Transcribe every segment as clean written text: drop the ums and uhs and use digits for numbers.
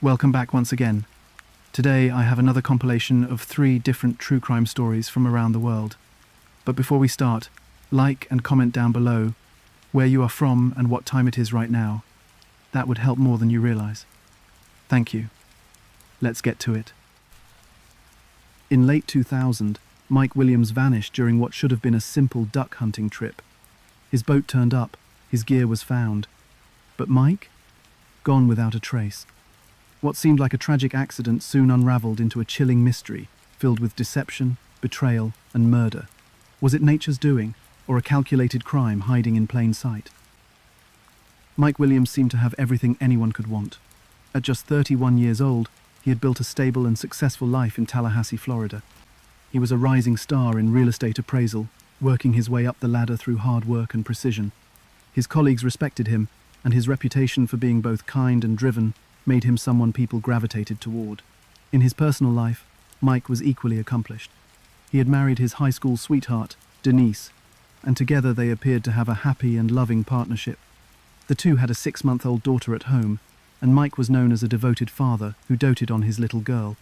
Welcome back once again. Today I have another compilation of 3 different true crime stories from around the world. But before we start, like and comment down below where you are from and what time it is right now. That would help more than you realize. Thank you. Let's get to it. In late 2000, Mike Williams vanished during what should have been a simple duck hunting trip. His boat turned up, his gear was found. But Mike? Gone without a trace. What seemed like a tragic accident soon unraveled into a chilling mystery, filled with deception, betrayal, and murder. Was it nature's doing, or a calculated crime hiding in plain sight? Mike Williams seemed to have everything anyone could want. At just 31 years old, he had built a stable and successful life in Tallahassee, Florida. He was a rising star in real estate appraisal, working his way up the ladder through hard work and precision. His colleagues respected him, and his reputation for being both kind and driven made him someone people gravitated toward. In his personal life, Mike was equally accomplished. He had married his high school sweetheart, Denise, and together they appeared to have a happy and loving partnership. The two had a 6-month-old daughter at home, and Mike was known as a devoted father who doted on his little girl.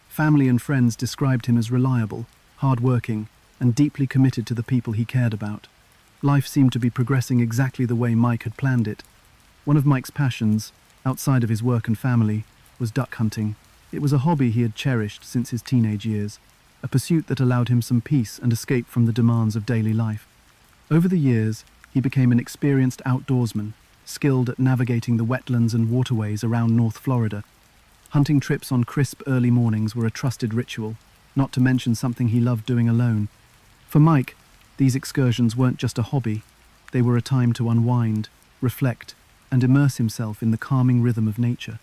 Family and friends described him as reliable, hard-working, and deeply committed to the people he cared about. Life seemed to be progressing exactly the way Mike had planned it. One of Mike's passions, outside of his work and family, was duck hunting. It was a hobby he had cherished since his teenage years, a pursuit that allowed him some peace and escape from the demands of daily life. Over the years, he became an experienced outdoorsman, skilled at navigating the wetlands and waterways around North Florida. Hunting trips on crisp early mornings were a trusted ritual, not to mention something he loved doing alone. For Mike, these excursions weren't just a hobby, they were a time to unwind, reflect, and immerse himself in the calming rhythm of nature.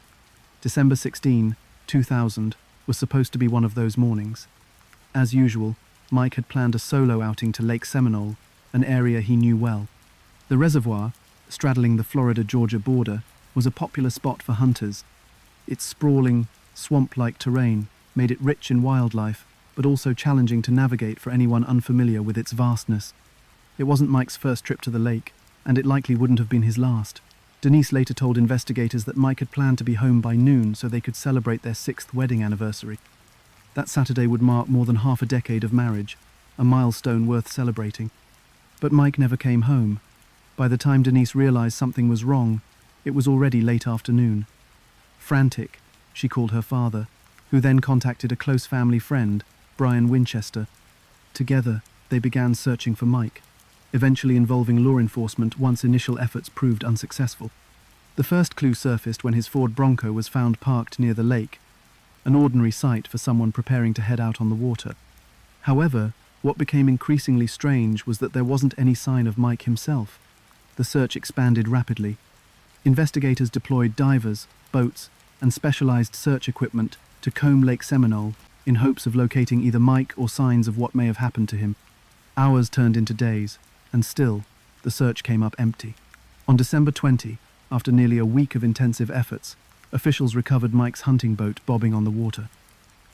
December 16, 2000, was supposed to be one of those mornings. As usual, Mike had planned a solo outing to Lake Seminole, an area he knew well. The reservoir, straddling the Florida-Georgia border, was a popular spot for hunters. Its sprawling, swamp-like terrain made it rich in wildlife, but also challenging to navigate for anyone unfamiliar with its vastness. It wasn't Mike's first trip to the lake, and it likely wouldn't have been his last. Denise later told investigators that Mike had planned to be home by noon so they could celebrate their 6th wedding anniversary. That Saturday would mark more than half a decade of marriage, a milestone worth celebrating. But Mike never came home. By the time Denise realized something was wrong, it was already late afternoon. Frantic, she called her father, who then contacted a close family friend, Brian Winchester. Together, they began searching for Mike, eventually involving law enforcement once initial efforts proved unsuccessful. The first clue surfaced when his Ford Bronco was found parked near the lake, an ordinary sight for someone preparing to head out on the water. However, what became increasingly strange was that there wasn't any sign of Mike himself. The search expanded rapidly. Investigators deployed divers, boats, and specialized search equipment to comb Lake Seminole in hopes of locating either Mike or signs of what may have happened to him. Hours turned into days, and still, the search came up empty. On December 20, after nearly a week of intensive efforts, officials recovered Mike's hunting boat bobbing on the water.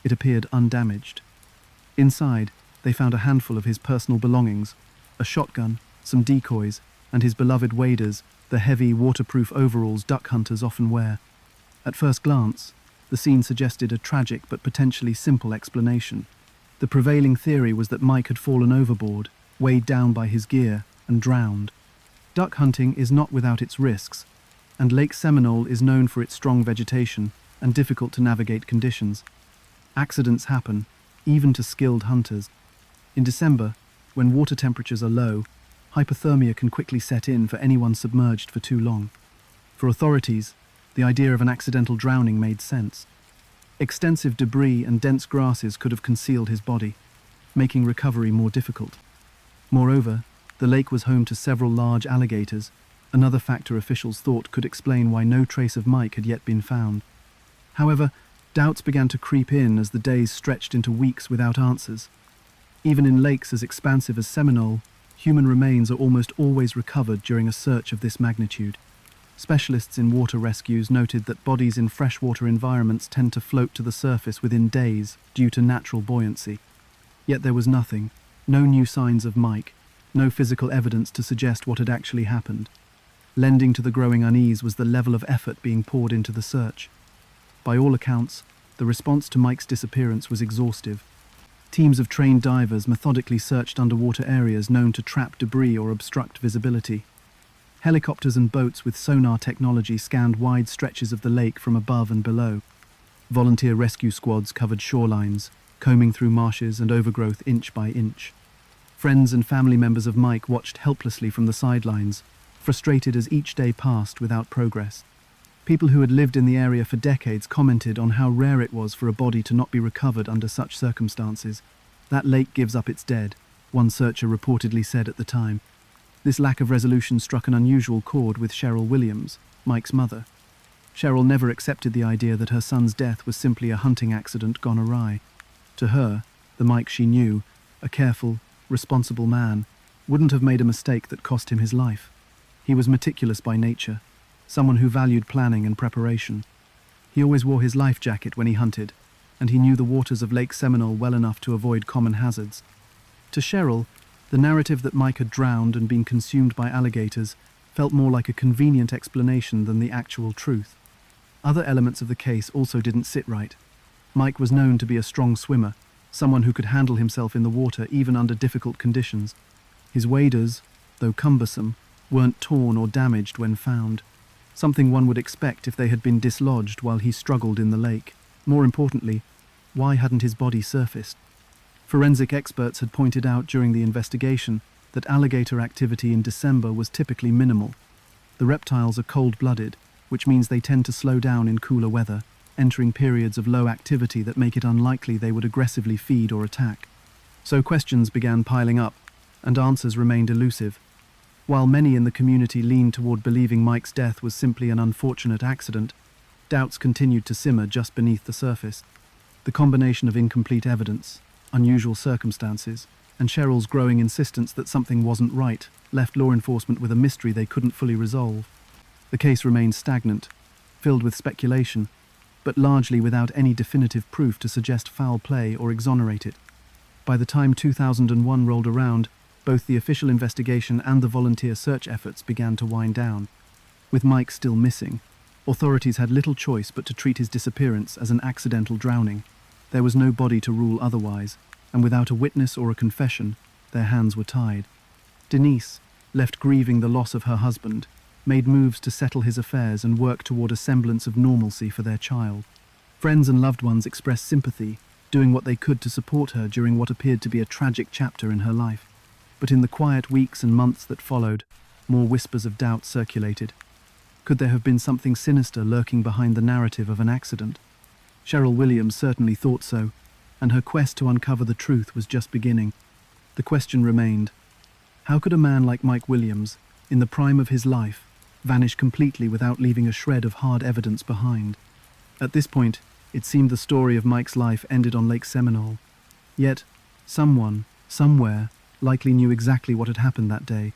It appeared undamaged. Inside, they found a handful of his personal belongings, a shotgun, some decoys, and his beloved waders, the heavy, waterproof overalls duck hunters often wear. At first glance, the scene suggested a tragic but potentially simple explanation. The prevailing theory was that Mike had fallen overboard, weighed down by his gear, and drowned. Duck hunting is not without its risks, and Lake Seminole is known for its strong vegetation and difficult to navigate conditions. Accidents happen, even to skilled hunters. In December, when water temperatures are low, hypothermia can quickly set in for anyone submerged for too long. For authorities, the idea of an accidental drowning made sense. Extensive debris and dense grasses could have concealed his body, making recovery more difficult. Moreover, the lake was home to several large alligators, another factor officials thought could explain why no trace of Mike had yet been found. However, doubts began to creep in as the days stretched into weeks without answers. Even in lakes as expansive as Seminole, human remains are almost always recovered during a search of this magnitude. Specialists in water rescues noted that bodies in freshwater environments tend to float to the surface within days due to natural buoyancy. Yet there was nothing, no new signs of Mike, no physical evidence to suggest what had actually happened. Lending to the growing unease was the level of effort being poured into the search. By all accounts, the response to Mike's disappearance was exhaustive. Teams of trained divers methodically searched underwater areas known to trap debris or obstruct visibility. Helicopters and boats with sonar technology scanned wide stretches of the lake from above and below. Volunteer rescue squads covered shorelines, combing through marshes and overgrowth inch by inch. Friends and family members of Mike watched helplessly from the sidelines, frustrated as each day passed without progress. People who had lived in the area for decades commented on how rare it was for a body to not be recovered under such circumstances. "That lake gives up its dead," one searcher reportedly said at the time. This lack of resolution struck an unusual chord with Cheryl Williams, Mike's mother. Cheryl never accepted the idea that her son's death was simply a hunting accident gone awry. To her, the Mike she knew, a careful, responsible man, wouldn't have made a mistake that cost him his life. He was meticulous by nature, someone who valued planning and preparation. He always wore his life jacket when he hunted, and he knew the waters of Lake Seminole well enough to avoid common hazards. To Cheryl, the narrative that Mike had drowned and been consumed by alligators felt more like a convenient explanation than the actual truth. Other elements of the case also didn't sit right. Mike was known to be a strong swimmer, someone who could handle himself in the water even under difficult conditions. His waders, though cumbersome, weren't torn or damaged when found, something one would expect if they had been dislodged while he struggled in the lake. More importantly, why hadn't his body surfaced? Forensic experts had pointed out during the investigation that alligator activity in December was typically minimal. The reptiles are cold-blooded, which means they tend to slow down in cooler weather, entering periods of low activity that make it unlikely they would aggressively feed or attack. So questions began piling up, and answers remained elusive. While many in the community leaned toward believing Mike's death was simply an unfortunate accident, doubts continued to simmer just beneath the surface. The combination of incomplete evidence, unusual circumstances, and Cheryl's growing insistence that something wasn't right left law enforcement with a mystery they couldn't fully resolve. The case remained stagnant, filled with speculation, but largely without any definitive proof to suggest foul play or exonerate it. By the time 2001 rolled around, both the official investigation and the volunteer search efforts began to wind down. With Mike still missing, authorities had little choice but to treat his disappearance as an accidental drowning. There was no body to rule otherwise, and without a witness or a confession, their hands were tied. Denise, left grieving the loss of her husband, made moves to settle his affairs and work toward a semblance of normalcy for their child. Friends and loved ones expressed sympathy, doing what they could to support her during what appeared to be a tragic chapter in her life. But in the quiet weeks and months that followed, more whispers of doubt circulated. Could there have been something sinister lurking behind the narrative of an accident? Cheryl Williams certainly thought so, and her quest to uncover the truth was just beginning. The question remained, how could a man like Mike Williams, in the prime of his life, vanish completely without leaving a shred of hard evidence behind? At this point, it seemed the story of Mike's life ended on Lake Seminole. Yet, someone, somewhere, likely knew exactly what had happened that day.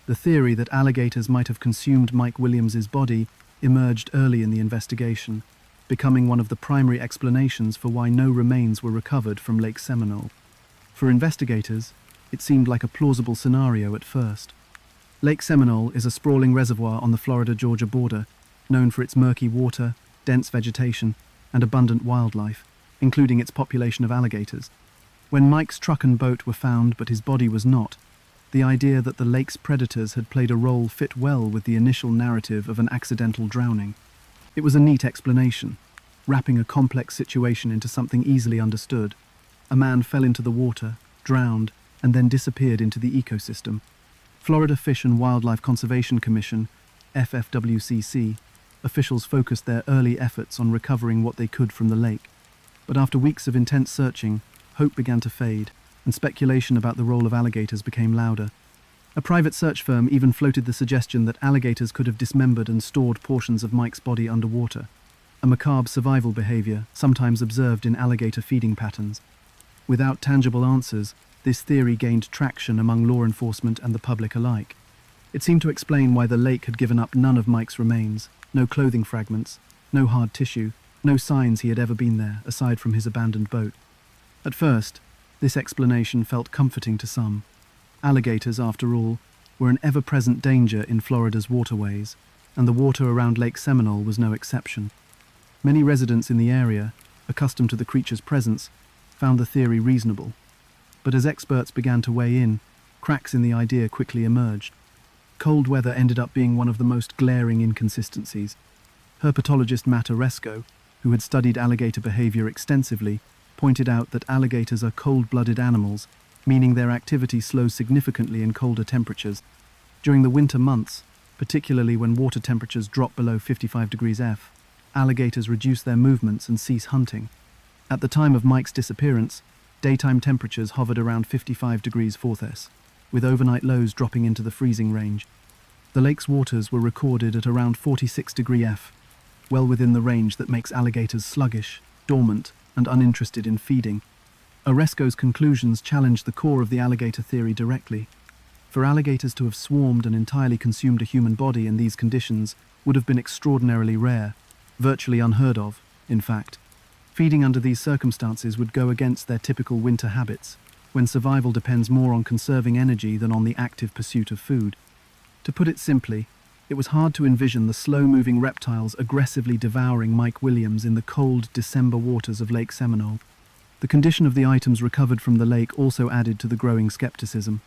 The theory that alligators might have consumed Mike Williams's body emerged early in the investigation, becoming one of the primary explanations for why no remains were recovered from Lake Seminole. For investigators, it seemed like a plausible scenario at first. Lake Seminole is a sprawling reservoir on the Florida-Georgia border, known for its murky water, dense vegetation, and abundant wildlife, including its population of alligators. When Mike's truck and boat were found but his body was not, the idea that the lake's predators had played a role fit well with the initial narrative of an accidental drowning. It was a neat explanation, wrapping a complex situation into something easily understood. A man fell into the water, drowned, and then disappeared into the ecosystem. Florida Fish and Wildlife Conservation Commission, FFWCC, officials focused their early efforts on recovering what they could from the lake. But after weeks of intense searching, hope began to fade, and speculation about the role of alligators became louder. A private search firm even floated the suggestion that alligators could have dismembered and stored portions of Mike's body underwater, a macabre survival behavior sometimes observed in alligator feeding patterns. Without tangible answers, this theory gained traction among law enforcement and the public alike. It seemed to explain why the lake had given up none of Mike's remains, no clothing fragments, no hard tissue, no signs he had ever been there, aside from his abandoned boat. At first, this explanation felt comforting to some. Alligators, after all, were an ever-present danger in Florida's waterways, and the water around Lake Seminole was no exception. Many residents in the area, accustomed to the creature's presence, found the theory reasonable. But as experts began to weigh in, cracks in the idea quickly emerged. Cold weather ended up being one of the most glaring inconsistencies. Herpetologist Matt Oresco, who had studied alligator behavior extensively, pointed out that alligators are cold-blooded animals, meaning their activity slows significantly in colder temperatures. During the winter months, particularly when water temperatures drop below 55 degrees F, alligators reduce their movements and cease hunting. At the time of Mike's disappearance, daytime temperatures hovered around 55 degrees Celsius, with overnight lows dropping into the freezing range. The lake's waters were recorded at around 46 degrees F, well within the range that makes alligators sluggish, dormant, and uninterested in feeding. Oresco's conclusions challenged the core of the alligator theory directly. For alligators to have swarmed and entirely consumed a human body in these conditions would have been extraordinarily rare, virtually unheard of, in fact. Feeding under these circumstances would go against their typical winter habits, when survival depends more on conserving energy than on the active pursuit of food. To put it simply, it was hard to envision the slow-moving reptiles aggressively devouring Mike Williams in the cold December waters of Lake Seminole. The condition of the items recovered from the lake also added to the growing skepticism.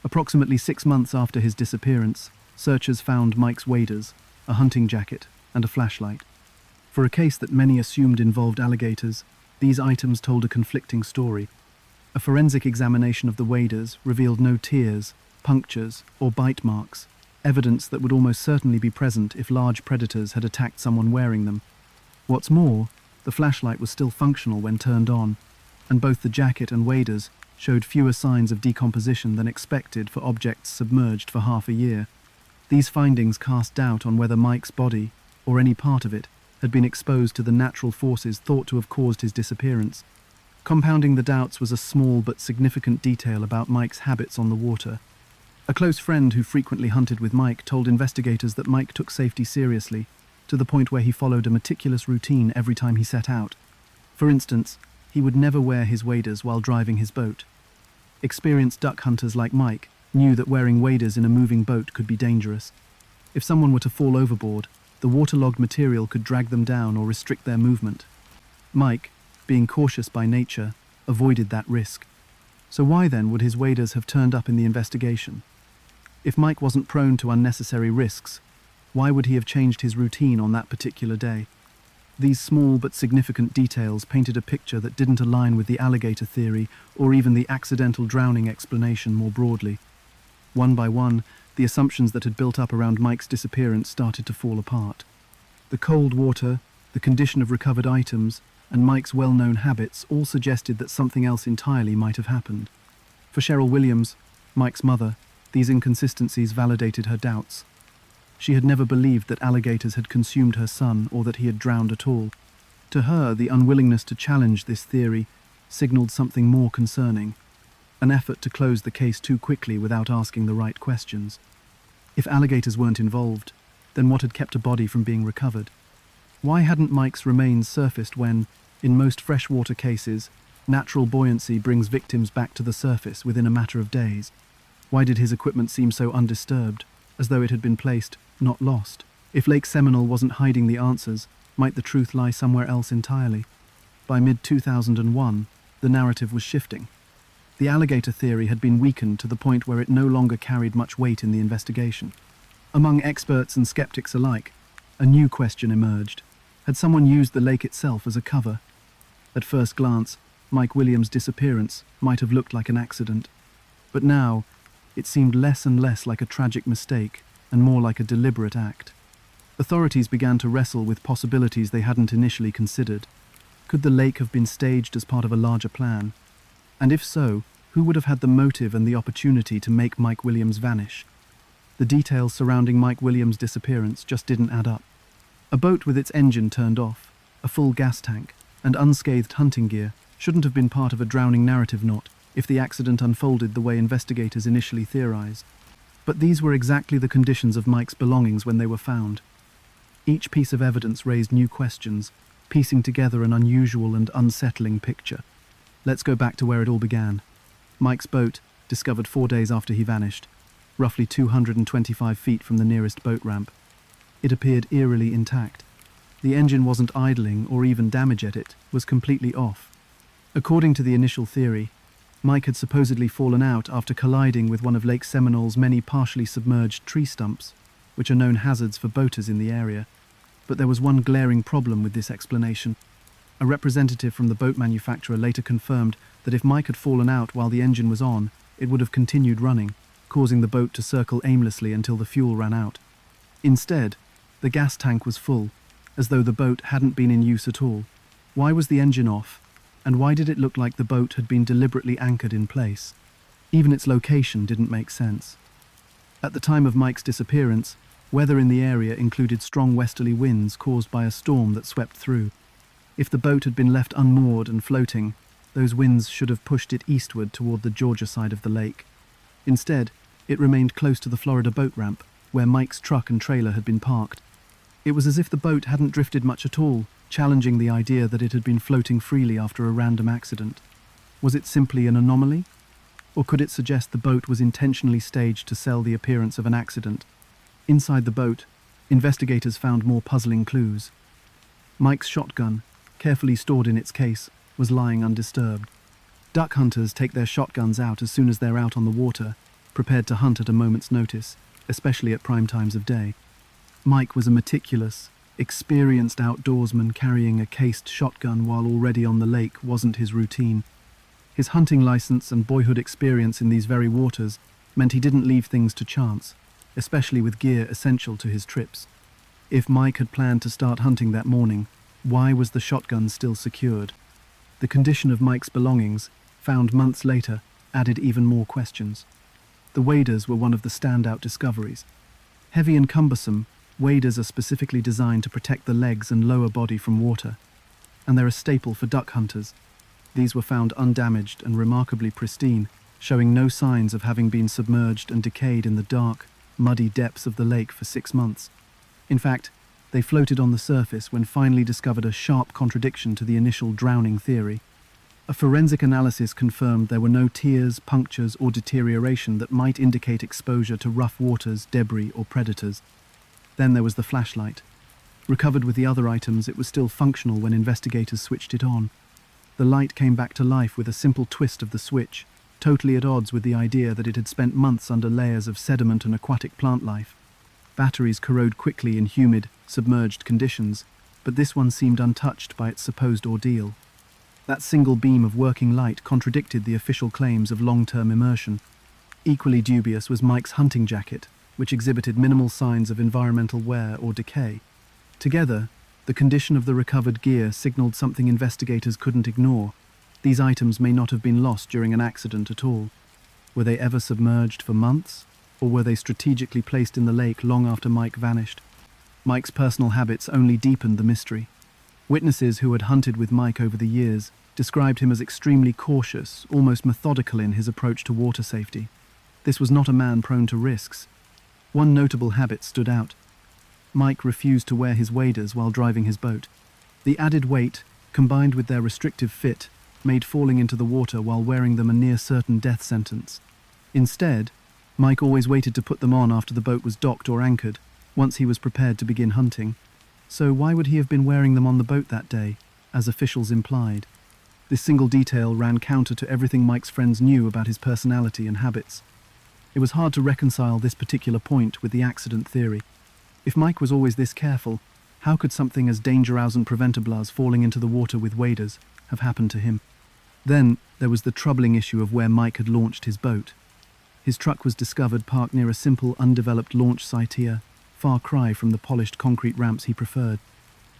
Approximately 6 months after his disappearance, searchers found Mike's waders, a hunting jacket, and a flashlight. For a case that many assumed involved alligators, these items told a conflicting story. A forensic examination of the waders revealed no tears, punctures, or bite marks, evidence that would almost certainly be present if large predators had attacked someone wearing them. What's more, the flashlight was still functional when turned on, and both the jacket and waders showed fewer signs of decomposition than expected for objects submerged for half a year. These findings cast doubt on whether Mike's body, or any part of it, had been exposed to the natural forces thought to have caused his disappearance. Compounding the doubts was a small but significant detail about Mike's habits on the water. A close friend who frequently hunted with Mike told investigators that Mike took safety seriously, to the point where he followed a meticulous routine every time he set out. For instance, he would never wear his waders while driving his boat. Experienced duck hunters like Mike knew that wearing waders in a moving boat could be dangerous. If someone were to fall overboard, the waterlogged material could drag them down or restrict their movement. Mike, being cautious by nature, avoided that risk. So why then would his waders have turned up in the investigation? If Mike wasn't prone to unnecessary risks, why would he have changed his routine on that particular day? These small but significant details painted a picture that didn't align with the alligator theory or even the accidental drowning explanation more broadly. One by one, the assumptions that had built up around Mike's disappearance started to fall apart. The cold water, the condition of recovered items, and Mike's well-known habits all suggested that something else entirely might have happened. For Cheryl Williams, Mike's mother, these inconsistencies validated her doubts. She had never believed that alligators had consumed her son or that he had drowned at all. To her, the unwillingness to challenge this theory signaled something more concerning, an effort to close the case too quickly without asking the right questions. If alligators weren't involved, then what had kept a body from being recovered? Why hadn't Mike's remains surfaced when, in most freshwater cases, natural buoyancy brings victims back to the surface within a matter of days? Why did his equipment seem so undisturbed, as though it had been placed, not lost? If Lake Seminole wasn't hiding the answers, might the truth lie somewhere else entirely? By mid-2001, the narrative was shifting. The alligator theory had been weakened to the point where it no longer carried much weight in the investigation. Among experts and skeptics alike, a new question emerged. Had someone used the lake itself as a cover? At first glance, Mike Williams' disappearance might have looked like an accident. But now, it seemed less and less like a tragic mistake and more like a deliberate act. Authorities began to wrestle with possibilities they hadn't initially considered. Could the lake have been staged as part of a larger plan? And if so, who would have had the motive and the opportunity to make Mike Williams vanish? The details surrounding Mike Williams' disappearance just didn't add up. A boat with its engine turned off, a full gas tank, and unscathed hunting gear shouldn't have been part of a drowning narrative knot if the accident unfolded the way investigators initially theorized. But these were exactly the conditions of Mike's belongings when they were found. Each piece of evidence raised new questions, piecing together an unusual and unsettling picture. Let's go back to where it all began. Mike's boat, discovered 4 days after he vanished, roughly 225 feet from the nearest boat ramp. It appeared eerily intact. The engine wasn't idling or even damage at it was completely off. According to the initial theory, Mike had supposedly fallen out after colliding with one of Lake Seminole's many partially submerged tree stumps, which are known hazards for boaters in the area. But there was one glaring problem with this explanation. A representative from the boat manufacturer later confirmed that if Mike had fallen out while the engine was on, it would have continued running, causing the boat to circle aimlessly until the fuel ran out. Instead, the gas tank was full, as though the boat hadn't been in use at all. Why was the engine off? And why did it look like the boat had been deliberately anchored in place? Even its location didn't make sense. At the time of Mike's disappearance, weather in the area included strong westerly winds caused by a storm that swept through. If the boat had been left unmoored and floating, those winds should have pushed it eastward toward the Georgia side of the lake. Instead, it remained close to the Florida boat ramp, where Mike's truck and trailer had been parked. It was as if the boat hadn't drifted much at all, challenging the idea that it had been floating freely after a random accident. Was it simply an anomaly? Or could it suggest the boat was intentionally staged to sell the appearance of an accident? Inside the boat, investigators found more puzzling clues. Mike's shotgun, carefully stored in its case, was lying undisturbed. Duck hunters take their shotguns out as soon as they're out on the water, prepared to hunt at a moment's notice, especially at prime times of day. Mike was a meticulous, experienced outdoorsman. Carrying a cased shotgun while already on the lake wasn't his routine. His hunting license and boyhood experience in these very waters meant he didn't leave things to chance, especially with gear essential to his trips. If Mike had planned to start hunting that morning, why was the shotgun still secured? The condition of Mike's belongings, found months later, added even more questions. The waders were one of the standout discoveries. Heavy and cumbersome, waders are specifically designed to protect the legs and lower body from water, and they're a staple for duck hunters. These were found undamaged and remarkably pristine, showing no signs of having been submerged and decayed in the dark, muddy depths of the lake for 6 months. In fact, they floated on the surface when finally discovered a sharp contradiction to the initial drowning theory. A forensic analysis confirmed there were no tears, punctures, or deterioration that might indicate exposure to rough waters, debris, or predators. Then there was the flashlight. Recovered with the other items, it was still functional when investigators switched it on. The light came back to life with a simple twist of the switch, totally at odds with the idea that it had spent months under layers of sediment and aquatic plant life. Batteries corrode quickly in humid, submerged conditions, but this one seemed untouched by its supposed ordeal. That single beam of working light contradicted the official claims of long-term immersion. Equally dubious was Mike's hunting jacket, which exhibited minimal signs of environmental wear or decay. Together, the condition of the recovered gear signaled something investigators couldn't ignore. These items may not have been lost during an accident at all. Were they ever submerged for months, or were they strategically placed in the lake long after Mike vanished? Mike's personal habits only deepened the mystery. Witnesses who had hunted with Mike over the years described him as extremely cautious, almost methodical in his approach to water safety. This was not a man prone to risks. One notable habit stood out. Mike refused to wear his waders while driving his boat. The added weight, combined with their restrictive fit, made falling into the water while wearing them a near-certain death sentence. Instead, Mike always waited to put them on after the boat was docked or anchored, once he was prepared to begin hunting. So why would he have been wearing them on the boat that day, as officials implied? This single detail ran counter to everything Mike's friends knew about his personality and habits. It was hard to reconcile this particular point with the accident theory. If Mike was always this careful, how could something as dangerous and preventable as falling into the water with waders have happened to him? Then there was the troubling issue of where Mike had launched his boat. His truck was discovered parked near a simple, undeveloped launch site here, far cry from the polished concrete ramps he preferred.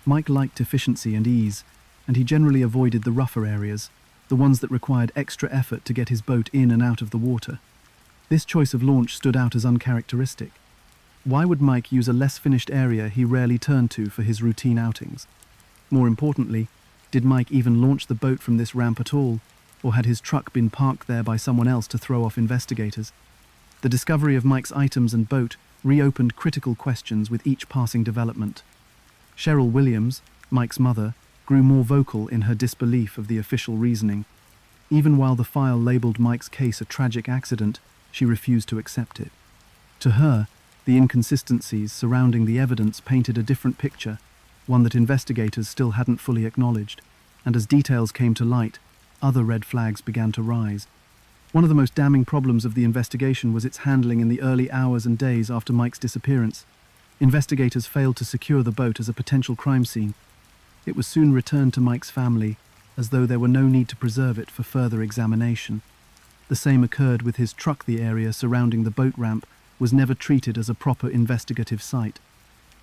Mike liked efficiency and ease, and he generally avoided the rougher areas, the ones that required extra effort to get his boat in and out of the water. This choice of launch stood out as uncharacteristic. Why would Mike use a less finished area he rarely turned to for his routine outings? More importantly, did Mike even launch the boat from this ramp at all, or had his truck been parked there by someone else to throw off investigators? The discovery of Mike's items and boat reopened critical questions with each passing development. Cheryl Williams, Mike's mother, grew more vocal in her disbelief of the official reasoning. Even while the file labeled Mike's case a tragic accident, she refused to accept it. To her, the inconsistencies surrounding the evidence painted a different picture, one that investigators still hadn't fully acknowledged, and as details came to light, other red flags began to rise. One of the most damning problems of the investigation was its handling in the early hours and days after Mike's disappearance. Investigators failed to secure the boat as a potential crime scene. It was soon returned to Mike's family, as though there were no need to preserve it for further examination. The same occurred with his truck. The area surrounding the boat ramp was never treated as a proper investigative site.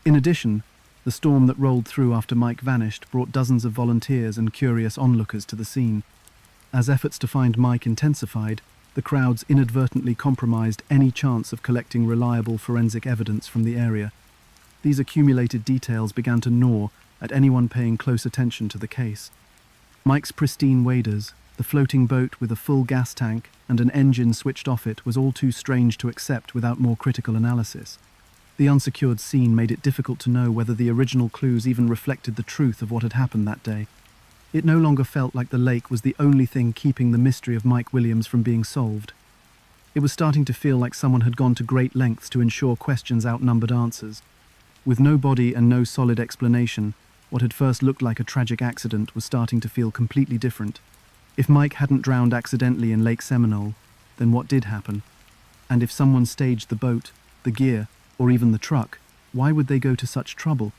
In addition, the storm that rolled through after Mike vanished brought dozens of volunteers and curious onlookers to the scene. As efforts to find Mike intensified, the crowds inadvertently compromised any chance of collecting reliable forensic evidence from the area. These accumulated details began to gnaw at anyone paying close attention to the case. Mike's pristine waders, the floating boat with a full gas tank and an engine switched off it was all too strange to accept without more critical analysis. The unsecured scene made it difficult to know whether the original clues even reflected the truth of what had happened that day. It no longer felt like the lake was the only thing keeping the mystery of Mike Williams from being solved. It was starting to feel like someone had gone to great lengths to ensure questions outnumbered answers. With no body and no solid explanation, what had first looked like a tragic accident was starting to feel completely different. If Mike hadn't drowned accidentally in Lake Seminole, then what did happen? And if someone staged the boat, the gear, or even the truck, why would they go to such trouble?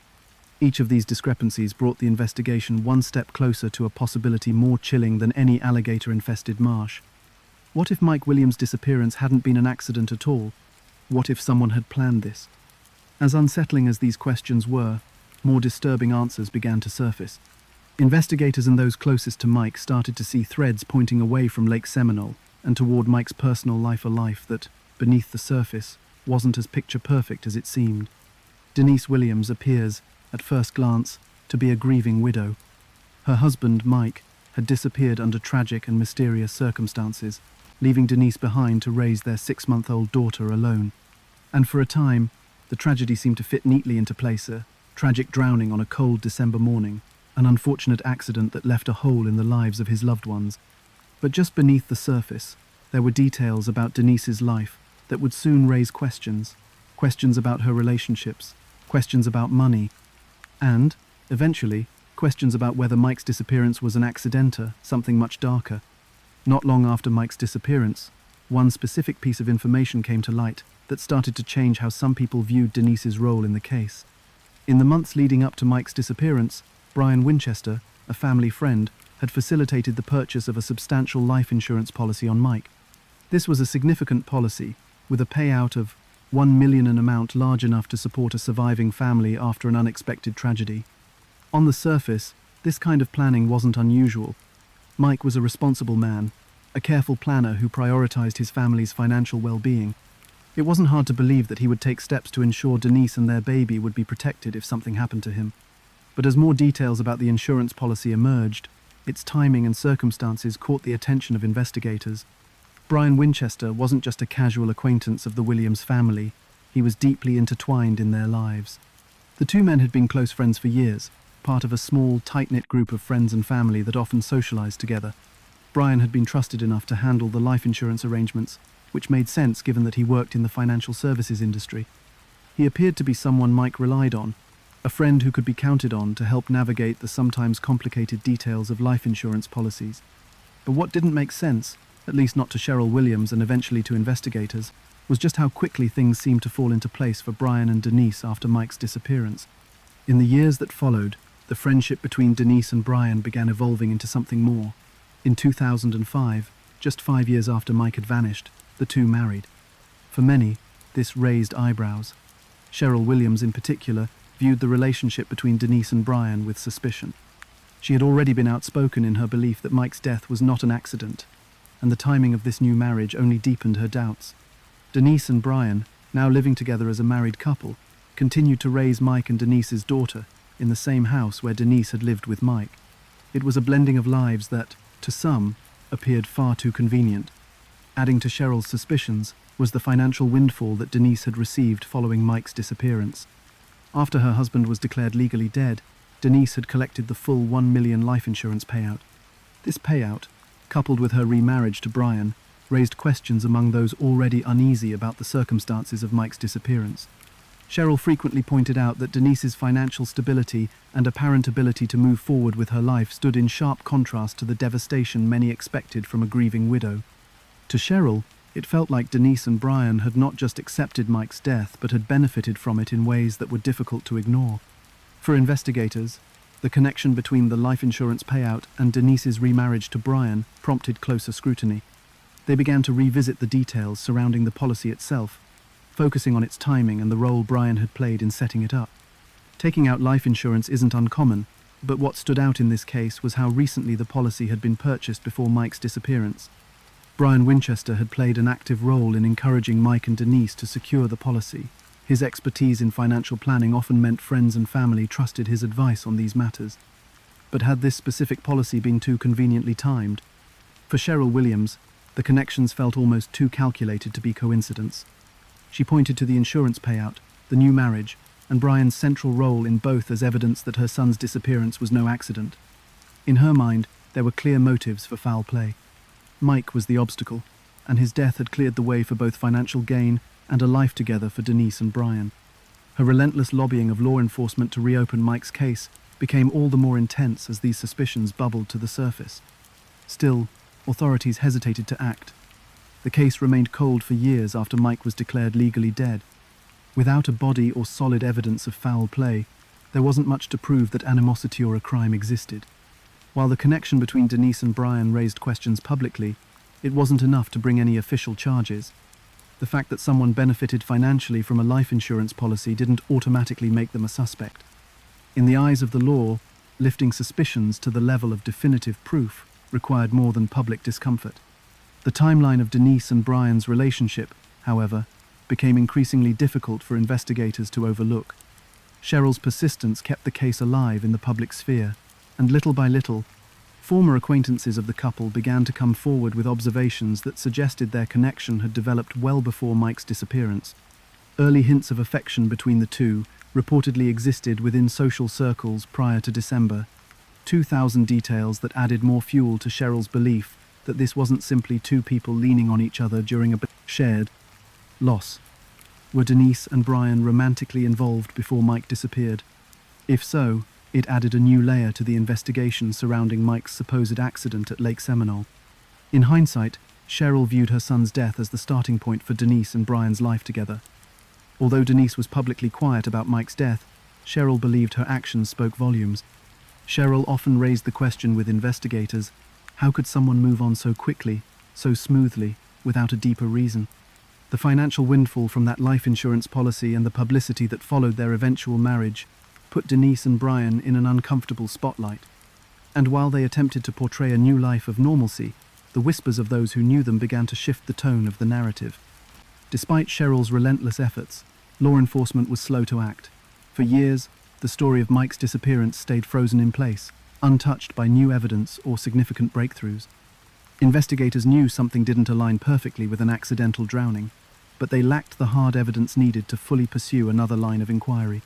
Each of these discrepancies brought the investigation one step closer to a possibility more chilling than any alligator-infested marsh. What if Mike Williams' disappearance hadn't been an accident at all? What if someone had planned this? As unsettling as these questions were, more disturbing answers began to surface. Investigators and those closest to Mike started to see threads pointing away from Lake Seminole and toward Mike's personal life, a life that, beneath the surface, wasn't as picture-perfect as it seemed. Denise Williams appears, at first glance, to be a grieving widow. Her husband, Mike, had disappeared under tragic and mysterious circumstances, leaving Denise behind to raise their 6-month-old daughter alone. And for a time, the tragedy seemed to fit neatly into place: a tragic drowning on a cold December morning, an unfortunate accident that left a hole in the lives of his loved ones. But just beneath the surface, there were details about Denise's life that would soon raise questions. Questions about her relationships, questions about money, and, eventually, questions about whether Mike's disappearance was an accidenta, something much darker. Not long after Mike's disappearance, one specific piece of information came to light that started to change how some people viewed Denise's role in the case. In the months leading up to Mike's disappearance, Brian Winchester, a family friend, had facilitated the purchase of a substantial life insurance policy on Mike. This was a significant policy, with a payout of $1 million, an amount large enough to support a surviving family after an unexpected tragedy. On the surface, this kind of planning wasn't unusual. Mike was a responsible man, a careful planner who prioritized his family's financial well-being. It wasn't hard to believe that he would take steps to ensure Denise and their baby would be protected if something happened to him. But as more details about the insurance policy emerged, its timing and circumstances caught the attention of investigators. Brian Winchester wasn't just a casual acquaintance of the Williams family, he was deeply intertwined in their lives. The two men had been close friends for years, part of a small, tight-knit group of friends and family that often socialized together. Brian had been trusted enough to handle the life insurance arrangements, which made sense given that he worked in the financial services industry. He appeared to be someone Mike relied on, a friend who could be counted on to help navigate the sometimes complicated details of life insurance policies. But what didn't make sense, at least not to Cheryl Williams and eventually to investigators, was just how quickly things seemed to fall into place for Brian and Denise after Mike's disappearance. In the years that followed, the friendship between Denise and Brian began evolving into something more. In 2005, just 5 years after Mike had vanished, the two married. For many, this raised eyebrows. Cheryl Williams, in particular, viewed the relationship between Denise and Brian with suspicion. She had already been outspoken in her belief that Mike's death was not an accident, and the timing of this new marriage only deepened her doubts. Denise and Brian, now living together as a married couple, continued to raise Mike and Denise's daughter in the same house where Denise had lived with Mike. It was a blending of lives that, to some, appeared far too convenient. Adding to Cheryl's suspicions was the financial windfall that Denise had received following Mike's disappearance. After her husband was declared legally dead, Denise had collected the full $1 million life insurance payout. This payout, coupled with her remarriage to Brian, raised questions among those already uneasy about the circumstances of Mike's disappearance. Cheryl frequently pointed out that Denise's financial stability and apparent ability to move forward with her life stood in sharp contrast to the devastation many expected from a grieving widow. To Cheryl, it felt like Denise and Brian had not just accepted Mike's death but had benefited from it in ways that were difficult to ignore. For investigators, the connection between the life insurance payout and Denise's remarriage to Brian prompted closer scrutiny. They began to revisit the details surrounding the policy itself, focusing on its timing and the role Brian had played in setting it up. Taking out life insurance isn't uncommon, but what stood out in this case was how recently the policy had been purchased before Mike's disappearance. Brian Winchester had played an active role in encouraging Mike and Denise to secure the policy. His expertise in financial planning often meant friends and family trusted his advice on these matters. But had this specific policy been too conveniently timed? For Cheryl Williams, the connections felt almost too calculated to be coincidence. She pointed to the insurance payout, the new marriage, and Brian's central role in both as evidence that her son's disappearance was no accident. In her mind, there were clear motives for foul play. Mike was the obstacle, and his death had cleared the way for both financial gain and a life together for Denise and Brian. Her relentless lobbying of law enforcement to reopen Mike's case became all the more intense as these suspicions bubbled to the surface. Still, authorities hesitated to act. The case remained cold for years after Mike was declared legally dead. Without a body or solid evidence of foul play, there wasn't much to prove that animosity or a crime existed. While the connection between Denise and Brian raised questions publicly, it wasn't enough to bring any official charges. The fact that someone benefited financially from a life insurance policy didn't automatically make them a suspect. In the eyes of the law, lifting suspicions to the level of definitive proof required more than public discomfort. The timeline of Denise and Brian's relationship, however, became increasingly difficult for investigators to overlook. Cheryl's persistence kept the case alive in the public sphere, and little by little, former acquaintances of the couple began to come forward with observations that suggested their connection had developed well before Mike's disappearance. Early hints of affection between the two reportedly existed within social circles prior to December. 2,000 details that added more fuel to Cheryl's belief that this wasn't simply two people leaning on each other during a shared loss. Were Denise and Brian romantically involved before Mike disappeared? If so, it added a new layer to the investigation surrounding Mike's supposed accident at Lake Seminole. In hindsight, Cheryl viewed her son's death as the starting point for Denise and Brian's life together. Although Denise was publicly quiet about Mike's death, Cheryl believed her actions spoke volumes. Cheryl often raised the question with investigators: how could someone move on so quickly, so smoothly, without a deeper reason? The financial windfall from that life insurance policy and the publicity that followed their eventual marriage put Denise and Brian in an uncomfortable spotlight. And while they attempted to portray a new life of normalcy, the whispers of those who knew them began to shift the tone of the narrative. Despite Cheryl's relentless efforts, law enforcement was slow to act. For years, the story of Mike's disappearance stayed frozen in place, untouched by new evidence or significant breakthroughs. Investigators knew something didn't align perfectly with an accidental drowning, but they lacked the hard evidence needed to fully pursue another line of inquiry.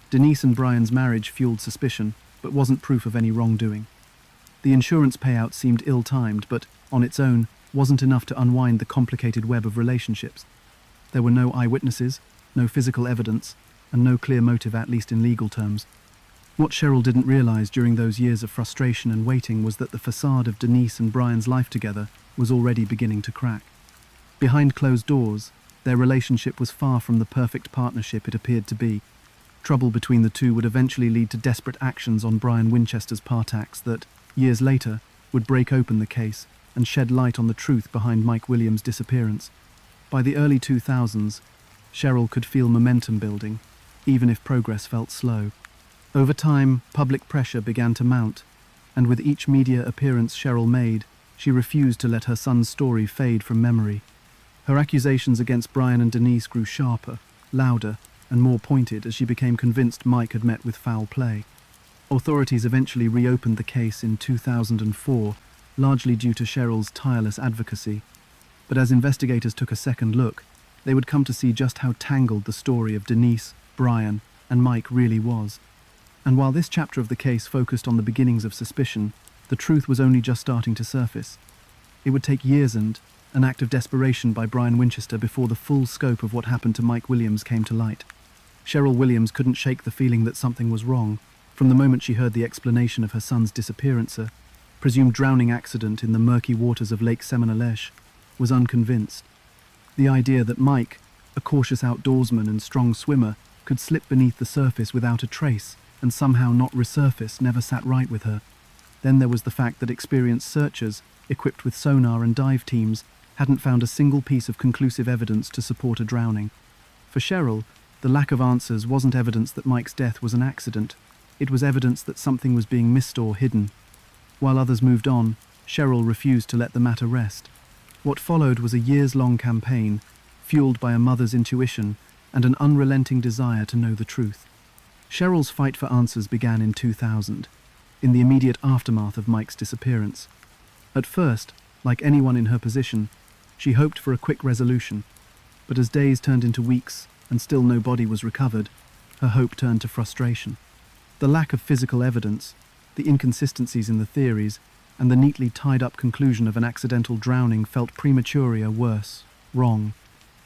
Denise and Brian's marriage fueled suspicion, but wasn't proof of any wrongdoing. The insurance payout seemed ill-timed, but, on its own, wasn't enough to unwind the complicated web of relationships. There were no eyewitnesses, no physical evidence, and no clear motive, at least in legal terms. What Cheryl didn't realize during those years of frustration and waiting was that the facade of Denise and Brian's life together was already beginning to crack. Behind closed doors, their relationship was far from the perfect partnership it appeared to be. Trouble between the two would eventually lead to desperate actions on Brian Winchester's part that, years later, would break open the case and shed light on the truth behind Mike Williams' disappearance. By the early 2000s, Cheryl could feel momentum building, even if progress felt slow. Over time, public pressure began to mount, and with each media appearance Cheryl made, she refused to let her son's story fade from memory. Her accusations against Brian and Denise grew sharper, louder, and more pointed as she became convinced Mike had met with foul play. Authorities eventually reopened the case in 2004, largely due to Cheryl's tireless advocacy. But as investigators took a second look, they would come to see just how tangled the story of Denise, Brian, and Mike really was. And while this chapter of the case focused on the beginnings of suspicion, the truth was only just starting to surface. It would take years and an act of desperation by Brian Winchester before the full scope of what happened to Mike Williams came to light. Cheryl Williams couldn't shake the feeling that something was wrong. From the moment she heard the explanation of her son's disappearance, a presumed drowning accident in the murky waters of Lake Seminole, was unconvinced. The idea that Mike, a cautious outdoorsman and strong swimmer, could slip beneath the surface without a trace and somehow not resurface never sat right with her. Then there was the fact that experienced searchers, equipped with sonar and dive teams, hadn't found a single piece of conclusive evidence to support a drowning. For Cheryl, the lack of answers wasn't evidence that Mike's death was an accident. It was evidence that something was being missed or hidden. While others moved on, Cheryl refused to let the matter rest. What followed was a years-long campaign, fueled by a mother's intuition and an unrelenting desire to know the truth. Cheryl's fight for answers began in 2000, in the immediate aftermath of Mike's disappearance. At first, like anyone in her position, she hoped for a quick resolution, but as days turned into weeks and still no body was recovered, her hope turned to frustration. The lack of physical evidence, the inconsistencies in the theories, and the neatly tied-up conclusion of an accidental drowning felt premature, worse, wrong.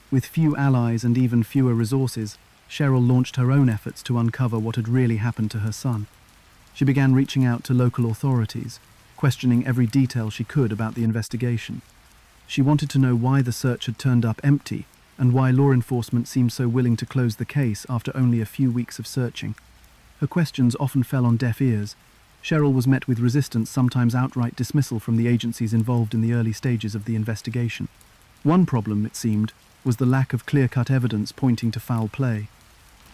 With few allies and even fewer resources, Cheryl launched her own efforts to uncover what had really happened to her son. She began reaching out to local authorities, questioning every detail she could about the investigation. She wanted to know why the search had turned up empty and why law enforcement seemed so willing to close the case after only a few weeks of searching. Her questions often fell on deaf ears. Cheryl was met with resistance, sometimes outright dismissal from the agencies involved in the early stages of the investigation. One problem, it seemed, was the lack of clear-cut evidence pointing to foul play.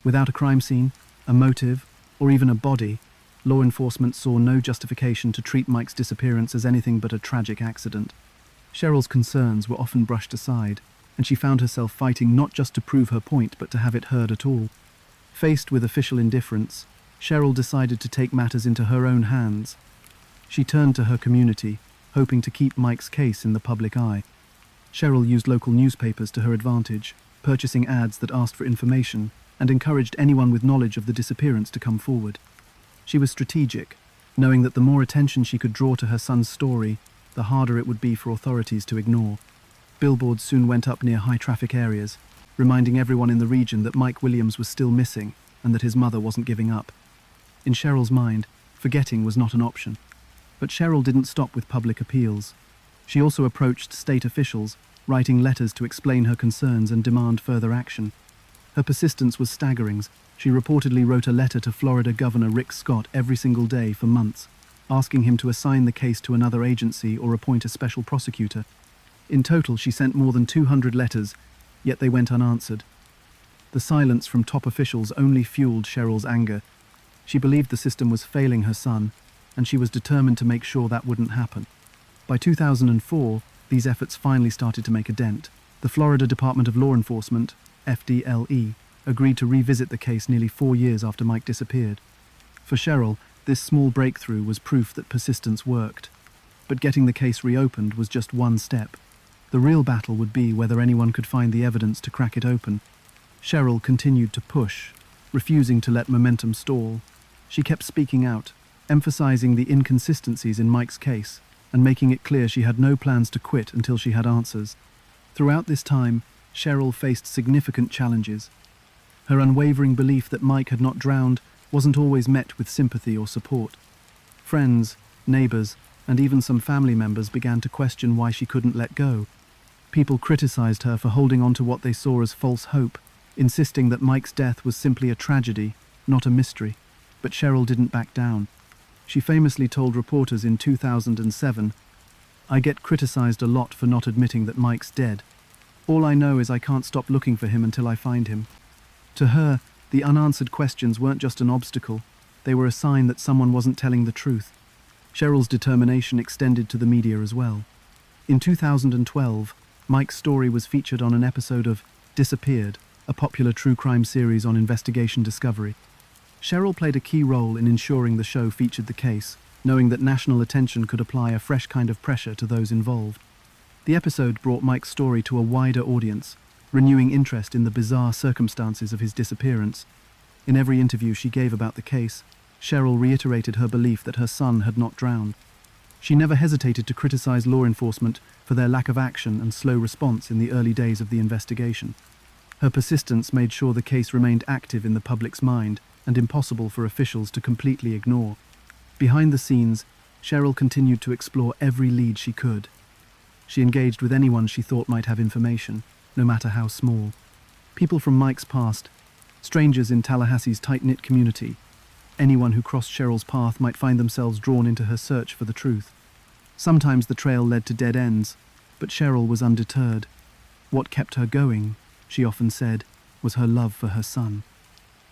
Without a crime scene, a motive, or even a body, law enforcement saw no justification to treat Mike's disappearance as anything but a tragic accident. Cheryl's concerns were often brushed aside, and she found herself fighting not just to prove her point but to have it heard at all. Faced with official indifference, Cheryl decided to take matters into her own hands. She turned to her community, hoping to keep Mike's case in the public eye. Cheryl used local newspapers to her advantage, purchasing ads that asked for information and encouraged anyone with knowledge of the disappearance to come forward. She was strategic, knowing that the more attention she could draw to her son's story, the harder it would be for authorities to ignore. Billboards soon went up near high-traffic areas, reminding everyone in the region that Mike Williams was still missing and that his mother wasn't giving up. In Cheryl's mind, forgetting was not an option. But Cheryl didn't stop with public appeals. She also approached state officials, writing letters to explain her concerns and demand further action. Her persistence was staggering. She reportedly wrote a letter to Florida Governor Rick Scott every single day for months, asking him to assign the case to another agency or appoint a special prosecutor. In total, she sent more than 200 letters, yet they went unanswered. The silence from top officials only fueled Cheryl's anger. She believed the system was failing her son, and she was determined to make sure that wouldn't happen. By 2004, these efforts finally started to make a dent. The Florida Department of Law Enforcement, FDLE, agreed to revisit the case nearly 4 years after Mike disappeared. For Cheryl, this small breakthrough was proof that persistence worked. But getting the case reopened was just one step. The real battle would be whether anyone could find the evidence to crack it open. Cheryl continued to push, refusing to let momentum stall. She kept speaking out, emphasizing the inconsistencies in Mike's case, and making it clear she had no plans to quit until she had answers. Throughout this time, Cheryl faced significant challenges. Her unwavering belief that Mike had not drowned wasn't always met with sympathy or support. Friends, neighbors, and even some family members began to question why she couldn't let go. People criticized her for holding on to what they saw as false hope, insisting that Mike's death was simply a tragedy, not a mystery. But Cheryl didn't back down. She famously told reporters in 2007, "I get criticized a lot for not admitting that Mike's dead. All I know is I can't stop looking for him until I find him." To her, the unanswered questions weren't just an obstacle, they were a sign that someone wasn't telling the truth. Cheryl's determination extended to the media as well. In 2012, Mike's story was featured on an episode of Disappeared, a popular true crime series on Investigation Discovery. Cheryl played a key role in ensuring the show featured the case, knowing that national attention could apply a fresh kind of pressure to those involved. The episode brought Mike's story to a wider audience, renewing interest in the bizarre circumstances of his disappearance. In every interview she gave about the case, Cheryl reiterated her belief that her son had not drowned. She never hesitated to criticize law enforcement for their lack of action and slow response in the early days of the investigation. Her persistence made sure the case remained active in the public's mind and impossible for officials to completely ignore. Behind the scenes, Cheryl continued to explore every lead she could. She engaged with anyone she thought might have information, no matter how small. People from Mike's past, strangers in Tallahassee's tight-knit community. Anyone who crossed Cheryl's path might find themselves drawn into her search for the truth. Sometimes the trail led to dead ends, but Cheryl was undeterred. What kept her going, she often said, was her love for her son.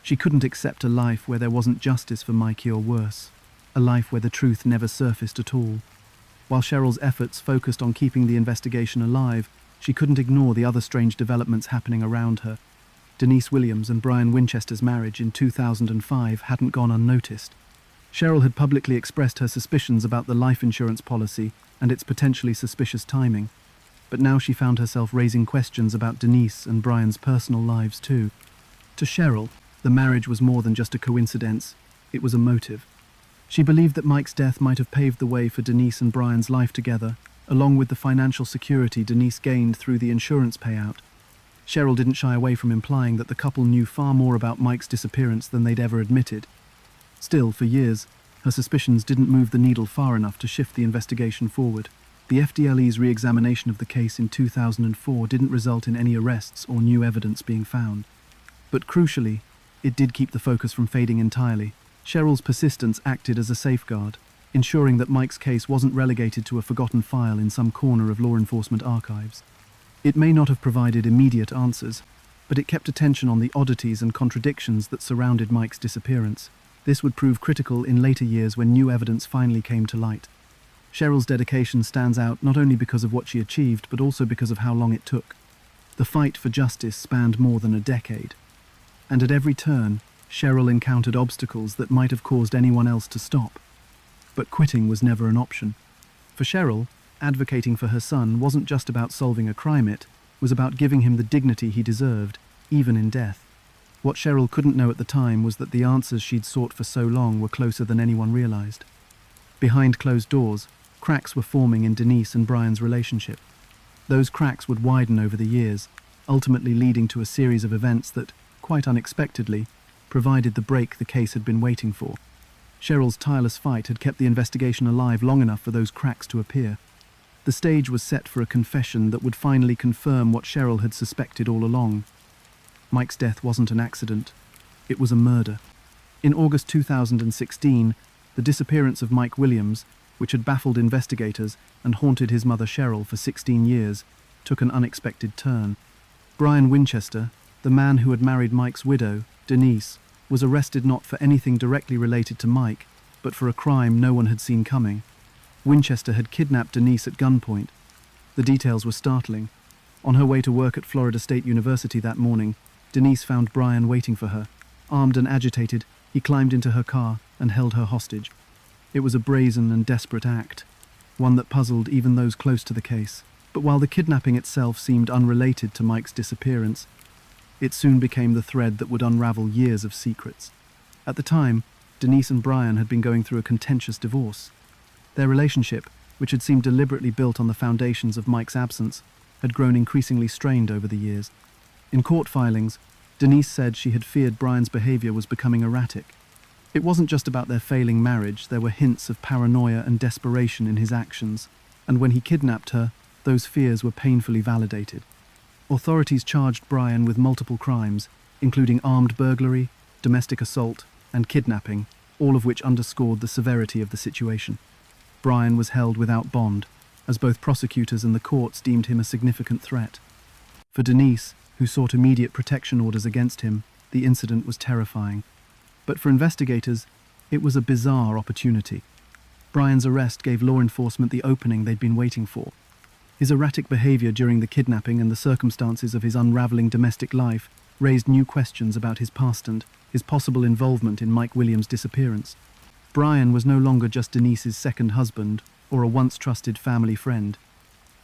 She couldn't accept a life where there wasn't justice for Mikey, or worse, a life where the truth never surfaced at all. While Cheryl's efforts focused on keeping the investigation alive, she couldn't ignore the other strange developments happening around her. Denise Williams and Brian Winchester's marriage in 2005 hadn't gone unnoticed. Cheryl had publicly expressed her suspicions about the life insurance policy and its potentially suspicious timing, but now she found herself raising questions about Denise and Brian's personal lives too. To Cheryl, the marriage was more than just a coincidence, it was a motive. She believed that Mike's death might have paved the way for Denise and Brian's life together, along with the financial security Denise gained through the insurance payout. Cheryl didn't shy away from implying that the couple knew far more about Mike's disappearance than they'd ever admitted. Still, for years, her suspicions didn't move the needle far enough to shift the investigation forward. The FDLE's re-examination of the case in 2004 didn't result in any arrests or new evidence being found. But crucially, it did keep the focus from fading entirely. Cheryl's persistence acted as a safeguard, ensuring that Mike's case wasn't relegated to a forgotten file in some corner of law enforcement archives. It may not have provided immediate answers, but it kept attention on the oddities and contradictions that surrounded Mike's disappearance. This would prove critical in later years when new evidence finally came to light. Cheryl's dedication stands out not only because of what she achieved, but also because of how long it took. The fight for justice spanned more than a decade. And at every turn, Cheryl encountered obstacles that might have caused anyone else to stop. But quitting was never an option. For Cheryl, advocating for her son wasn't just about solving a crime, it was about giving him the dignity he deserved, even in death. What Cheryl couldn't know at the time was that the answers she'd sought for so long were closer than anyone realized. Behind closed doors, cracks were forming in Denise and Brian's relationship. Those cracks would widen over the years, ultimately leading to a series of events that, quite unexpectedly, provided the break the case had been waiting for. Cheryl's tireless fight had kept the investigation alive long enough for those cracks to appear. The stage was set for a confession that would finally confirm what Cheryl had suspected all along. Mike's death wasn't an accident. It was a murder. In August 2016, the disappearance of Mike Williams, which had baffled investigators and haunted his mother Cheryl for 16 years, took an unexpected turn. Brian Winchester, the man who had married Mike's widow, Denise, was arrested not for anything directly related to Mike, but for a crime no one had seen coming. Winchester had kidnapped Denise at gunpoint. The details were startling. On her way to work at Florida State University that morning, Denise found Brian waiting for her. Armed and agitated, he climbed into her car and held her hostage. It was a brazen and desperate act, one that puzzled even those close to the case. But while the kidnapping itself seemed unrelated to Mike's disappearance, it soon became the thread that would unravel years of secrets. At the time, Denise and Brian had been going through a contentious divorce. Their relationship, which had seemed deliberately built on the foundations of Mike's absence, had grown increasingly strained over the years. In court filings, Denise said she had feared Brian's behavior was becoming erratic. It wasn't just about their failing marriage, there were hints of paranoia and desperation in his actions, and when he kidnapped her, those fears were painfully validated. Authorities charged Brian with multiple crimes, including armed burglary, domestic assault, and kidnapping, all of which underscored the severity of the situation. Brian was held without bond, as both prosecutors and the courts deemed him a significant threat. For Denise, who sought immediate protection orders against him, the incident was terrifying. But for investigators, it was a bizarre opportunity. Brian's arrest gave law enforcement the opening they'd been waiting for. His erratic behavior during the kidnapping and the circumstances of his unraveling domestic life raised new questions about his past and his possible involvement in Mike Williams' disappearance. Brian was no longer just Denise's second husband or a once-trusted family friend.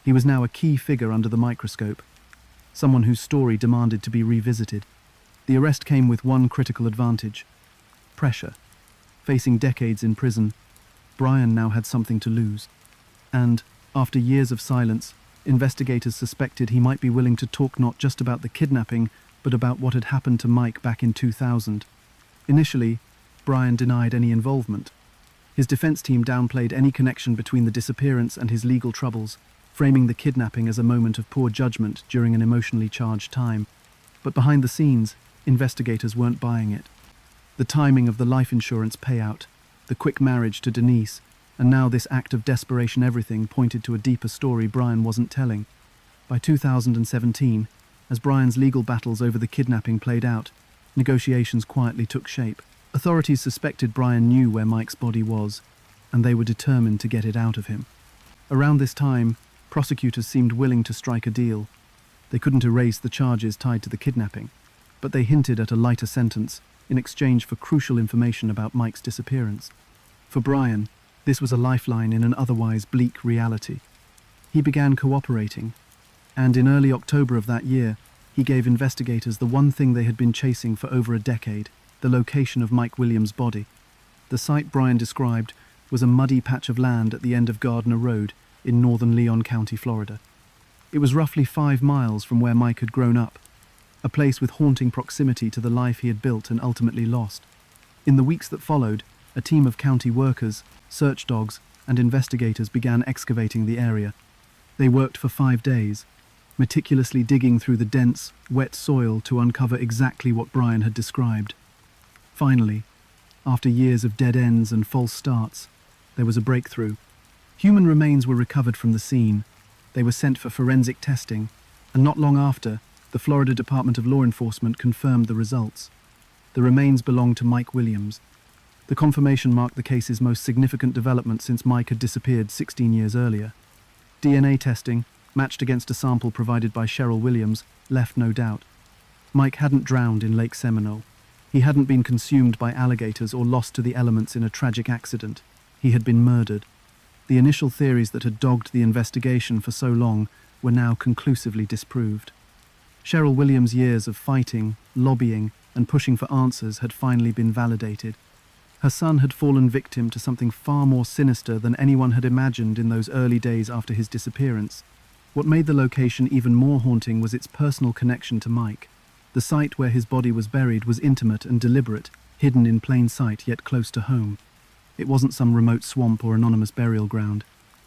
He was now a key figure under the microscope, someone whose story demanded to be revisited. The arrest came with one critical advantage: pressure. Facing decades in prison, Brian now had something to lose. And, after years of silence, investigators suspected he might be willing to talk not just about the kidnapping, but about what had happened to Mike back in 2000. Initially, Brian denied any involvement. His defense team downplayed any connection between the disappearance and his legal troubles, framing the kidnapping as a moment of poor judgment during an emotionally charged time. But behind the scenes, investigators weren't buying it. The timing of the life insurance payout, the quick marriage to Denise, and now this act of desperation, everything pointed to a deeper story Brian wasn't telling. By 2017, as Brian's legal battles over the kidnapping played out, negotiations quietly took shape. Authorities suspected Brian knew where Mike's body was, and they were determined to get it out of him. Around this time, prosecutors seemed willing to strike a deal. They couldn't erase the charges tied to the kidnapping, but they hinted at a lighter sentence in exchange for crucial information about Mike's disappearance. For Brian, this was a lifeline in an otherwise bleak reality. He began cooperating, and in early October of that year, he gave investigators the one thing they had been chasing for over a decade: the location of Mike Williams' body. The site Brian described was a muddy patch of land at the end of Gardner Road in northern Leon County, Florida. It was roughly 5 miles from where Mike had grown up, a place with haunting proximity to the life he had built and ultimately lost. In the weeks that followed, a team of county workers, search dogs, and investigators began excavating the area. They worked for 5 days, meticulously digging through the dense, wet soil to uncover exactly what Brian had described. Finally, after years of dead ends and false starts, there was a breakthrough. Human remains were recovered from the scene. They were sent for forensic testing, and not long after, the Florida Department of Law Enforcement confirmed the results. The remains belonged to Mike Williams. The confirmation marked the case's most significant development since Mike had disappeared 16 years earlier. DNA testing, matched against a sample provided by Cheryl Williams, left no doubt. Mike hadn't drowned in Lake Seminole. He hadn't been consumed by alligators or lost to the elements in a tragic accident. He had been murdered. The initial theories that had dogged the investigation for so long were now conclusively disproved. Cheryl Williams' years of fighting, lobbying, and pushing for answers had finally been validated. Her son had fallen victim to something far more sinister than anyone had imagined in those early days after his disappearance. What made the location even more haunting was its personal connection to Mike. The site where his body was buried was intimate and deliberate, hidden in plain sight yet close to home. It wasn't some remote swamp or anonymous burial ground.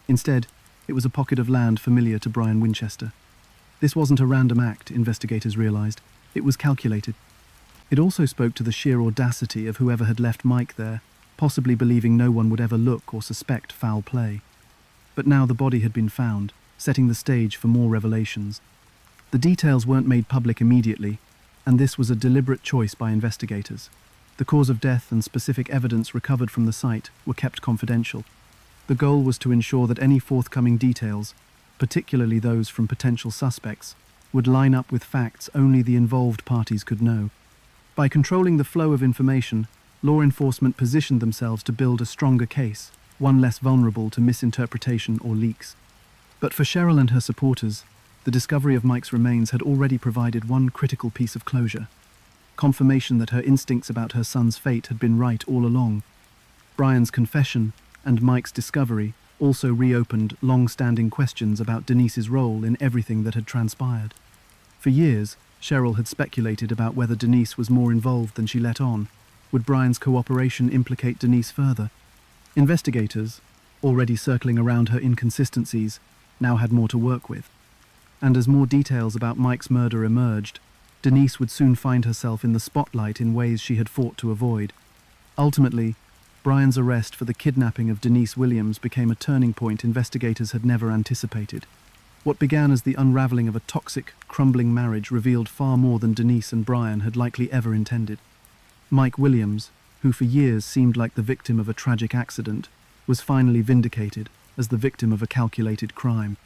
Instead, it was a pocket of land familiar to Brian Winchester. This wasn't a random act, investigators realized. It was calculated. It also spoke to the sheer audacity of whoever had left Mike there, possibly believing no one would ever look or suspect foul play. But now the body had been found, setting the stage for more revelations. The details weren't made public immediately, and this was a deliberate choice by investigators. The cause of death and specific evidence recovered from the site were kept confidential. The goal was to ensure that any forthcoming details, particularly those from potential suspects, would line up with facts only the involved parties could know. By controlling the flow of information, law enforcement positioned themselves to build a stronger case, one less vulnerable to misinterpretation or leaks. But for Cheryl and her supporters, the discovery of Mike's remains had already provided one critical piece of closure: confirmation that her instincts about her son's fate had been right all along. Brian's confession and Mike's discovery also reopened long-standing questions about Denise's role in everything that had transpired. For years, Cheryl had speculated about whether Denise was more involved than she let on. Would Brian's cooperation implicate Denise further? Investigators, already circling around her inconsistencies, now had more to work with. And as more details about Mike's murder emerged, Denise would soon find herself in the spotlight in ways she had fought to avoid. Ultimately, Brian's arrest for the kidnapping of Denise Williams became a turning point investigators had never anticipated. What began as the unraveling of a toxic, crumbling marriage revealed far more than Denise and Brian had likely ever intended. Mike Williams, who for years seemed like the victim of a tragic accident, was finally vindicated as the victim of a calculated crime.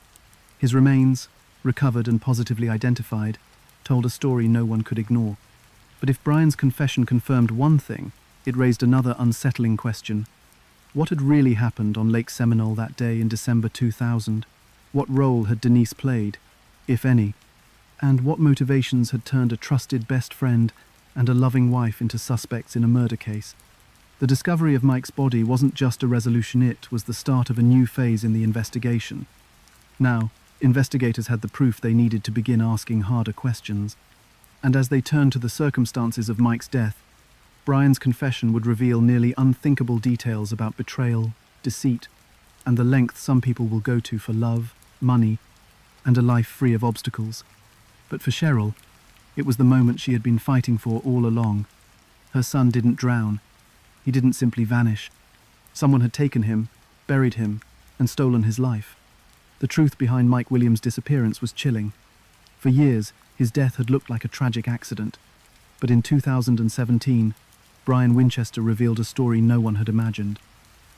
His remains, recovered and positively identified, told a story no one could ignore. But if Brian's confession confirmed one thing, it raised another unsettling question. What had really happened on Lake Seminole that day in December 2000? What role had Denise played, if any? And what motivations had turned a trusted best friend and a loving wife into suspects in a murder case? The discovery of Mike's body wasn't just a resolution, it was the start of a new phase in the investigation. Now, investigators had the proof they needed to begin asking harder questions. And as they turned to the circumstances of Mike's death, Brian's confession would reveal nearly unthinkable details about betrayal, deceit, and the length some people will go to for love, money, and a life free of obstacles. But for Cheryl, it was the moment she had been fighting for all along. Her son didn't drown. He didn't simply vanish. Someone had taken him, buried him, and stolen his life. The truth behind Mike Williams' disappearance was chilling. For years, his death had looked like a tragic accident. But in 2017, Brian Winchester revealed a story no one had imagined.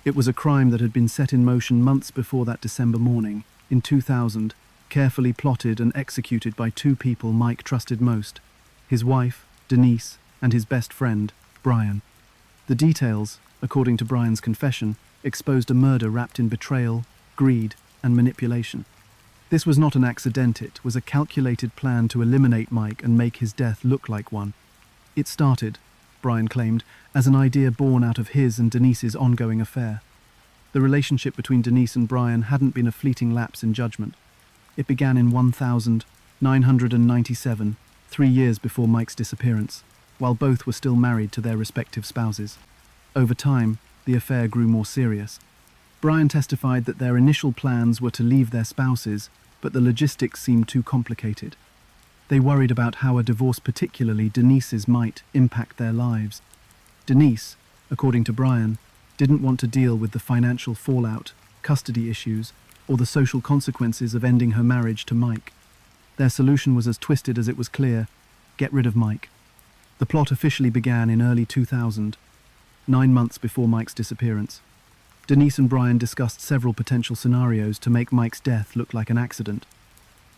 It was a crime that had been set in motion months before that December morning, in 2000, carefully plotted and executed by two people Mike trusted most: his wife, Denise, and his best friend, Brian. The details, according to Brian's confession, exposed a murder wrapped in betrayal, greed, and manipulation. This was not an accident, it was a calculated plan to eliminate Mike and make his death look like one. It started, Brian claimed, as an idea born out of his and Denise's ongoing affair. The relationship between Denise and Brian hadn't been a fleeting lapse in judgment. It began in 1997, 3 years before Mike's disappearance, while both were still married to their respective spouses. Over time, the affair grew more serious. Brian testified that their initial plans were to leave their spouses, but the logistics seemed too complicated. They worried about how a divorce, particularly Denise's, might impact their lives. Denise, according to Brian, didn't want to deal with the financial fallout, custody issues, or the social consequences of ending her marriage to Mike. Their solution was as twisted as it was clear: get rid of Mike. The plot officially began in early 2000, 9 months before Mike's disappearance. Denise and Brian discussed several potential scenarios to make Mike's death look like an accident.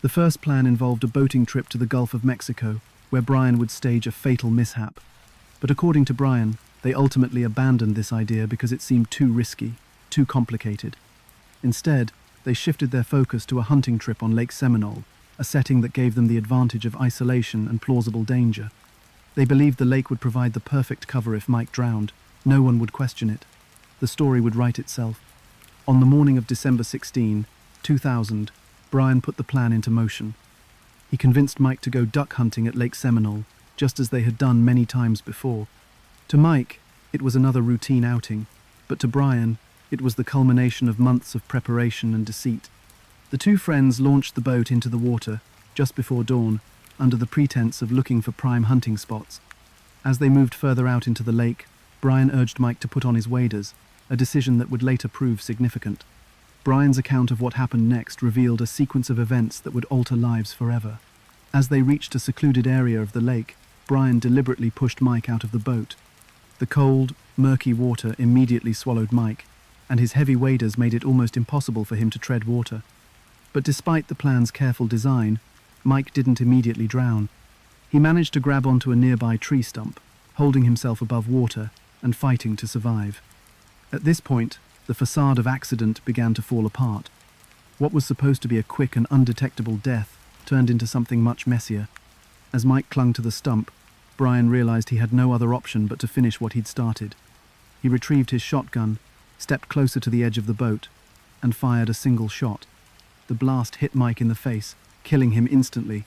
The first plan involved a boating trip to the Gulf of Mexico, where Brian would stage a fatal mishap. But according to Brian, they ultimately abandoned this idea because it seemed too risky, too complicated. Instead, they shifted their focus to a hunting trip on Lake Seminole, a setting that gave them the advantage of isolation and plausible danger. They believed the lake would provide the perfect cover if Mike drowned. No one would question it. The story would write itself. On the morning of December 16, 2000, Brian put the plan into motion. He convinced Mike to go duck hunting at Lake Seminole, just as they had done many times before. To Mike, it was another routine outing, but to Brian, it was the culmination of months of preparation and deceit. The two friends launched the boat into the water just before dawn, under the pretense of looking for prime hunting spots. As they moved further out into the lake, Brian urged Mike to put on his waders, a decision that would later prove significant. Brian's account of what happened next revealed a sequence of events that would alter lives forever. As they reached a secluded area of the lake, Brian deliberately pushed Mike out of the boat. The cold, murky water immediately swallowed Mike, and his heavy waders made it almost impossible for him to tread water. But despite the plan's careful design, Mike didn't immediately drown. He managed to grab onto a nearby tree stump, holding himself above water and fighting to survive. At this point, the facade of accident began to fall apart. What was supposed to be a quick and undetectable death turned into something much messier. As Mike clung to the stump, Brian realized he had no other option but to finish what he'd started. He retrieved his shotgun, stepped closer to the edge of the boat, and fired a single shot. The blast hit Mike in the face, killing him instantly.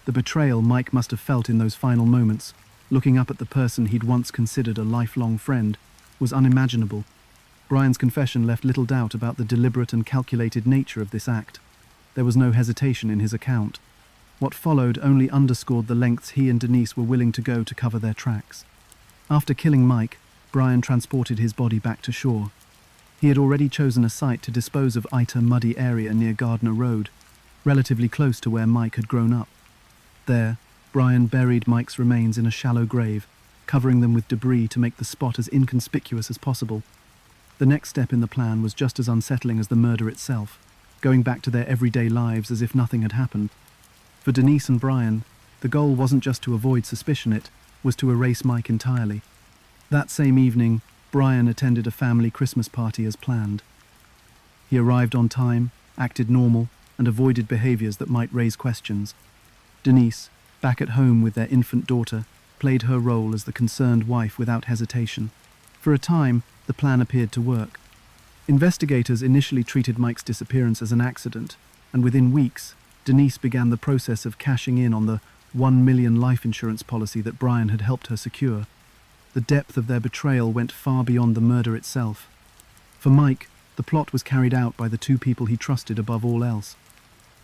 The betrayal Mike must have felt in those final moments, looking up at the person he'd once considered a lifelong friend, was unimaginable. Brian's confession left little doubt about the deliberate and calculated nature of this act. There was no hesitation in his account. What followed only underscored the lengths he and Denise were willing to go to cover their tracks. After killing Mike, Brian transported his body back to shore. He had already chosen a site to dispose of a muddy area near Gardner Road, relatively close to where Mike had grown up. There, Brian buried Mike's remains in a shallow grave, covering them with debris to make the spot as inconspicuous as possible. The next step in the plan was just as unsettling as the murder itself, going back to their everyday lives as if nothing had happened. For Denise and Brian, the goal wasn't just to avoid suspicion, it was to erase Mike entirely. That same evening, Brian attended a family Christmas party as planned. He arrived on time, acted normal, and avoided behaviors that might raise questions. Denise, back at home with their infant daughter, played her role as the concerned wife without hesitation. For a time, the plan appeared to work. Investigators initially treated Mike's disappearance as an accident, and within weeks, Denise began the process of cashing in on the 1 million life insurance policy that Brian had helped her secure. The depth of their betrayal went far beyond the murder itself. For Mike, the plot was carried out by the two people he trusted above all else.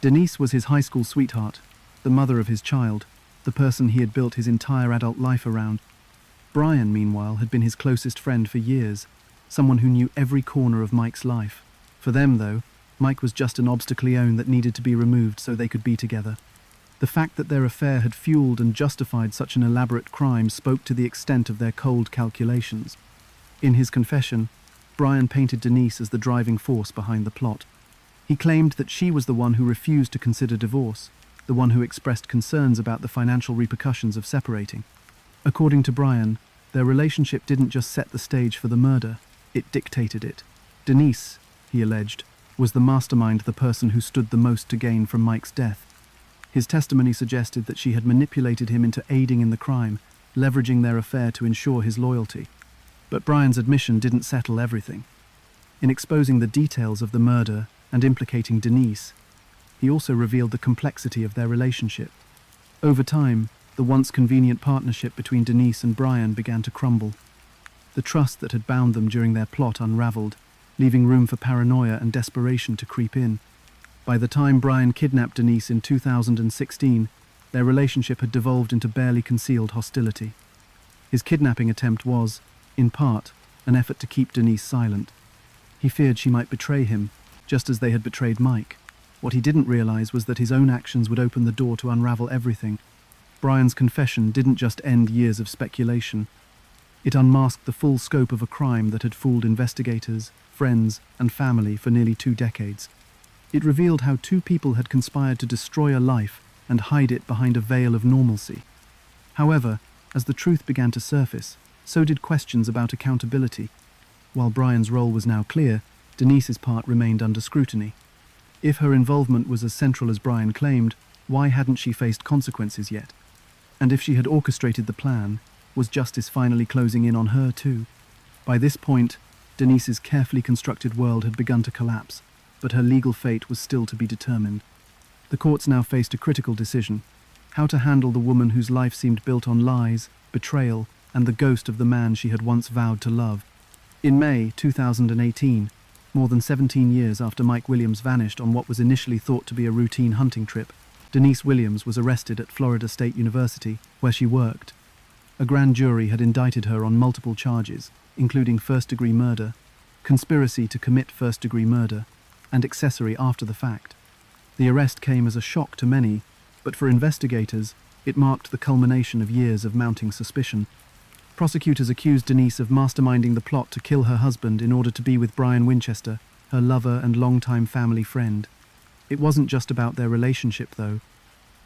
Denise was his high school sweetheart, the mother of his child, the person he had built his entire adult life around. Brian, meanwhile, had been his closest friend for years, someone who knew every corner of Mike's life. For them, though, Mike was just an obstacle that needed to be removed so they could be together. The fact that their affair had fueled and justified such an elaborate crime spoke to the extent of their cold calculations. In his confession, Brian painted Denise as the driving force behind the plot. He claimed that she was the one who refused to consider divorce, the one who expressed concerns about the financial repercussions of separating. According to Brian, their relationship didn't just set the stage for the murder, it dictated it. Denise, he alleged, was the mastermind, the person who stood the most to gain from Mike's death. His testimony suggested that she had manipulated him into aiding in the crime, leveraging their affair to ensure his loyalty. But Brian's admission didn't settle everything. In exposing the details of the murder and implicating Denise, he also revealed the complexity of their relationship. Over time, the once convenient partnership between Denise and Brian began to crumble. The trust that had bound them during their plot unraveled, leaving room for paranoia and desperation to creep in. By the time Brian kidnapped Denise in 2016, their relationship had devolved into barely concealed hostility. His kidnapping attempt was, in part, an effort to keep Denise silent. He feared she might betray him, just as they had betrayed Mike. What he didn't realize was that his own actions would open the door to unravel everything. Brian's confession didn't just end years of speculation. It unmasked the full scope of a crime that had fooled investigators, friends, and family for nearly 2 decades. It revealed how two people had conspired to destroy a life and hide it behind a veil of normalcy. However, as the truth began to surface, so did questions about accountability. While Brian's role was now clear, Denise's part remained under scrutiny. If her involvement was as central as Brian claimed, why hadn't she faced consequences yet? And if she had orchestrated the plan, was justice finally closing in on her too? By this point, Denise's carefully constructed world had begun to collapse, but her legal fate was still to be determined. The courts now faced a critical decision: how to handle the woman whose life seemed built on lies, betrayal, and the ghost of the man she had once vowed to love. In May 2018, more than 17 years after Mike Williams vanished on what was initially thought to be a routine hunting trip, Denise Williams was arrested at Florida State University, where she worked. A grand jury had indicted her on multiple charges, including first-degree murder, conspiracy to commit first-degree murder, and accessory after the fact. The arrest came as a shock to many, but for investigators, it marked the culmination of years of mounting suspicion. Prosecutors accused Denise of masterminding the plot to kill her husband in order to be with Brian Winchester, her lover and longtime family friend. It wasn't just about their relationship, though.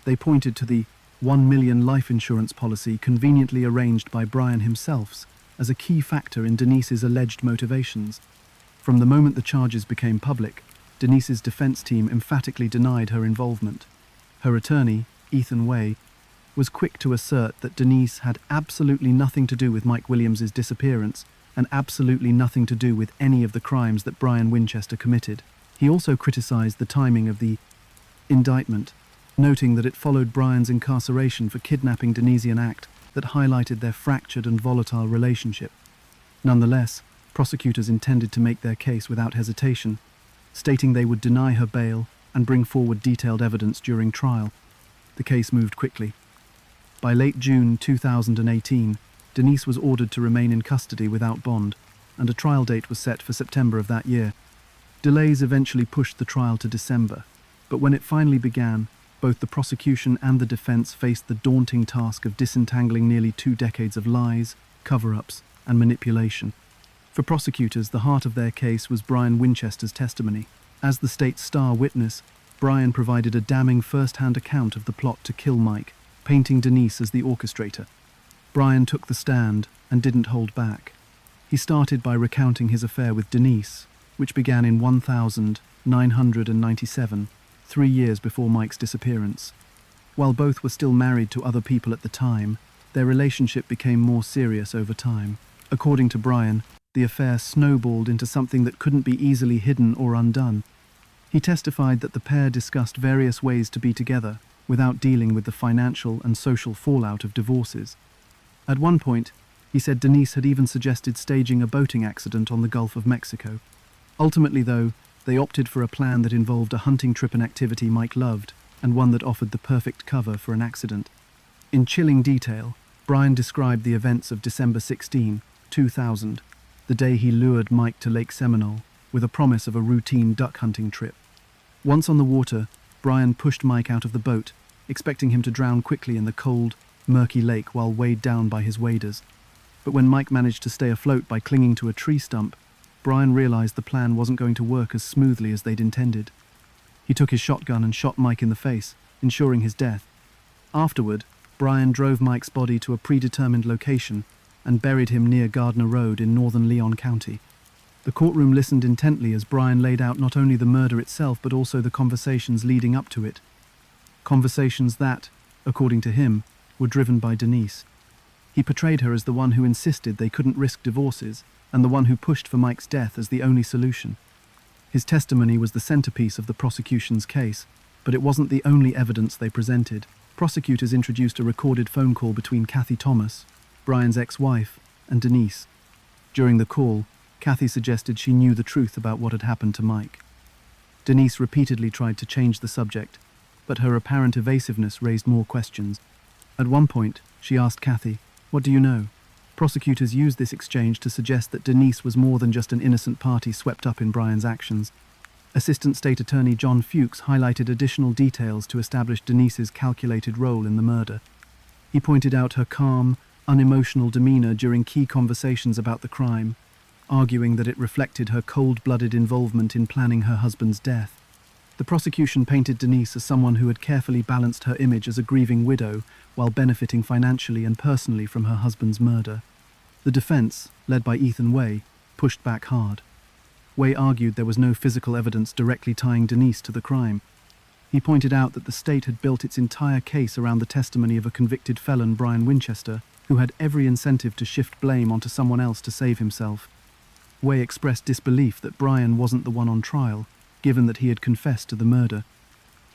They pointed to the 1 million life insurance policy conveniently arranged by Brian himself as a key factor in Denise's alleged motivations. From the moment the charges became public, Denise's defense team emphatically denied her involvement. Her attorney, Ethan Way, was quick to assert that Denise had absolutely nothing to do with Mike Williams' disappearance and absolutely nothing to do with any of the crimes that Brian Winchester committed. He also criticized the timing of the indictment, noting that it followed Brian's incarceration for kidnapping Denise, an act that highlighted their fractured and volatile relationship. Nonetheless, prosecutors intended to make their case without hesitation, stating they would deny her bail and bring forward detailed evidence during trial. The case moved quickly. By late June 2018, Denise was ordered to remain in custody without bond, and a trial date was set for September of that year. Delays eventually pushed the trial to December, but when it finally began, both the prosecution and the defense faced the daunting task of disentangling nearly 2 decades of lies, cover-ups, and manipulation. For prosecutors, the heart of their case was Brian Winchester's testimony. As the state's star witness, Brian provided a damning first-hand account of the plot to kill Mike, painting Denise as the orchestrator. Brian took the stand and didn't hold back. He started by recounting his affair with Denise, which began in 1997, 3 years before Mike's disappearance. While both were still married to other people at the time, their relationship became more serious over time. According to Brian, the affair snowballed into something that couldn't be easily hidden or undone. He testified that the pair discussed various ways to be together, without dealing with the financial and social fallout of divorces. At one point, he said Denise had even suggested staging a boating accident on the Gulf of Mexico. Ultimately, though, they opted for a plan that involved a hunting trip, an activity Mike loved, and one that offered the perfect cover for an accident. In chilling detail, Brian described the events of December 16, 2000, the day he lured Mike to Lake Seminole with a promise of a routine duck hunting trip. Once on the water, Brian pushed Mike out of the boat, expecting him to drown quickly in the cold, murky lake while weighed down by his waders. But when Mike managed to stay afloat by clinging to a tree stump, Brian realized the plan wasn't going to work as smoothly as they'd intended. He took his shotgun and shot Mike in the face, ensuring his death. Afterward, Brian drove Mike's body to a predetermined location and buried him near Gardner Road in northern Leon County. The courtroom listened intently as Brian laid out not only the murder itself but also the conversations leading up to it. Conversations that, according to him, were driven by Denise. He portrayed her as the one who insisted they couldn't risk divorces and the one who pushed for Mike's death as the only solution. His testimony was the centerpiece of the prosecution's case, but it wasn't the only evidence they presented. Prosecutors introduced a recorded phone call between Kathy Thomas, Brian's ex-wife, and Denise. During the call, Kathy suggested she knew the truth about what had happened to Mike. Denise repeatedly tried to change the subject, but her apparent evasiveness raised more questions. At one point, she asked Kathy, "What do you know?" Prosecutors used this exchange to suggest that Denise was more than just an innocent party swept up in Brian's actions. Assistant State Attorney John Fuchs highlighted additional details to establish Denise's calculated role in the murder. He pointed out her calm, unemotional demeanor during key conversations about the crime, arguing that it reflected her cold-blooded involvement in planning her husband's death. The prosecution painted Denise as someone who had carefully balanced her image as a grieving widow while benefiting financially and personally from her husband's murder. The defense, led by Ethan Way, pushed back hard. Way argued there was no physical evidence directly tying Denise to the crime. He pointed out that the state had built its entire case around the testimony of a convicted felon, Brian Winchester, who had every incentive to shift blame onto someone else to save himself. Way expressed disbelief that Brian wasn't the one on trial, given that he had confessed to the murder.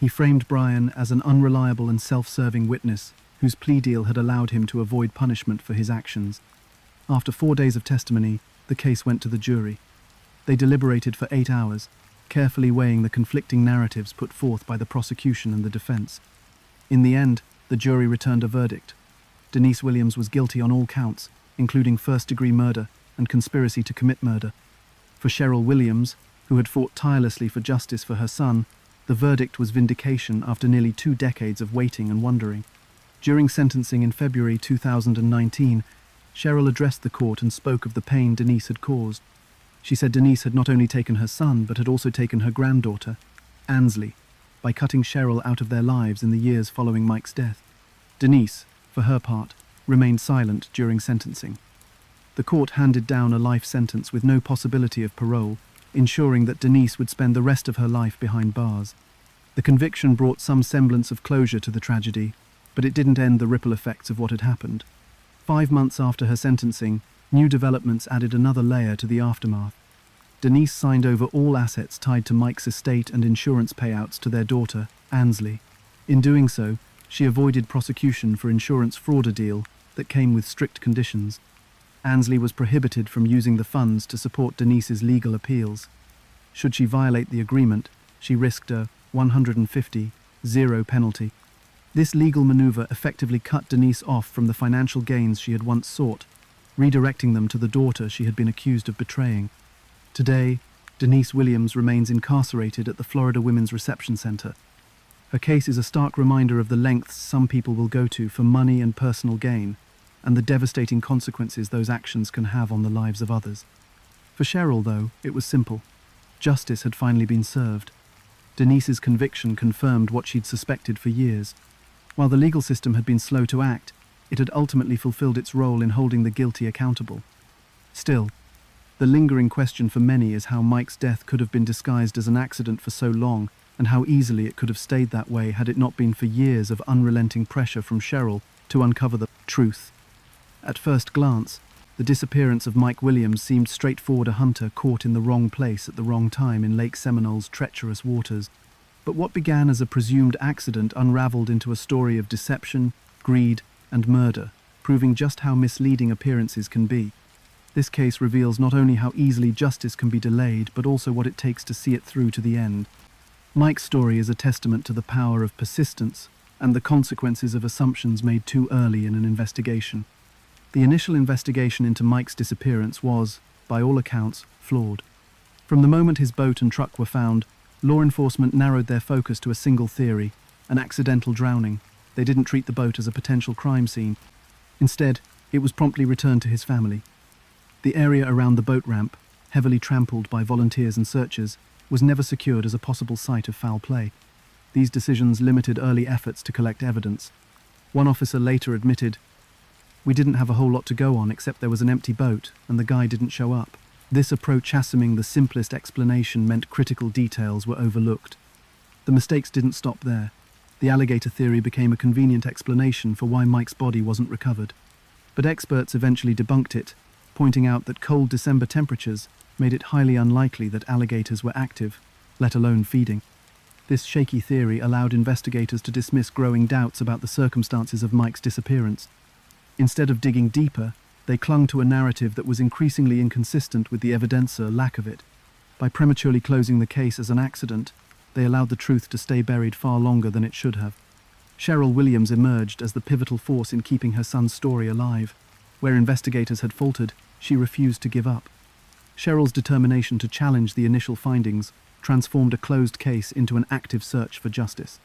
He framed Brian as an unreliable and self-serving witness whose plea deal had allowed him to avoid punishment for his actions. After 4 days of testimony, the case went to the jury. They deliberated for 8 hours, carefully weighing the conflicting narratives put forth by the prosecution and the defense. In the end, the jury returned a verdict. Denise Williams was guilty on all counts, including first-degree murder and conspiracy to commit murder. For Cheryl Williams, who had fought tirelessly for justice for her son, the verdict was vindication after nearly 2 decades of waiting and wondering. During sentencing in February 2019, Cheryl addressed the court and spoke of the pain Denise had caused. She said Denise had not only taken her son, but had also taken her granddaughter, Ansley, by cutting Cheryl out of their lives in the years following Mike's death. Denise, for her part, remained silent during sentencing. The court handed down a life sentence with no possibility of parole, ensuring that Denise would spend the rest of her life behind bars. The conviction brought some semblance of closure to the tragedy, but it didn't end the ripple effects of what had happened. 5 months after her sentencing, new developments added another layer to the aftermath. Denise signed over all assets tied to Mike's estate and insurance payouts to their daughter, Ansley. In doing so, she avoided prosecution for insurance fraud deal that came with strict conditions. Ansley was prohibited from using the funds to support Denise's legal appeals. Should she violate the agreement, she risked a 150-0 penalty. This legal maneuver effectively cut Denise off from the financial gains she had once sought, redirecting them to the daughter she had been accused of betraying. Today, Denise Williams remains incarcerated at the Florida Women's Reception Center. Her case is a stark reminder of the lengths some people will go to for money and personal gain, and the devastating consequences those actions can have on the lives of others. For Cheryl, though, it was simple. Justice had finally been served. Denise's conviction confirmed what she'd suspected for years. While the legal system had been slow to act, it had ultimately fulfilled its role in holding the guilty accountable. Still, the lingering question for many is how Mike's death could have been disguised as an accident for so long, and how easily it could have stayed that way had it not been for years of unrelenting pressure from Cheryl to uncover the truth. At first glance, the disappearance of Mike Williams seemed straightforward, a hunter caught in the wrong place at the wrong time in Lake Seminole's treacherous waters. But what began as a presumed accident unraveled into a story of deception, greed, and murder, proving just how misleading appearances can be. This case reveals not only how easily justice can be delayed, but also what it takes to see it through to the end. Mike's story is a testament to the power of persistence and the consequences of assumptions made too early in an investigation. The initial investigation into Mike's disappearance was, by all accounts, flawed. From the moment his boat and truck were found, law enforcement narrowed their focus to a single theory, an accidental drowning. They didn't treat the boat as a potential crime scene. Instead, it was promptly returned to his family. The area around the boat ramp, heavily trampled by volunteers and searchers, was never secured as a possible site of foul play. These decisions limited early efforts to collect evidence. One officer later admitted, "We didn't have a whole lot to go on except there was an empty boat and the guy didn't show up." This approach, assuming the simplest explanation, meant critical details were overlooked. The mistakes didn't stop there. The alligator theory became a convenient explanation for why Mike's body wasn't recovered. But experts eventually debunked it, pointing out that cold December temperatures made it highly unlikely that alligators were active, let alone feeding. This shaky theory allowed investigators to dismiss growing doubts about the circumstances of Mike's disappearance. Instead of digging deeper, they clung to a narrative that was increasingly inconsistent with the evidence's lack of it. By prematurely closing the case as an accident, they allowed the truth to stay buried far longer than it should have. Cheryl Williams emerged as the pivotal force in keeping her son's story alive. Where investigators had faltered, she refused to give up. Cheryl's determination to challenge the initial findings transformed a closed case into an active search for justice.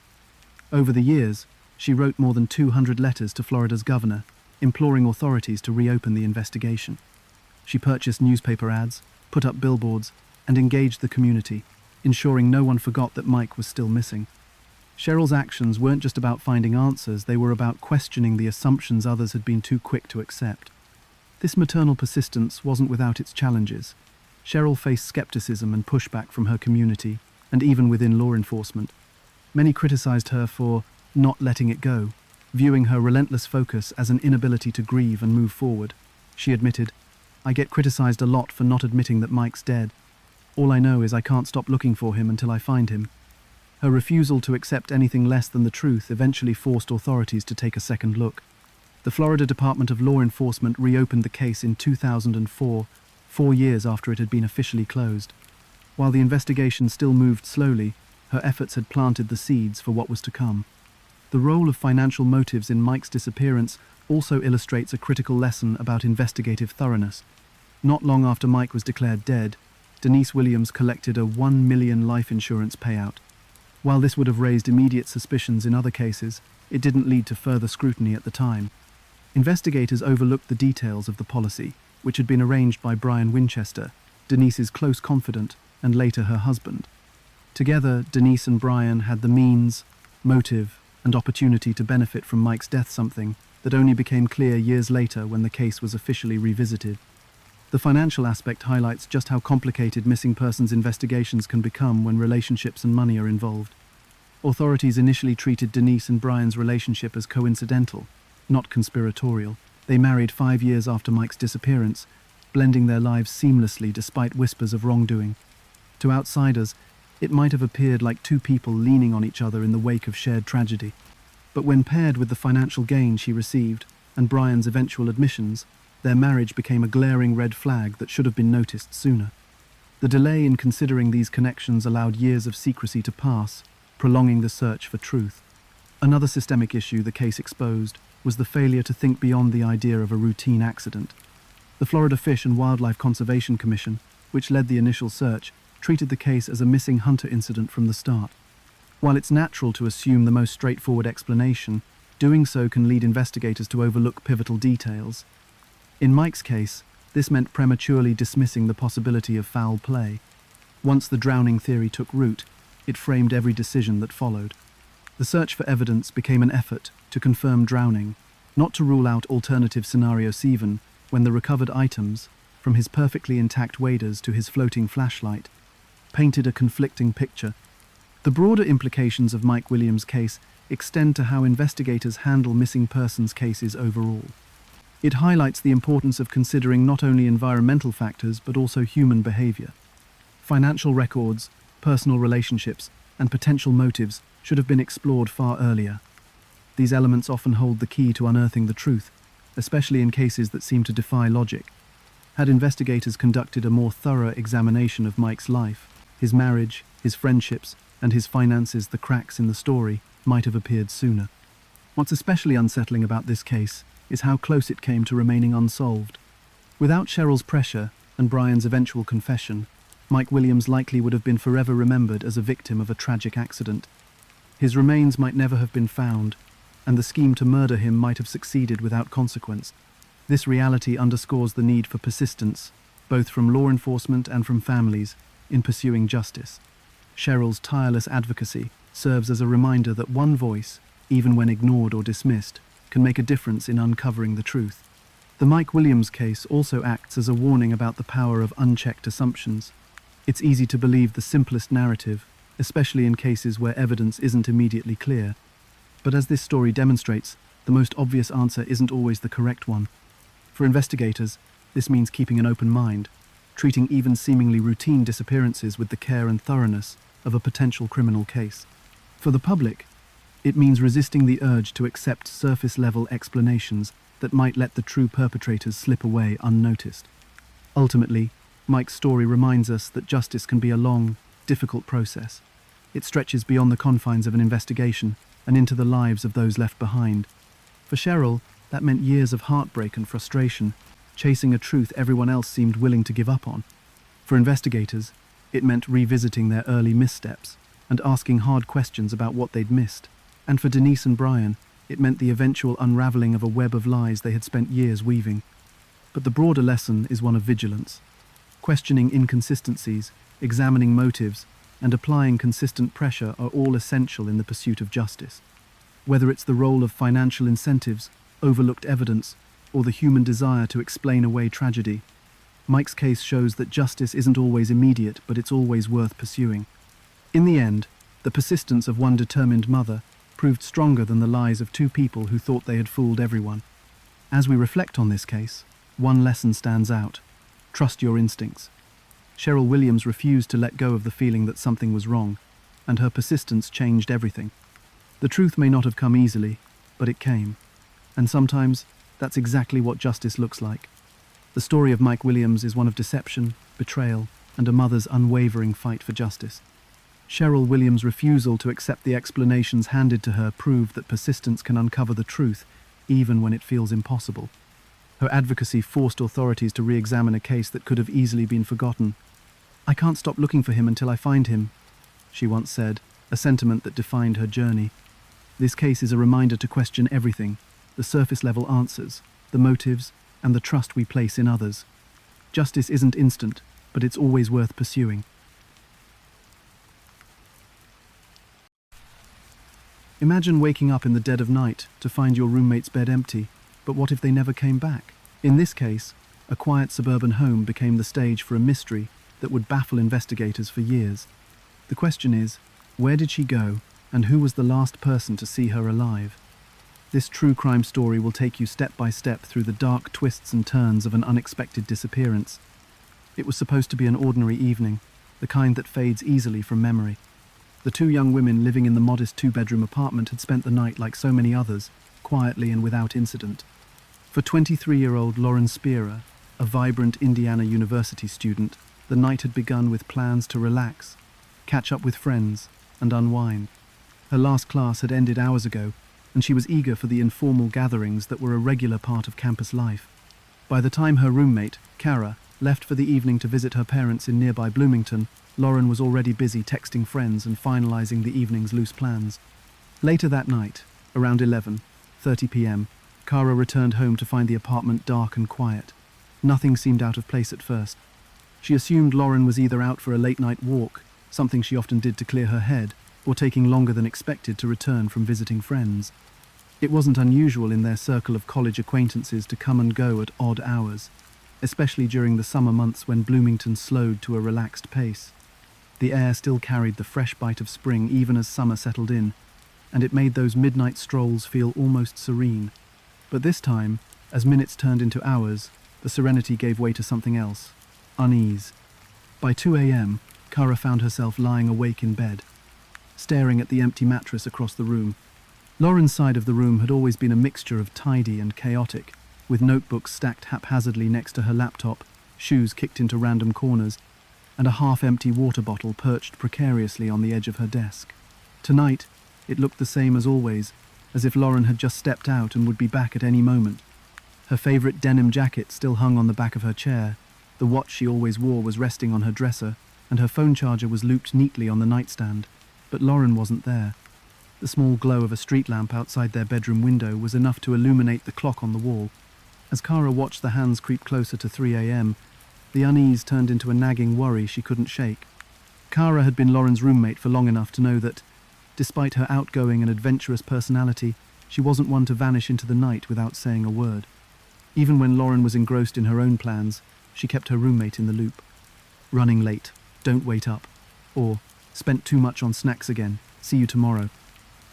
Over the years, she wrote more than 200 letters to Florida's governor, imploring authorities to reopen the investigation. She purchased newspaper ads, put up billboards, and engaged the community, ensuring no one forgot that Mike was still missing. Cheryl's actions weren't just about finding answers, they were about questioning the assumptions others had been too quick to accept. This maternal persistence wasn't without its challenges. Cheryl faced skepticism and pushback from her community, and even within law enforcement. Many criticized her for not letting it go, viewing her relentless focus as an inability to grieve and move forward. She admitted, "I get criticized a lot for not admitting that Mike's dead. All I know is I can't stop looking for him until I find him." Her refusal to accept anything less than the truth eventually forced authorities to take a second look. The Florida Department of Law Enforcement reopened the case in 2004, 4 years after it had been officially closed. While the investigation still moved slowly, her efforts had planted the seeds for what was to come. The role of financial motives in Mike's disappearance also illustrates a critical lesson about investigative thoroughness. Not long after Mike was declared dead, Denise Williams collected a $1 million life insurance payout. While this would have raised immediate suspicions in other cases, it didn't lead to further scrutiny at the time. Investigators overlooked the details of the policy, which had been arranged by Brian Winchester, Denise's close confidant and later her husband. Together, Denise and Brian had the means, motive, and opportunity to benefit from Mike's death, something that only became clear years later when the case was officially revisited. The financial aspect highlights just how complicated missing persons investigations can become when relationships and money are involved. Authorities initially treated Denise and Brian's relationship as coincidental, not conspiratorial. They married 5 years after Mike's disappearance, blending their lives seamlessly despite whispers of wrongdoing. To outsiders, it might have appeared like two people leaning on each other in the wake of shared tragedy. But when paired with the financial gain she received and Brian's eventual admissions, their marriage became a glaring red flag that should have been noticed sooner. The delay in considering these connections allowed years of secrecy to pass, prolonging the search for truth. Another systemic issue the case exposed was the failure to think beyond the idea of a routine accident. The Florida Fish and Wildlife Conservation Commission, which led the initial search, treated the case as a missing hunter incident from the start. While it's natural to assume the most straightforward explanation, doing so can lead investigators to overlook pivotal details. In Mike's case, this meant prematurely dismissing the possibility of foul play. Once the drowning theory took root, it framed every decision that followed. The search for evidence became an effort to confirm drowning, not to rule out alternative scenarios even, when the recovered items, from his perfectly intact waders to his floating flashlight, painted a conflicting picture. The broader implications of Mike Williams' case extend to how investigators handle missing persons cases overall. It highlights the importance of considering not only environmental factors but also human behavior. Financial records, personal relationships, and potential motives should have been explored far earlier. These elements often hold the key to unearthing the truth, especially in cases that seem to defy logic. Had investigators conducted a more thorough examination of Mike's life, his marriage, his friendships, and his finances, the cracks in the story might have appeared sooner. What's especially unsettling about this case is how close it came to remaining unsolved. Without Cheryl's pressure and Brian's eventual confession, Mike Williams likely would have been forever remembered as a victim of a tragic accident. His remains might never have been found, and the scheme to murder him might have succeeded without consequence. This reality underscores the need for persistence, both from law enforcement and from families, in pursuing justice. Cheryl's tireless advocacy serves as a reminder that one voice, even when ignored or dismissed, can make a difference in uncovering the truth. The Mike Williams case also acts as a warning about the power of unchecked assumptions. It's easy to believe the simplest narrative, especially in cases where evidence isn't immediately clear. But as this story demonstrates, the most obvious answer isn't always the correct one. For investigators, this means keeping an open mind, treating even seemingly routine disappearances with the care and thoroughness of a potential criminal case. For the public, it means resisting the urge to accept surface-level explanations that might let the true perpetrators slip away unnoticed. Ultimately, Mike's story reminds us that justice can be a long, difficult process. It stretches beyond the confines of an investigation and into the lives of those left behind. For Cheryl, that meant years of heartbreak and frustration, chasing a truth everyone else seemed willing to give up on. For investigators, it meant revisiting their early missteps and asking hard questions about what they'd missed. And for Denise and Brian, it meant the eventual unraveling of a web of lies they had spent years weaving. But the broader lesson is one of vigilance. Questioning inconsistencies, examining motives, and applying consistent pressure are all essential in the pursuit of justice. Whether it's the role of financial incentives, overlooked evidence, or the human desire to explain away tragedy, Mike's case shows that justice isn't always immediate, but it's always worth pursuing. In the end, the persistence of one determined mother proved stronger than the lies of two people who thought they had fooled everyone. As we reflect on this case, one lesson stands out: trust your instincts. Cheryl Williams refused to let go of the feeling that something was wrong, and her persistence changed everything. The truth may not have come easily, but it came. And sometimes, that's exactly what justice looks like. The story of Mike Williams is one of deception, betrayal, and a mother's unwavering fight for justice. Cheryl Williams' refusal to accept the explanations handed to her proved that persistence can uncover the truth, even when it feels impossible. Her advocacy forced authorities to re-examine a case that could have easily been forgotten. "I can't stop looking for him until I find him," she once said, a sentiment that defined her journey. This case is a reminder to question everything: the surface-level answers, the motives, and the trust we place in others. Justice isn't instant, but it's always worth pursuing. Imagine waking up in the dead of night to find your roommate's bed empty, but what if they never came back? In this case, a quiet suburban home became the stage for a mystery that would baffle investigators for years. The question is, where did she go, and who was the last person to see her alive? This true crime story will take you step by step through the dark twists and turns of an unexpected disappearance. It was supposed to be an ordinary evening, the kind that fades easily from memory. The two young women living in the modest two-bedroom apartment had spent the night like so many others, quietly and without incident. For 23-year-old Lauren Spearer, a vibrant Indiana University student, the night had begun with plans to relax, catch up with friends, and unwind. Her last class had ended hours ago, and she was eager for the informal gatherings that were a regular part of campus life. By the time her roommate, Kara, left for the evening to visit her parents in nearby Bloomington, Lauren was already busy texting friends and finalizing the evening's loose plans. Later that night, around 11:30 p.m., Kara returned home to find the apartment dark and quiet. Nothing seemed out of place at first. She assumed Lauren was either out for a late-night walk, something she often did to clear her head, or taking longer than expected to return from visiting friends. It wasn't unusual in their circle of college acquaintances to come and go at odd hours, especially during the summer months when Bloomington slowed to a relaxed pace. The air still carried the fresh bite of spring even as summer settled in, and it made those midnight strolls feel almost serene. But this time, as minutes turned into hours, the serenity gave way to something else: unease. By 2 a.m., Kara found herself lying awake in bed. staring at the empty mattress across the room. Lauren's side of the room had always been a mixture of tidy and chaotic, with notebooks stacked haphazardly next to her laptop, shoes kicked into random corners, and a half-empty water bottle perched precariously on the edge of her desk. Tonight, it looked the same as always, as if Lauren had just stepped out and would be back at any moment. Her favorite denim jacket still hung on the back of her chair, the watch she always wore was resting on her dresser, and her phone charger was looped neatly on the nightstand. But Lauren wasn't there. The small glow of a street lamp outside their bedroom window was enough to illuminate the clock on the wall. As Kara watched the hands creep closer to 3 a.m., the unease turned into a nagging worry she couldn't shake. Kara had been Lauren's roommate for long enough to know that, despite her outgoing and adventurous personality, she wasn't one to vanish into the night without saying a word. Even when Lauren was engrossed in her own plans, she kept her roommate in the loop. Running late, don't wait up, or spent too much on snacks again, see you tomorrow,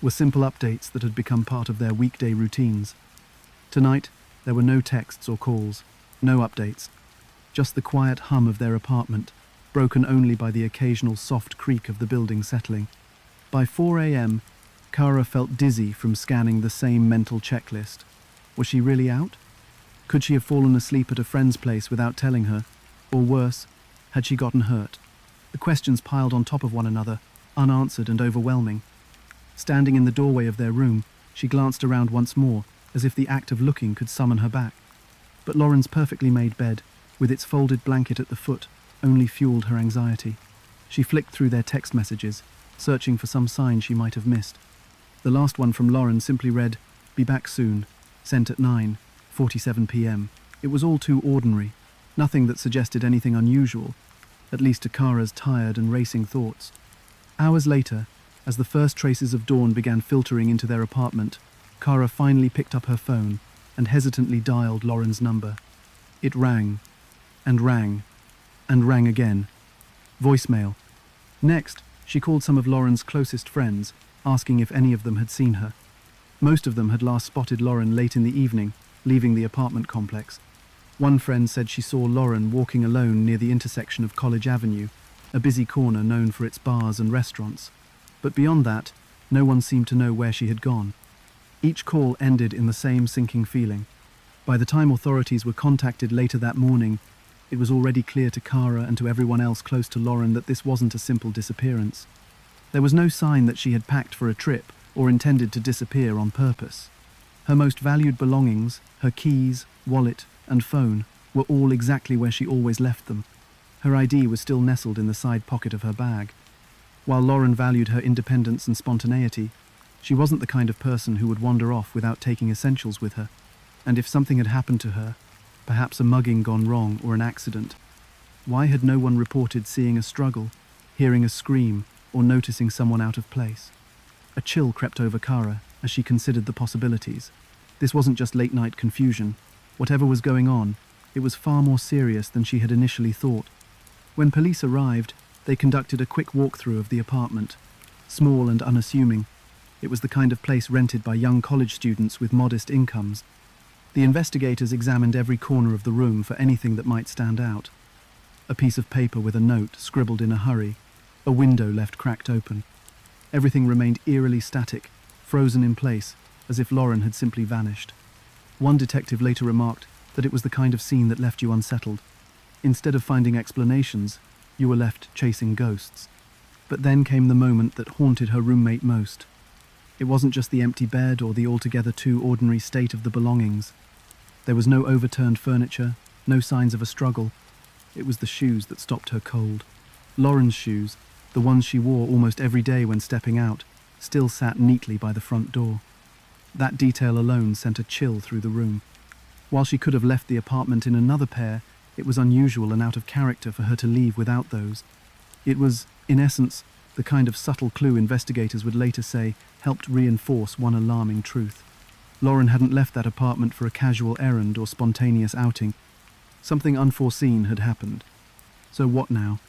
were simple updates that had become part of their weekday routines. Tonight, there were no texts or calls, no updates, just the quiet hum of their apartment, broken only by the occasional soft creak of the building settling. By 4 a.m., Kara felt dizzy from scanning the same mental checklist. Was she really out? Could she have fallen asleep at a friend's place without telling her? Or worse, had she gotten hurt? The questions piled on top of one another, unanswered and overwhelming. Standing in the doorway of their room, she glanced around once more, as if the act of looking could summon her back. But Lauren's perfectly made bed, with its folded blanket at the foot, only fueled her anxiety. She flicked through their text messages, searching for some sign she might have missed. The last one from Lauren simply read, "Be back soon," sent at 9:47 p.m. It was all too ordinary, nothing that suggested anything unusual, at least to Kara's tired and racing thoughts. Hours later, as the first traces of dawn began filtering into their apartment, Kara finally picked up her phone and hesitantly dialed Lauren's number. It rang, and rang, and rang again. Voicemail. Next, she called some of Lauren's closest friends, asking if any of them had seen her. Most of them had last spotted Lauren late in the evening, leaving the apartment complex. One friend said she saw Lauren walking alone near the intersection of College Avenue, a busy corner known for its bars and restaurants. But beyond that, no one seemed to know where she had gone. Each call ended in the same sinking feeling. By the time authorities were contacted later that morning, it was already clear to Kara and to everyone else close to Lauren that this wasn't a simple disappearance. There was no sign that she had packed for a trip or intended to disappear on purpose. Her most valued belongings, her keys, wallet, and phone, were all exactly where she always left them. Her ID was still nestled in the side pocket of her bag. While Lauren valued her independence and spontaneity, she wasn't the kind of person who would wander off without taking essentials with her. And if something had happened to her, perhaps a mugging gone wrong or an accident, why had no one reported seeing a struggle, hearing a scream, or noticing someone out of place? A chill crept over Kara as she considered the possibilities. This wasn't just late-night confusion. Whatever was going on, it was far more serious than she had initially thought. When police arrived, they conducted a quick walkthrough of the apartment. Small and unassuming, it was the kind of place rented by young college students with modest incomes. The investigators examined every corner of the room for anything that might stand out. A piece of paper with a note scribbled in a hurry, a window left cracked open. Everything remained eerily static, frozen in place, as if Lauren had simply vanished. One detective later remarked that it was the kind of scene that left you unsettled. Instead of finding explanations, you were left chasing ghosts. But then came the moment that haunted her roommate most. It wasn't just the empty bed or the altogether too ordinary state of the belongings. There was no overturned furniture, no signs of a struggle. It was the shoes that stopped her cold. Lauren's shoes, the ones she wore almost every day when stepping out, still sat neatly by the front door. That detail alone sent a chill through the room. While she could have left the apartment in another pair, it was unusual and out of character for her to leave without those. It was, in essence, the kind of subtle clue investigators would later say helped reinforce one alarming truth. Lauren hadn't left that apartment for a casual errand or spontaneous outing. Something unforeseen had happened. So what now?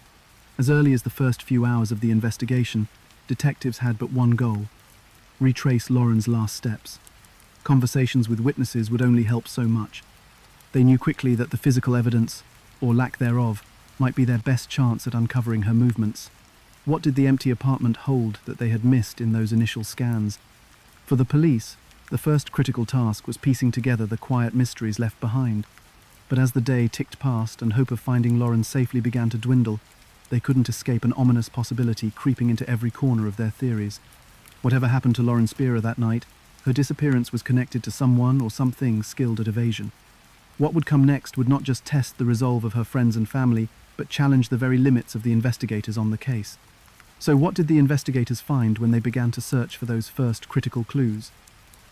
As early as the first few hours of the investigation, detectives had but one goal: retrace Lauren's last steps. Conversations with witnesses would only help so much. They knew quickly that the physical evidence, or lack thereof, might be their best chance at uncovering her movements. What did the empty apartment hold that they had missed in those initial scans? For the police, the first critical task was piecing together the quiet mysteries left behind. But as the day ticked past and hope of finding Lauren safely began to dwindle, they couldn't escape an ominous possibility creeping into every corner of their theories. Whatever happened to Lauren Spira that night, her disappearance was connected to someone or something skilled at evasion. What would come next would not just test the resolve of her friends and family, but challenge the very limits of the investigators on the case. So what did the investigators find when they began to search for those first critical clues?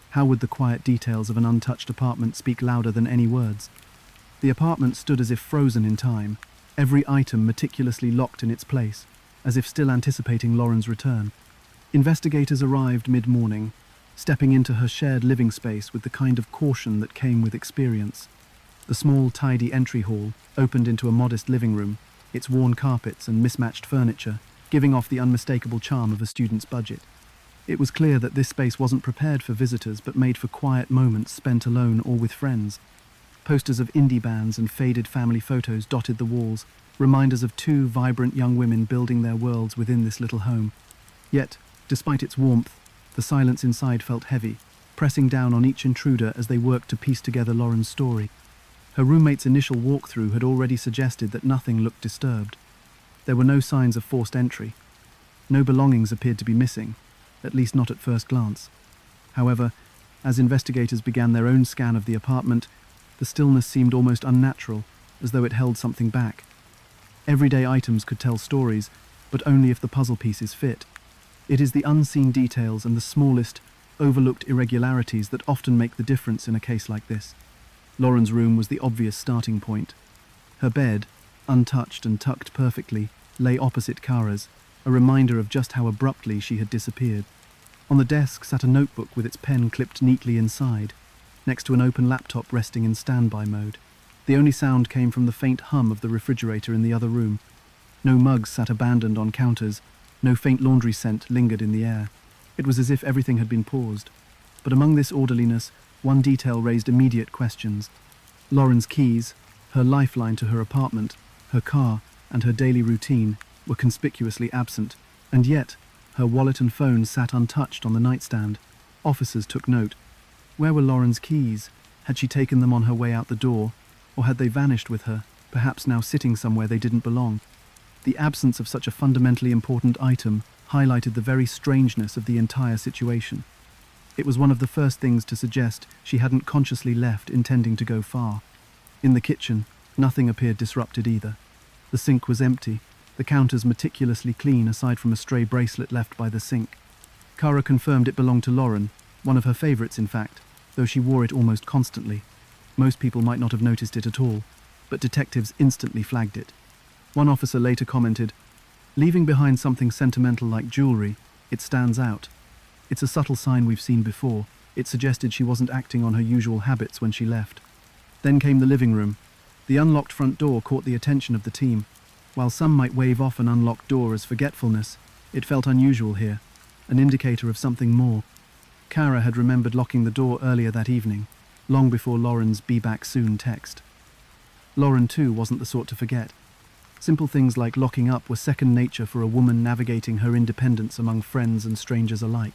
How would the quiet details of an untouched apartment speak louder than any words? The apartment stood as if frozen in time, every item meticulously locked in its place, as if still anticipating Lauren's return. Investigators arrived mid-morning, stepping into her shared living space with the kind of caution that came with experience. The small, tidy entry hall opened into a modest living room, its worn carpets and mismatched furniture giving off the unmistakable charm of a student's budget. It was clear that this space wasn't prepared for visitors but made for quiet moments spent alone or with friends. Posters of indie bands and faded family photos dotted the walls, reminders of two vibrant young women building their worlds within this little home. Yet, despite its warmth, the silence inside felt heavy, pressing down on each intruder as they worked to piece together Lauren's story. Her roommate's initial walkthrough had already suggested that nothing looked disturbed. There were no signs of forced entry. No belongings appeared to be missing, at least not at first glance. However, as investigators began their own scan of the apartment, the stillness seemed almost unnatural, as though it held something back. Everyday items could tell stories, but only if the puzzle pieces fit. It is the unseen details and the smallest, overlooked irregularities that often make the difference in a case like this. Lauren's room was the obvious starting point. Her bed, untouched and tucked perfectly, lay opposite Kara's, a reminder of just how abruptly she had disappeared. On the desk sat a notebook with its pen clipped neatly inside, next to an open laptop resting in standby mode. The only sound came from the faint hum of the refrigerator in the other room. No mugs sat abandoned on counters, no faint laundry scent lingered in the air. It was as if everything had been paused. But among this orderliness, one detail raised immediate questions. Lauren's keys, her lifeline to her apartment, her car, and her daily routine were conspicuously absent, and yet her wallet and phone sat untouched on the nightstand. Officers took note. Where were Lauren's keys? Had she taken them on her way out the door, or had they vanished with her, perhaps now sitting somewhere they didn't belong? The absence of such a fundamentally important item highlighted the very strangeness of the entire situation. It was one of the first things to suggest she hadn't consciously left intending to go far. In the kitchen, nothing appeared disrupted either. The sink was empty, the counters meticulously clean aside from a stray bracelet left by the sink. Kara confirmed it belonged to Lauren, one of her favourites in fact, though she wore it almost constantly. Most people might not have noticed it at all, but detectives instantly flagged it. One officer later commented, "Leaving behind something sentimental like jewellery, it stands out. It's a subtle sign we've seen before. It suggested she wasn't acting on her usual habits when she left." Then came the living room. The unlocked front door caught the attention of the team. While some might wave off an unlocked door as forgetfulness, it felt unusual here, an indicator of something more. Kara had remembered locking the door earlier that evening, long before Lauren's "be back soon" text. Lauren, too, wasn't the sort to forget. Simple things like locking up were second nature for a woman navigating her independence among friends and strangers alike.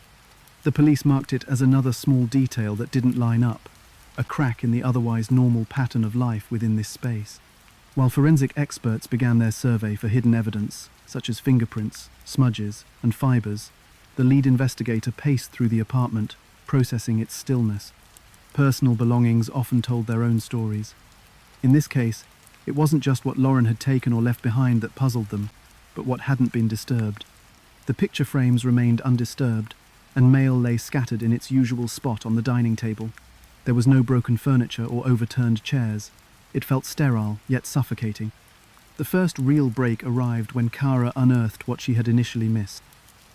The police marked it as another small detail that didn't line up, a crack in the otherwise normal pattern of life within this space. While forensic experts began their survey for hidden evidence, such as fingerprints, smudges, and fibers, the lead investigator paced through the apartment, processing its stillness. Personal belongings often told their own stories. In this case, it wasn't just what Lauren had taken or left behind that puzzled them, but what hadn't been disturbed. The picture frames remained undisturbed, and mail lay scattered in its usual spot on the dining table. There was no broken furniture or overturned chairs. It felt sterile, yet suffocating. The first real break arrived when Kara unearthed what she had initially missed.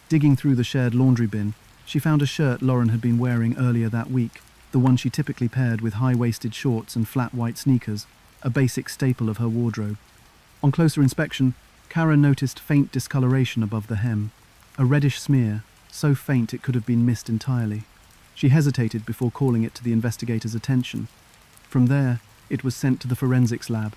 Digging through the shared laundry bin, she found a shirt Lauren had been wearing earlier that week, the one she typically paired with high-waisted shorts and flat white sneakers, a basic staple of her wardrobe. On closer inspection, Kara noticed faint discoloration above the hem, a reddish smear, so faint it could have been missed entirely. She hesitated before calling it to the investigators' attention. From there, it was sent to the forensics lab.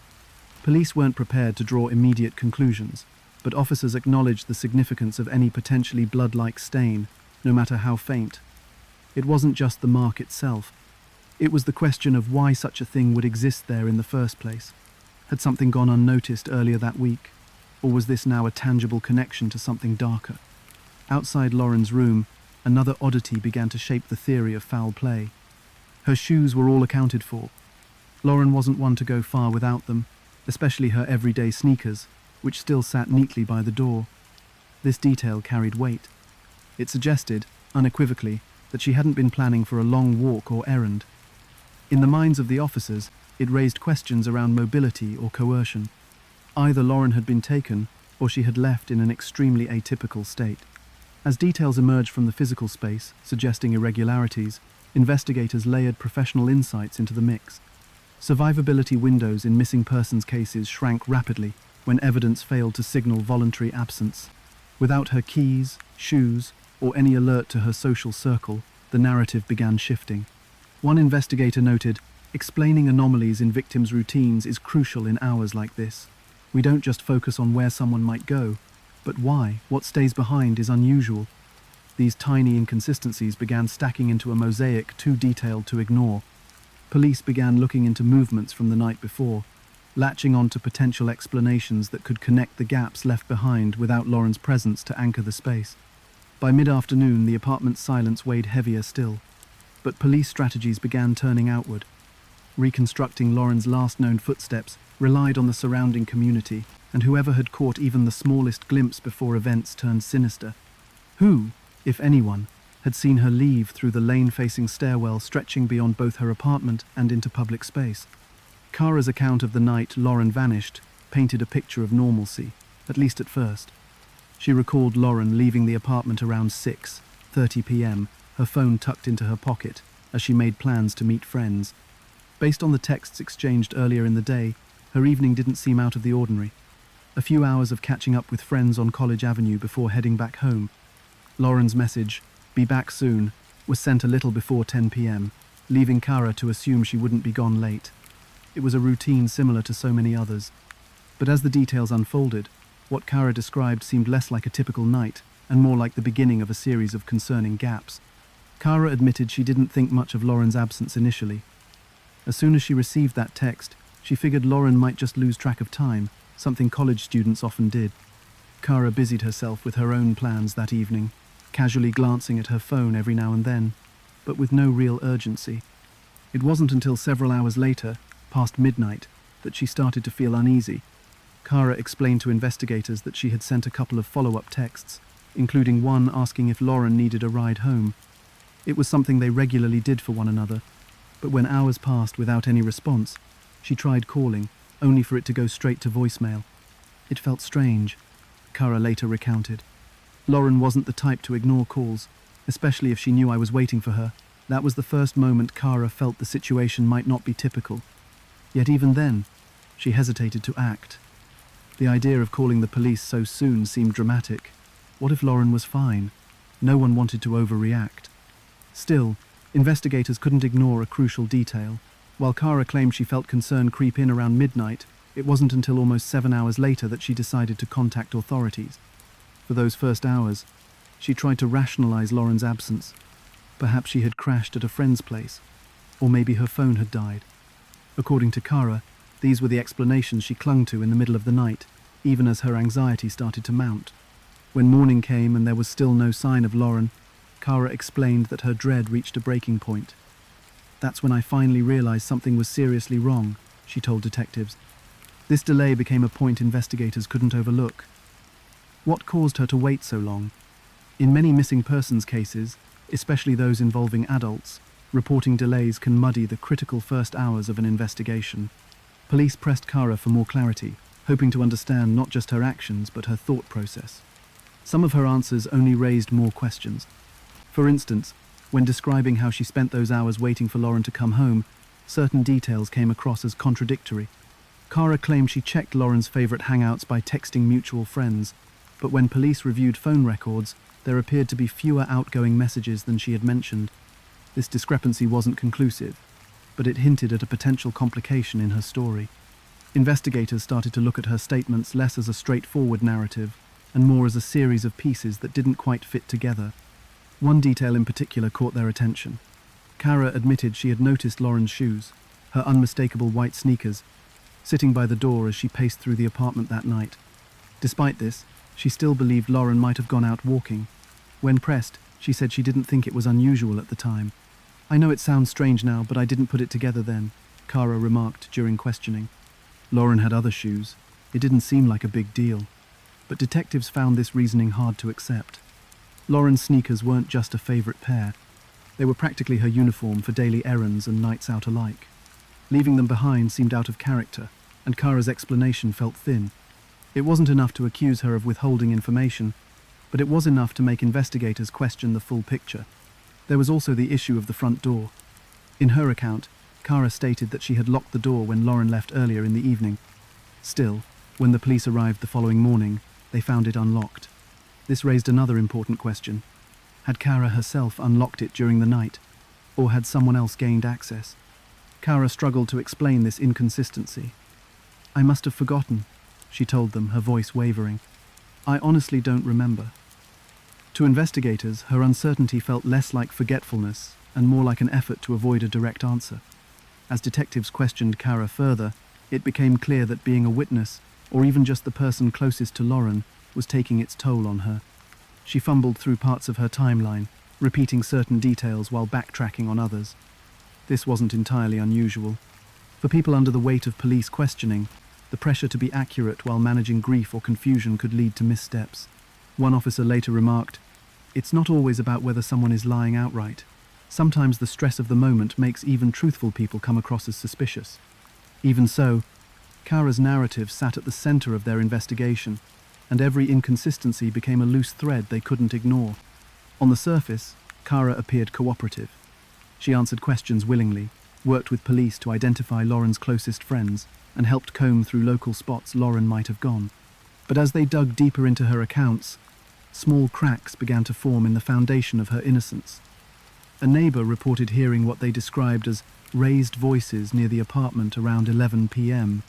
Police weren't prepared to draw immediate conclusions. but officers acknowledged the significance of any potentially blood-like stain, no matter how faint. It wasn't just the mark itself. It was the question of why such a thing would exist there in the first place. Had something gone unnoticed earlier that week, or was this now a tangible connection to something darker? Outside Lauren's room, another oddity began to shape the theory of foul play. Her shoes were all accounted for. Lauren wasn't one to go far without them, especially her everyday sneakers, which still sat neatly by the door. This detail carried weight. It suggested, unequivocally, that she hadn't been planning for a long walk or errand. In the minds of the officers, it raised questions around mobility or coercion. Either Lauren had been taken, or she had left in an extremely atypical state. As details emerged from the physical space, suggesting irregularities, investigators layered professional insights into the mix. Survivability windows in missing persons cases shrank rapidly when evidence failed to signal voluntary absence. Without her keys, shoes, or any alert to her social circle, the narrative began shifting. One investigator noted, "Explaining anomalies in victims' routines is crucial in hours like this. We don't just focus on where someone might go, but why, what stays behind is unusual." These tiny inconsistencies began stacking into a mosaic too detailed to ignore. Police began looking into movements from the night before, latching on to potential explanations that could connect the gaps left behind without Lauren's presence to anchor the space. By mid-afternoon, the apartment's silence weighed heavier still, but police strategies began turning outward. Reconstructing Lauren's last known footsteps relied on the surrounding community and whoever had caught even the smallest glimpse before events turned sinister. Who, if anyone, had seen her leave through the lane-facing stairwell stretching beyond both her apartment and into public space? Kara's account of the night Lauren vanished painted a picture of normalcy, at least at first. She recalled Lauren leaving the apartment around 6:30 p.m., her phone tucked into her pocket, as she made plans to meet friends. Based on the texts exchanged earlier in the day, her evening didn't seem out of the ordinary. A few hours of catching up with friends on College Avenue before heading back home. Lauren's message, "Be back soon," was sent a little before 10 p.m., leaving Kara to assume she wouldn't be gone late. It was a routine similar to so many others. But as the details unfolded, what Kara described seemed less like a typical night and more like the beginning of a series of concerning gaps. Kara admitted she didn't think much of Lauren's absence initially. As soon as she received that text, she figured Lauren might just lose track of time, something college students often did. Kara busied herself with her own plans that evening, casually glancing at her phone every now and then, but with no real urgency. It wasn't until several hours later, past midnight, that she started to feel uneasy. Kara explained to investigators that she had sent a couple of follow-up texts, including one asking if Lauren needed a ride home. It was something they regularly did for one another, but when hours passed without any response, she tried calling, only for it to go straight to voicemail. It felt strange, Kara later recounted. Lauren wasn't the type to ignore calls, especially if she knew I was waiting for her. That was the first moment Kara felt the situation might not be typical. Yet even then, she hesitated to act. The idea of calling the police so soon seemed dramatic. What if Lauren was fine? No one wanted to overreact. Still, investigators couldn't ignore a crucial detail. While Kara claimed she felt concern creep in around midnight, it wasn't until almost 7 hours later that she decided to contact authorities. For those first hours, she tried to rationalize Lauren's absence. Perhaps she had crashed at a friend's place, or maybe her phone had died. According to Kara, these were the explanations she clung to in the middle of the night, even as her anxiety started to mount. When morning came and there was still no sign of Lauren, Kara explained that her dread reached a breaking point. "That's when I finally realized something was seriously wrong," she told detectives. This delay became a point investigators couldn't overlook. What caused her to wait so long? In many missing persons cases, especially those involving adults, reporting delays can muddy the critical first hours of an investigation. Police pressed Kara for more clarity, hoping to understand not just her actions but her thought process. Some of her answers only raised more questions. For instance, when describing how she spent those hours waiting for Lauren to come home, certain details came across as contradictory. Kara claimed she checked Lauren's favorite hangouts by texting mutual friends, but when police reviewed phone records, there appeared to be fewer outgoing messages than she had mentioned. This discrepancy wasn't conclusive, but it hinted at a potential complication in her story. Investigators started to look at her statements less as a straightforward narrative and more as a series of pieces that didn't quite fit together. One detail in particular caught their attention. Kara admitted she had noticed Lauren's shoes, her unmistakable white sneakers, sitting by the door as she paced through the apartment that night. Despite this, she still believed Lauren might have gone out walking. When pressed, she said she didn't think it was unusual at the time. "I know it sounds strange now, but I didn't put it together then," Kara remarked during questioning. Lauren had other shoes. It didn't seem like a big deal. But detectives found this reasoning hard to accept. Lauren's sneakers weren't just a favorite pair. They were practically her uniform for daily errands and nights out alike. Leaving them behind seemed out of character, and Kara's explanation felt thin. It wasn't enough to accuse her of withholding information, but it was enough to make investigators question the full picture. There was also the issue of the front door. In her account, Kara stated that she had locked the door when Lauren left earlier in the evening. Still, when the police arrived the following morning, they found it unlocked. This raised another important question. Had Kara herself unlocked it during the night, or had someone else gained access? Kara struggled to explain this inconsistency. "I must have forgotten," she told them, her voice wavering. "I honestly don't remember." To investigators, her uncertainty felt less like forgetfulness and more like an effort to avoid a direct answer. As detectives questioned Kara further, it became clear that being a witness, or even just the person closest to Lauren, was taking its toll on her. She fumbled through parts of her timeline, repeating certain details while backtracking on others. This wasn't entirely unusual. For people under the weight of police questioning, the pressure to be accurate while managing grief or confusion could lead to missteps. One officer later remarked, "It's not always about whether someone is lying outright. Sometimes the stress of the moment makes even truthful people come across as suspicious." Even so, Kara's narrative sat at the center of their investigation, and every inconsistency became a loose thread they couldn't ignore. On the surface, Kara appeared cooperative. She answered questions willingly, worked with police to identify Lauren's closest friends, and helped comb through local spots Lauren might have gone. But as they dug deeper into her accounts, small cracks began to form in the foundation of her innocence. A neighbor reported hearing what they described as raised voices near the apartment around 11 p.m.,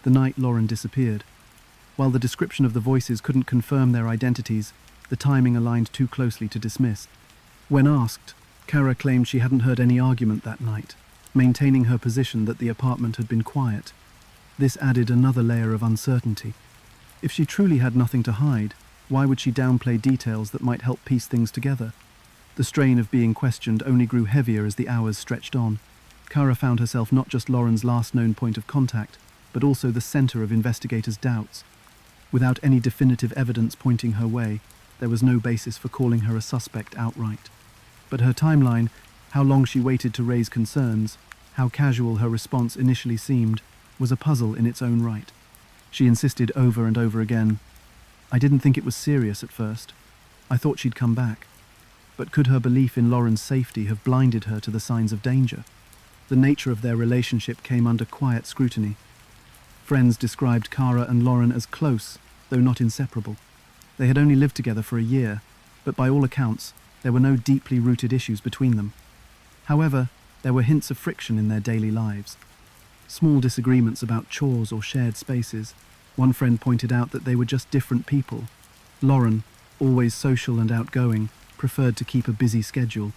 the night Lauren disappeared. While the description of the voices couldn't confirm their identities, the timing aligned too closely to dismiss. When asked, Kara claimed she hadn't heard any argument that night, maintaining her position that the apartment had been quiet. This added another layer of uncertainty. If she truly had nothing to hide, why would she downplay details that might help piece things together? The strain of being questioned only grew heavier as the hours stretched on. Kara found herself not just Lauren's last known point of contact, but also the center of investigators' doubts. Without any definitive evidence pointing her way, there was no basis for calling her a suspect outright. But her timeline, how long she waited to raise concerns, how casual her response initially seemed, was a puzzle in its own right. She insisted over and over again, "I didn't think it was serious at first. I thought she'd come back." But could her belief in Lauren's safety have blinded her to the signs of danger? The nature of their relationship came under quiet scrutiny. Friends described Kara and Lauren as close, though not inseparable. They had only lived together for a year, but by all accounts, there were no deeply rooted issues between them. However, there were hints of friction in their daily lives. Small disagreements about chores or shared spaces. One friend pointed out that they were just different people. Lauren, always social and outgoing, preferred to keep a busy schedule.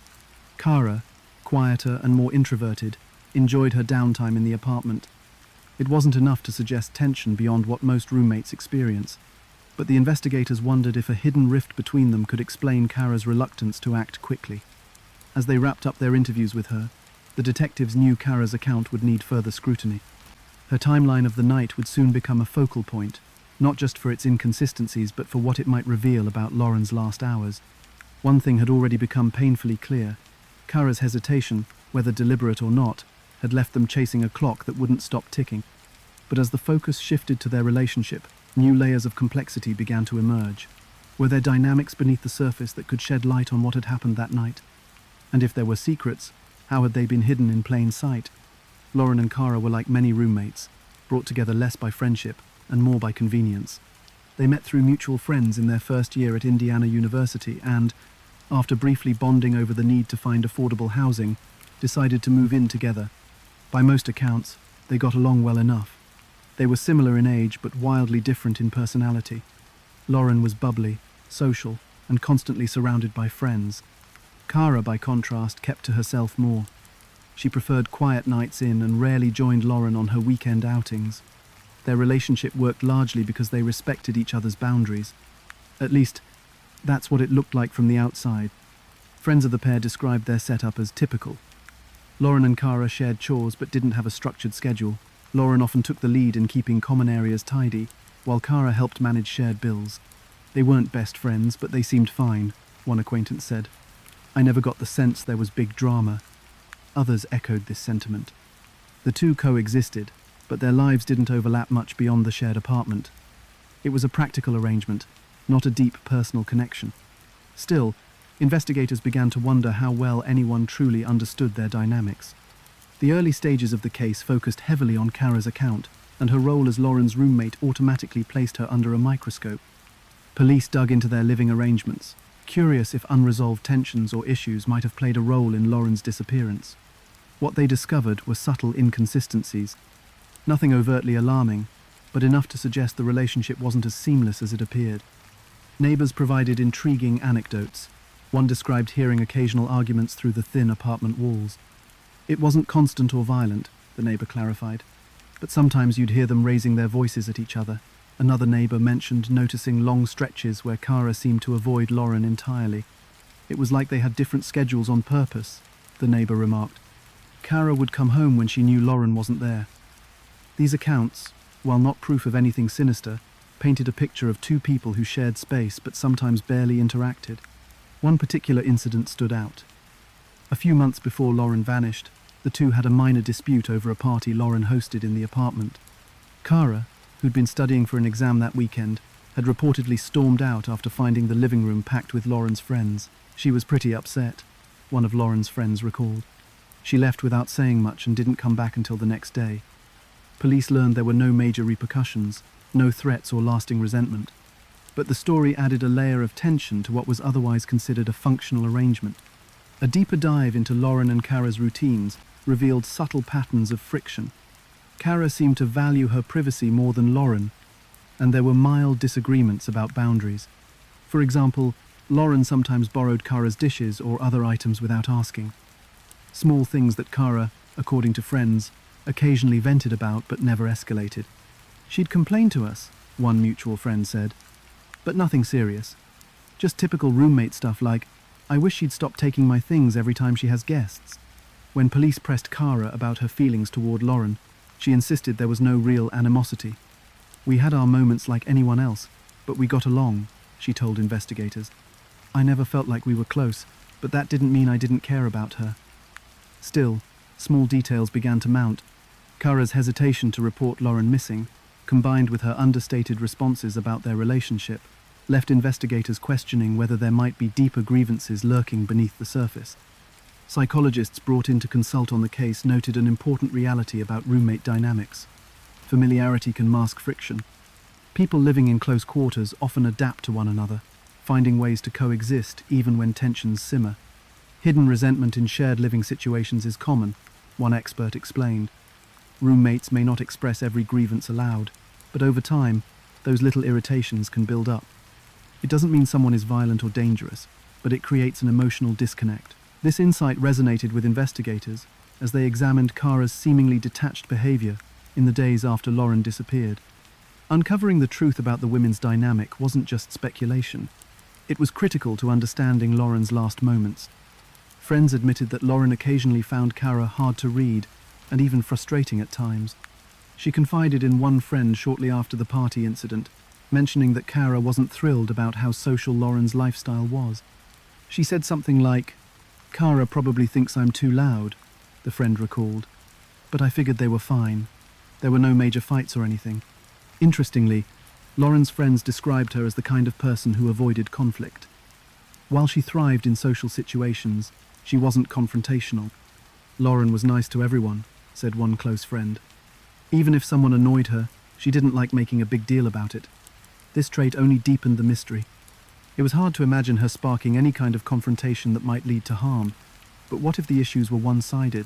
Kara, quieter and more introverted, enjoyed her downtime in the apartment. It wasn't enough to suggest tension beyond what most roommates experience, but the investigators wondered if a hidden rift between them could explain Kara's reluctance to act quickly. As they wrapped up their interviews with her, the detectives knew Kara's account would need further scrutiny. Her timeline of the night would soon become a focal point, not just for its inconsistencies but for what it might reveal about Lauren's last hours. One thing had already become painfully clear. Kara's hesitation, whether deliberate or not, had left them chasing a clock that wouldn't stop ticking. But as the focus shifted to their relationship, new layers of complexity began to emerge. Were there dynamics beneath the surface that could shed light on what had happened that night? And if there were secrets, how had they been hidden in plain sight? Lauren and Kara were like many roommates, brought together less by friendship and more by convenience. They met through mutual friends in their first year at Indiana University and, after briefly bonding over the need to find affordable housing, decided to move in together. By most accounts, they got along well enough. They were similar in age but wildly different in personality. Lauren was bubbly, social, and constantly surrounded by friends. Cara, by contrast, kept to herself more. She preferred quiet nights in and rarely joined Lauren on her weekend outings. Their relationship worked largely because they respected each other's boundaries. At least, that's what it looked like from the outside. Friends of the pair described their setup as typical. Lauren and Cara shared chores but didn't have a structured schedule. Lauren often took the lead in keeping common areas tidy, while Cara helped manage shared bills. They weren't best friends, but they seemed fine, one acquaintance said. I never got the sense there was big drama. Others echoed this sentiment. The two coexisted, but their lives didn't overlap much beyond the shared apartment. It was a practical arrangement, not a deep personal connection. Still, investigators began to wonder how well anyone truly understood their dynamics. The early stages of the case focused heavily on Cara's account, and her role as Lauren's roommate automatically placed her under a microscope. Police dug into their living arrangements, curious if unresolved tensions or issues might have played a role in Lauren's disappearance. What they discovered were subtle inconsistencies. Nothing overtly alarming, but enough to suggest the relationship wasn't as seamless as it appeared. Neighbors provided intriguing anecdotes. One described hearing occasional arguments through the thin apartment walls. It wasn't constant or violent, the neighbor clarified, but sometimes you'd hear them raising their voices at each other. Another neighbor mentioned noticing long stretches where Cara seemed to avoid Lauren entirely. It was like they had different schedules on purpose, the neighbor remarked. Cara would come home when she knew Lauren wasn't there. These accounts, while not proof of anything sinister, painted a picture of two people who shared space but sometimes barely interacted. One particular incident stood out. A few months before Lauren vanished, the two had a minor dispute over a party Lauren hosted in the apartment. Cara, who'd been studying for an exam that weekend, had reportedly stormed out after finding the living room packed with Lauren's friends. She was pretty upset, one of Lauren's friends recalled. She left without saying much and didn't come back until the next day. Police learned there were no major repercussions, no threats or lasting resentment. But the story added a layer of tension to what was otherwise considered a functional arrangement. A deeper dive into Lauren and Cara's routines revealed subtle patterns of friction. Cara seemed to value her privacy more than Lauren, and there were mild disagreements about boundaries. For example, Lauren sometimes borrowed Cara's dishes or other items without asking. Small things that Cara, according to friends, occasionally vented about but never escalated. She'd complain to us, one mutual friend said, but nothing serious. Just typical roommate stuff like, I wish she'd stop taking my things every time she has guests. When police pressed Cara about her feelings toward Lauren, she insisted there was no real animosity. We had our moments like anyone else, but we got along, she told investigators. I never felt like we were close, but that didn't mean I didn't care about her. Still, small details began to mount. Cara's hesitation to report Lauren missing, combined with her understated responses about their relationship, left investigators questioning whether there might be deeper grievances lurking beneath the surface. Psychologists brought in to consult on the case noted an important reality about roommate dynamics. Familiarity can mask friction. People living in close quarters often adapt to one another, finding ways to coexist even when tensions simmer. Hidden resentment in shared living situations is common, one expert explained. Roommates may not express every grievance aloud, but over time, those little irritations can build up. It doesn't mean someone is violent or dangerous, but it creates an emotional disconnect. This insight resonated with investigators as they examined Cara's seemingly detached behavior in the days after Lauren disappeared. Uncovering the truth about the women's dynamic wasn't just speculation. It was critical to understanding Lauren's last moments. Friends admitted that Lauren occasionally found Cara hard to read and even frustrating at times. She confided in one friend shortly after the party incident, mentioning that Cara wasn't thrilled about how social Lauren's lifestyle was. She said something like, Cara probably thinks I'm too loud, the friend recalled, but I figured they were fine. There were no major fights or anything. Interestingly, Lauren's friends described her as the kind of person who avoided conflict. While she thrived in social situations, she wasn't confrontational. Lauren was nice to everyone, said one close friend. Even if someone annoyed her, she didn't like making a big deal about it. This trait only deepened the mystery. It was hard to imagine her sparking any kind of confrontation that might lead to harm. But what if the issues were one-sided?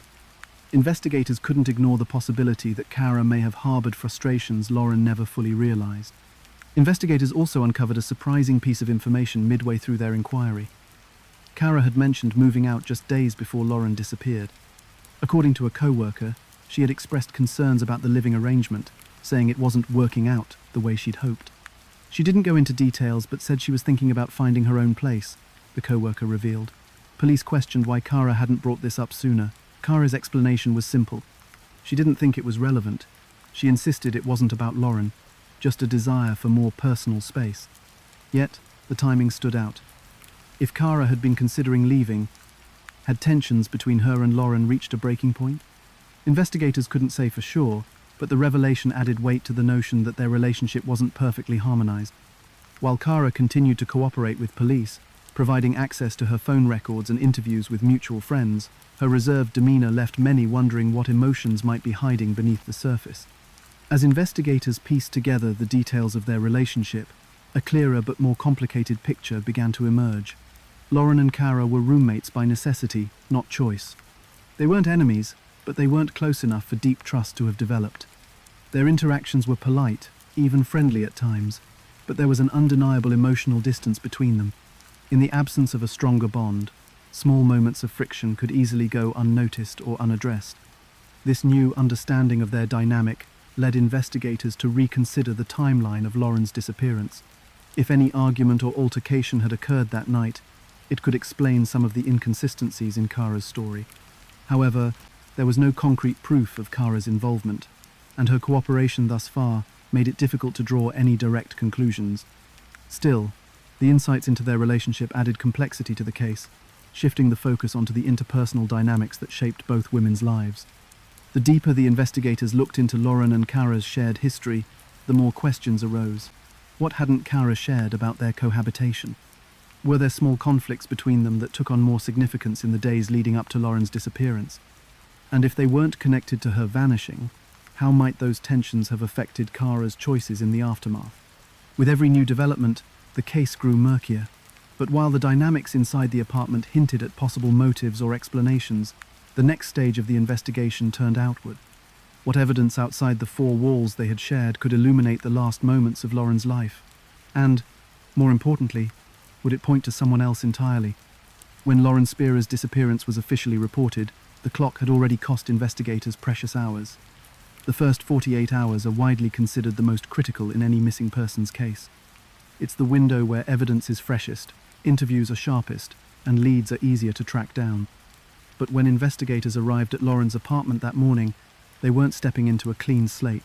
Investigators couldn't ignore the possibility that Kara may have harbored frustrations Lauren never fully realized. Investigators also uncovered a surprising piece of information midway through their inquiry. Kara had mentioned moving out just days before Lauren disappeared. According to a co-worker, she had expressed concerns about the living arrangement, saying it wasn't working out the way she'd hoped. She didn't go into details but said she was thinking about finding her own place, the co-worker revealed. Police questioned why Kara hadn't brought this up sooner. Kara's explanation was simple. She didn't think it was relevant. She insisted it wasn't about Lauren, just a desire for more personal space. Yet, the timing stood out. If Kara had been considering leaving, had tensions between her and Lauren reached a breaking point? Investigators couldn't say for sure, but the revelation added weight to the notion that their relationship wasn't perfectly harmonized. While Kara continued to cooperate with police, providing access to her phone records and interviews with mutual friends, her reserved demeanor left many wondering what emotions might be hiding beneath the surface. As investigators pieced together the details of their relationship, a clearer but more complicated picture began to emerge. Lauren and Kara were roommates by necessity, not choice. They weren't enemies, but they weren't close enough for deep trust to have developed. Their interactions were polite, even friendly at times, but there was an undeniable emotional distance between them. In the absence of a stronger bond, small moments of friction could easily go unnoticed or unaddressed. This new understanding of their dynamic led investigators to reconsider the timeline of Lauren's disappearance. If any argument or altercation had occurred that night, it could explain some of the inconsistencies in Kara's story. However, there was no concrete proof of Kara's involvement, and her cooperation thus far made it difficult to draw any direct conclusions. Still, the insights into their relationship added complexity to the case, shifting the focus onto the interpersonal dynamics that shaped both women's lives. The deeper the investigators looked into Lauren and Kara's shared history, the more questions arose. What hadn't Kara shared about their cohabitation? Were there small conflicts between them that took on more significance in the days leading up to Lauren's disappearance? And if they weren't connected to her vanishing, how might those tensions have affected Kara's choices in the aftermath? With every new development, the case grew murkier. But while the dynamics inside the apartment hinted at possible motives or explanations, the next stage of the investigation turned outward. What evidence outside the four walls they had shared could illuminate the last moments of Lauren's life? And, more importantly, would it point to someone else entirely? When Lauren Spearer's disappearance was officially reported, the clock had already cost investigators precious hours. The first 48 hours are widely considered the most critical in any missing persons case. It's the window where evidence is freshest, interviews are sharpest, and leads are easier to track down. But when investigators arrived at Lauren's apartment that morning, they weren't stepping into a clean slate.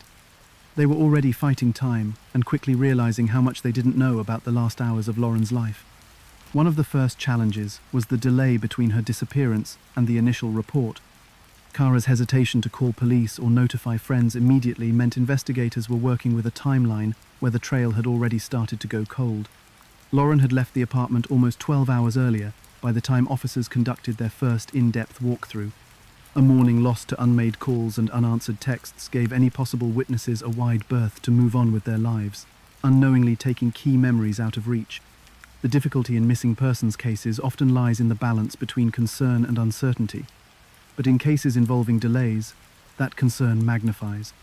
They were already fighting time and quickly realizing how much they didn't know about the last hours of Lauren's life. One of the first challenges was the delay between her disappearance and the initial report. Kara's hesitation to call police or notify friends immediately meant investigators were working with a timeline where the trail had already started to go cold. Lauren had left the apartment almost 12 hours earlier by the time officers conducted their first in-depth walkthrough. A morning lost to unmade calls and unanswered texts gave any possible witnesses a wide berth to move on with their lives, unknowingly taking key memories out of reach. The difficulty in missing persons cases often lies in the balance between concern and uncertainty. But in cases involving delays, that concern magnifies.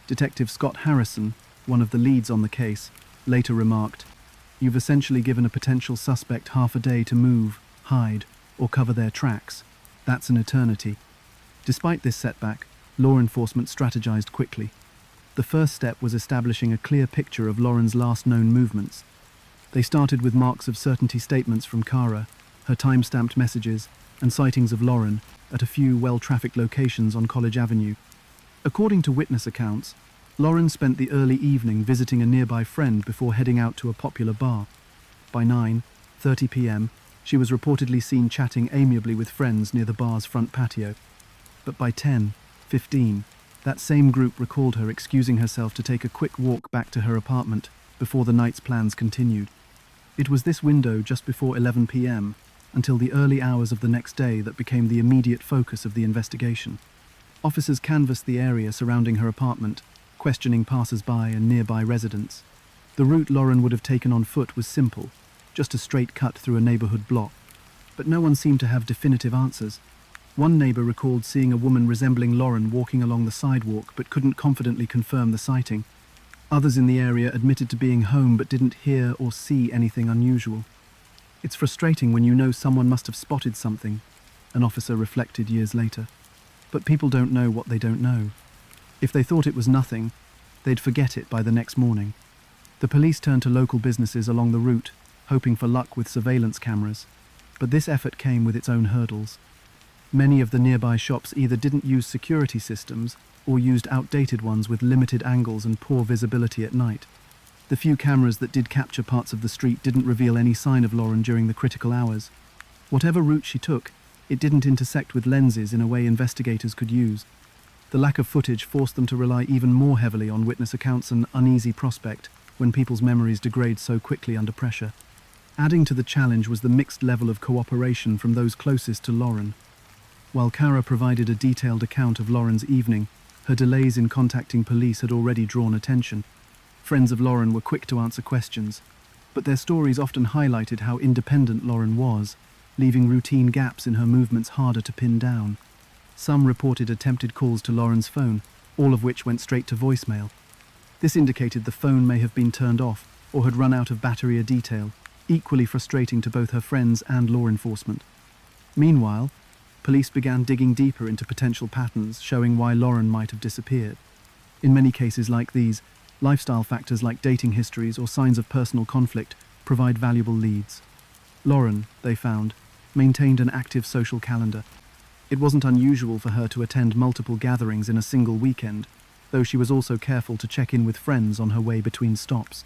Detective Scott Harrison, one of the leads on the case, later remarked, "You've essentially given a potential suspect half a day to move, hide, or cover their tracks. That's an eternity." Despite this setback, law enforcement strategized quickly. The first step was establishing a clear picture of Lauren's last known movements. They started with marks of certainty statements from Kara, her time-stamped messages, and sightings of Lauren at a few well-trafficked locations on College Avenue. According to witness accounts, Lauren spent the early evening visiting a nearby friend before heading out to a popular bar. By 9:30 p.m., she was reportedly seen chatting amiably with friends near the bar's front patio. But by 10:15, that same group recalled her excusing herself to take a quick walk back to her apartment before the night's plans continued. It was this window just before 11 p.m. until the early hours of the next day that became the immediate focus of the investigation. Officers canvassed the area surrounding her apartment, questioning passers-by and nearby residents. The route Lauren would have taken on foot was simple, just a straight cut through a neighborhood block. But no one seemed to have definitive answers. One neighbor recalled seeing a woman resembling Lauren walking along the sidewalk but couldn't confidently confirm the sighting. Others in the area admitted to being home but didn't hear or see anything unusual. It's frustrating when you know someone must have spotted something, an officer reflected years later. But people don't know what they don't know. If they thought it was nothing, they'd forget it by the next morning. The police turned to local businesses along the route, hoping for luck with surveillance cameras. But this effort came with its own hurdles. Many of the nearby shops either didn't use security systems or used outdated ones with limited angles and poor visibility at night. The few cameras that did capture parts of the street didn't reveal any sign of Lauren during the critical hours. Whatever route she took, it didn't intersect with lenses in a way investigators could use. The lack of footage forced them to rely even more heavily on witness accounts, an uneasy prospect when people's memories degrade so quickly under pressure. Adding to the challenge was the mixed level of cooperation from those closest to Lauren. While Kara provided a detailed account of Lauren's evening, her delays in contacting police had already drawn attention. Friends of Lauren were quick to answer questions, but their stories often highlighted how independent Lauren was, leaving routine gaps in her movements harder to pin down. Some reported attempted calls to Lauren's phone, all of which went straight to voicemail. This indicated the phone may have been turned off or had run out of battery or detail, equally frustrating to both her friends and law enforcement. Meanwhile, police began digging deeper into potential patterns showing why Lauren might have disappeared. In many cases like these, lifestyle factors like dating histories or signs of personal conflict provide valuable leads. Lauren, they found, maintained an active social calendar. It wasn't unusual for her to attend multiple gatherings in a single weekend, though she was also careful to check in with friends on her way between stops.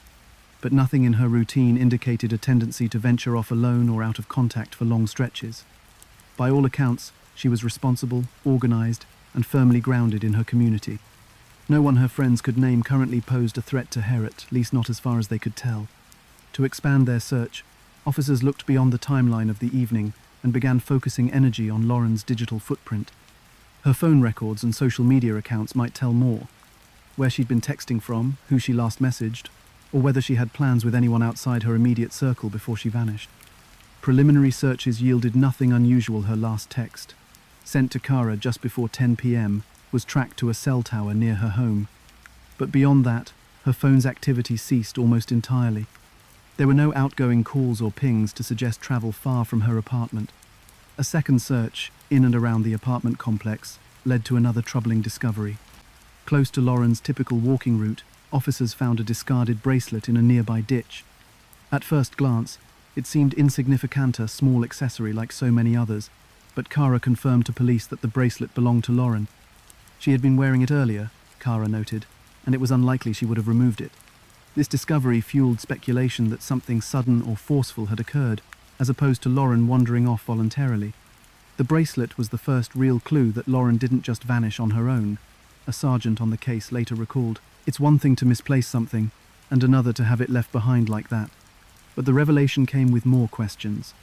But nothing in her routine indicated a tendency to venture off alone or out of contact for long stretches. By all accounts, she was responsible, organized, and firmly grounded in her community. No one her friends could name currently posed a threat to her, at least not as far as they could tell. To expand their search, officers looked beyond the timeline of the evening and began focusing energy on Lauren's digital footprint. Her phone records and social media accounts might tell more: where she'd been texting from, who she last messaged, or whether she had plans with anyone outside her immediate circle before she vanished. Preliminary searches yielded nothing unusual. Her last text, sent to Kara just before 10 p.m, was tracked to a cell tower near her home. But beyond that, her phone's activity ceased almost entirely. There were no outgoing calls or pings to suggest travel far from her apartment. A second search, in and around the apartment complex, led to another troubling discovery. Close to Lauren's typical walking route, officers found a discarded bracelet in a nearby ditch. At first glance, it seemed insignificant, a small accessory like so many others, but Kara confirmed to police that the bracelet belonged to Lauren. She had been wearing it earlier, Kara noted, and it was unlikely she would have removed it. This discovery fueled speculation that something sudden or forceful had occurred, as opposed to Lauren wandering off voluntarily. The bracelet was the first real clue that Lauren didn't just vanish on her own. A sergeant on the case later recalled, "It's one thing to misplace something, and another to have it left behind like that." But the revelation came with more questions.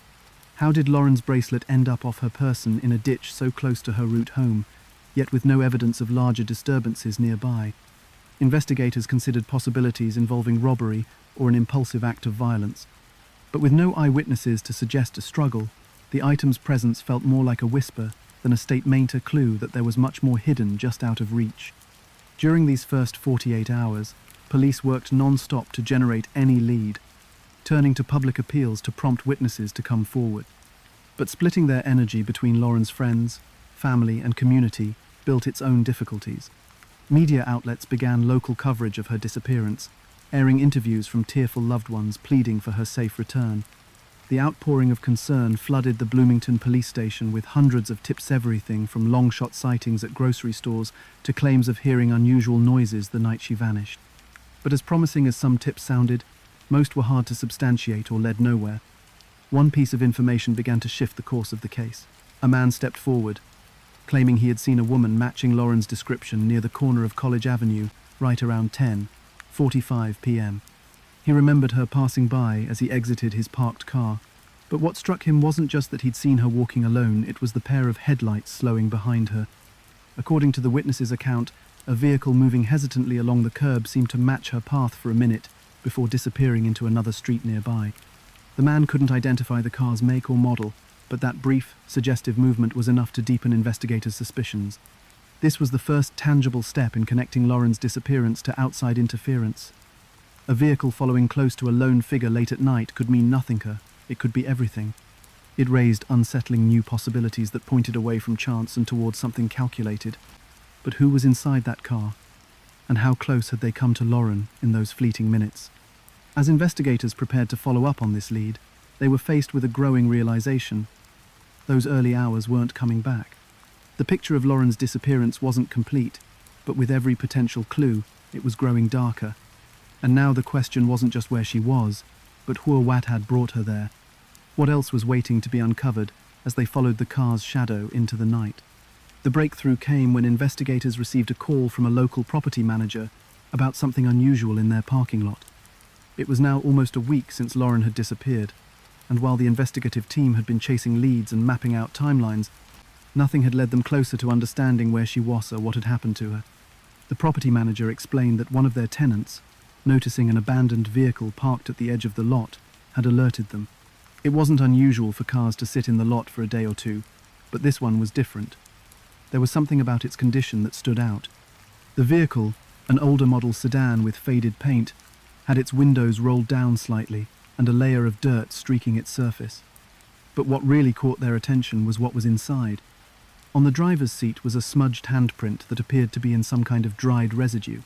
How did Lauren's bracelet end up off her person in a ditch so close to her route home, yet with no evidence of larger disturbances nearby? Investigators considered possibilities involving robbery or an impulsive act of violence. But with no eyewitnesses to suggest a struggle, the item's presence felt more like a whisper than a statement, a clue that there was much more hidden just out of reach. During these first 48 hours, police worked non-stop to generate any lead, turning to public appeals to prompt witnesses to come forward. But splitting their energy between Lauren's friends, family, and community built its own difficulties. Media outlets began local coverage of her disappearance, airing interviews from tearful loved ones pleading for her safe return. The outpouring of concern flooded the Bloomington police station with hundreds of tips, everything from long-shot sightings at grocery stores to claims of hearing unusual noises the night she vanished. But as promising as some tips sounded, most were hard to substantiate or led nowhere. One piece of information began to shift the course of the case. A man stepped forward, claiming he had seen a woman matching Lauren's description near the corner of College Avenue, right around 10:45 p.m. He remembered her passing by as he exited his parked car. But what struck him wasn't just that he'd seen her walking alone, it was the pair of headlights slowing behind her. According to the witness's account, a vehicle moving hesitantly along the curb seemed to match her path for a minute before disappearing into another street nearby. The man couldn't identify the car's make or model, but that brief, suggestive movement was enough to deepen investigators' suspicions. This was the first tangible step in connecting Lauren's disappearance to outside interference. A vehicle following close to a lone figure late at night could mean nothing. It could be everything. It raised unsettling new possibilities that pointed away from chance and towards something calculated. But who was inside that car? And how close had they come to Lauren in those fleeting minutes? As investigators prepared to follow up on this lead, they were faced with a growing realization. Those early hours weren't coming back. The picture of Lauren's disappearance wasn't complete, but with every potential clue, it was growing darker. And now the question wasn't just where she was, but what had brought her there. What else was waiting to be uncovered as they followed the car's shadow into the night? The breakthrough came when investigators received a call from a local property manager about something unusual in their parking lot. It was now almost a week since Lauren had disappeared, and while the investigative team had been chasing leads and mapping out timelines, nothing had led them closer to understanding where she was or what had happened to her. The property manager explained that one of their tenants, noticing an abandoned vehicle parked at the edge of the lot, had alerted them. It wasn't unusual for cars to sit in the lot for a day or two, but this one was different. There was something about its condition that stood out. The vehicle, an older model sedan with faded paint, had its windows rolled down slightly and a layer of dirt streaking its surface. But what really caught their attention was what was inside. On the driver's seat was a smudged handprint that appeared to be in some kind of dried residue.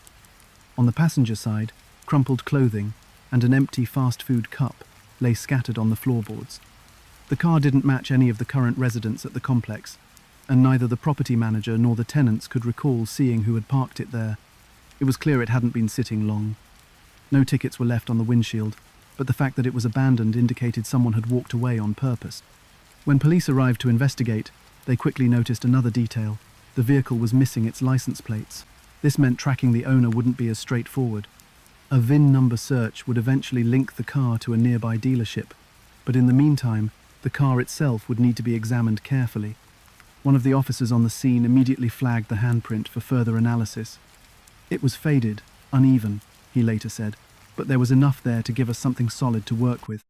On the passenger side, crumpled clothing and an empty fast food cup lay scattered on the floorboards. The car didn't match any of the current residents at the complex, and neither the property manager nor the tenants could recall seeing who had parked it there. It was clear it hadn't been sitting long. No tickets were left on the windshield, but the fact that it was abandoned indicated someone had walked away on purpose. When police arrived to investigate, they quickly noticed another detail. The vehicle was missing its license plates. This meant tracking the owner wouldn't be as straightforward. A VIN number search would eventually link the car to a nearby dealership, but in the meantime, the car itself would need to be examined carefully. One of the officers on the scene immediately flagged the handprint for further analysis. It was faded, uneven, he later said, but there was enough there to give us something solid to work with.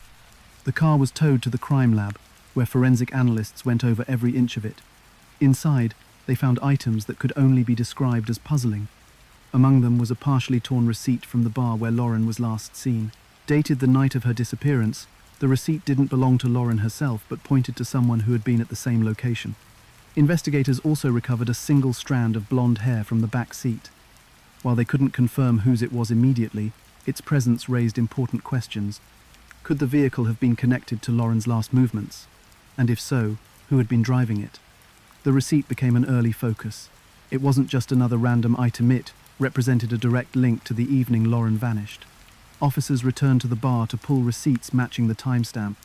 The car was towed to the crime lab, where forensic analysts went over every inch of it. Inside, they found items that could only be described as puzzling. Among them was a partially torn receipt from the bar where Lauren was last seen. Dated the night of her disappearance, the receipt didn't belong to Lauren herself but pointed to someone who had been at the same location. Investigators also recovered a single strand of blonde hair from the back seat. While they couldn't confirm whose it was immediately, its presence raised important questions. Could the vehicle have been connected to Lauren's last movements? And if so, who had been driving it? The receipt became an early focus. It wasn't just another random item, it represented a direct link to the evening Lauren vanished. Officers returned to the bar to pull receipts matching the timestamp.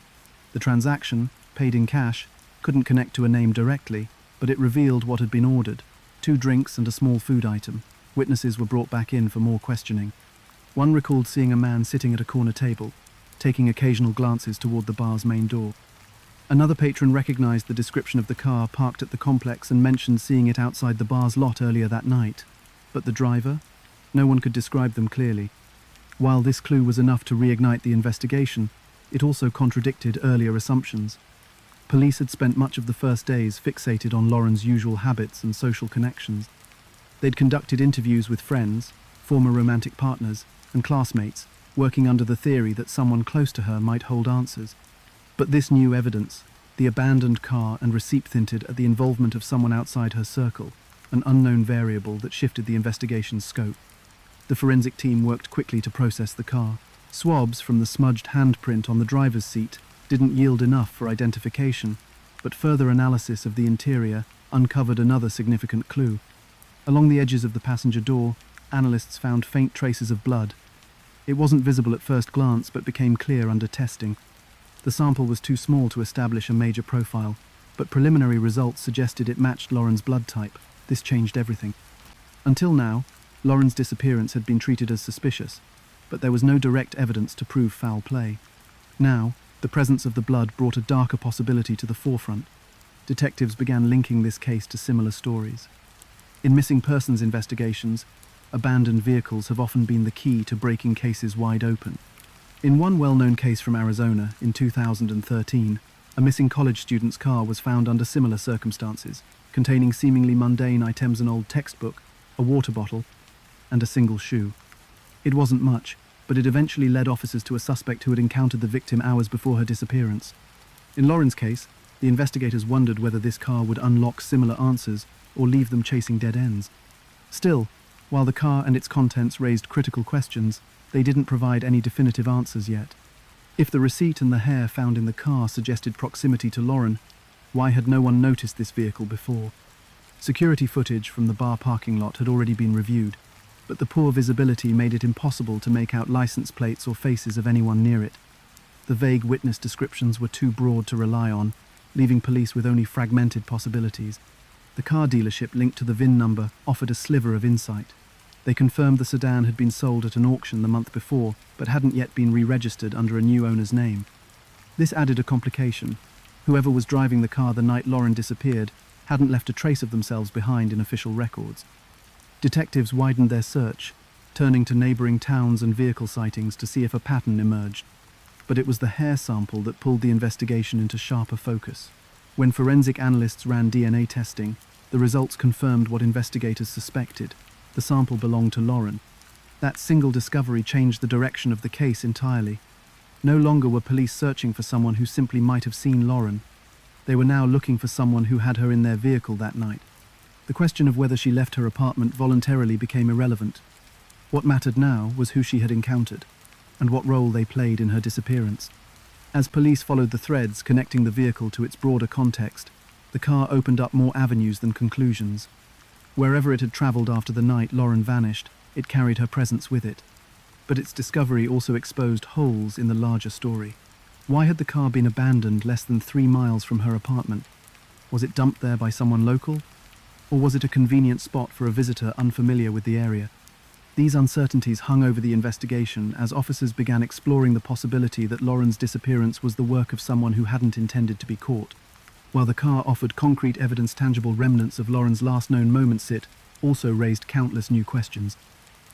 The transaction, paid in cash, couldn't connect to a name directly, but it revealed what had been ordered: 2 drinks and a small food item. Witnesses were brought back in for more questioning. One recalled seeing a man sitting at a corner table, taking occasional glances toward the bar's main door. Another patron recognized the description of the car parked at the complex and mentioned seeing it outside the bar's lot earlier that night. But the driver? No one could describe them clearly. While this clue was enough to reignite the investigation, it also contradicted earlier assumptions. Police had spent much of the first days fixated on Lauren's usual habits and social connections. They'd conducted interviews with friends, former romantic partners, and classmates, working under the theory that someone close to her might hold answers. But this new evidence, the abandoned car and receipt hinted at the involvement of someone outside her circle, an unknown variable that shifted the investigation's scope. The forensic team worked quickly to process the car. Swabs from the smudged handprint on the driver's seat didn't yield enough for identification, but further analysis of the interior uncovered another significant clue. Along the edges of the passenger door, analysts found faint traces of blood. It wasn't visible at first glance, but became clear under testing. The sample was too small to establish a major profile, but preliminary results suggested it matched Lauren's blood type. This changed everything. Until now, Lauren's disappearance had been treated as suspicious, but there was no direct evidence to prove foul play. Now, the presence of the blood brought a darker possibility to the forefront. Detectives began linking this case to similar stories. In missing persons investigations, abandoned vehicles have often been the key to breaking cases wide open. In one well-known case from Arizona in 2013, A missing college student's car was found under similar circumstances, containing seemingly mundane items: an old textbook, a water bottle, and a single shoe. It wasn't much, but it eventually led officers to a suspect who had encountered the victim hours before her disappearance. In Lauren's case, the investigators wondered whether this car would unlock similar answers or leave them chasing dead ends. Still, while the car and its contents raised critical questions, they didn't provide any definitive answers yet. If the receipt and the hair found in the car suggested proximity to Lauren, why had no one noticed this vehicle before? Security footage from the bar parking lot had already been reviewed, but the poor visibility made it impossible to make out license plates or faces of anyone near it. The vague witness descriptions were too broad to rely on, leaving police with only fragmented possibilities. The car dealership linked to the VIN number offered a sliver of insight. They confirmed the sedan had been sold at an auction the month before, but hadn't yet been re-registered under a new owner's name. This added a complication. Whoever was driving the car the night Lauren disappeared hadn't left a trace of themselves behind in official records. Detectives widened their search, turning to neighboring towns and vehicle sightings to see if a pattern emerged. But it was the hair sample that pulled the investigation into sharper focus. When forensic analysts ran DNA testing, the results confirmed what investigators suspected. The sample belonged to Lauren. That single discovery changed the direction of the case entirely. No longer were police searching for someone who simply might have seen Lauren. They were now looking for someone who had her in their vehicle that night. The question of whether she left her apartment voluntarily became irrelevant. What mattered now was who she had encountered, and what role they played in her disappearance. As police followed the threads connecting the vehicle to its broader context, the car opened up more avenues than conclusions. Wherever it had travelled after the night Lauren vanished, it carried her presence with it. But its discovery also exposed holes in the larger story. Why had the car been abandoned less than 3 miles from her apartment? Was it dumped there by someone local? Or was it a convenient spot for a visitor unfamiliar with the area? These uncertainties hung over the investigation as officers began exploring the possibility that Lauren's disappearance was the work of someone who hadn't intended to be caught. While the car offered concrete evidence, tangible remnants of Lauren's last known moments, it also raised countless new questions.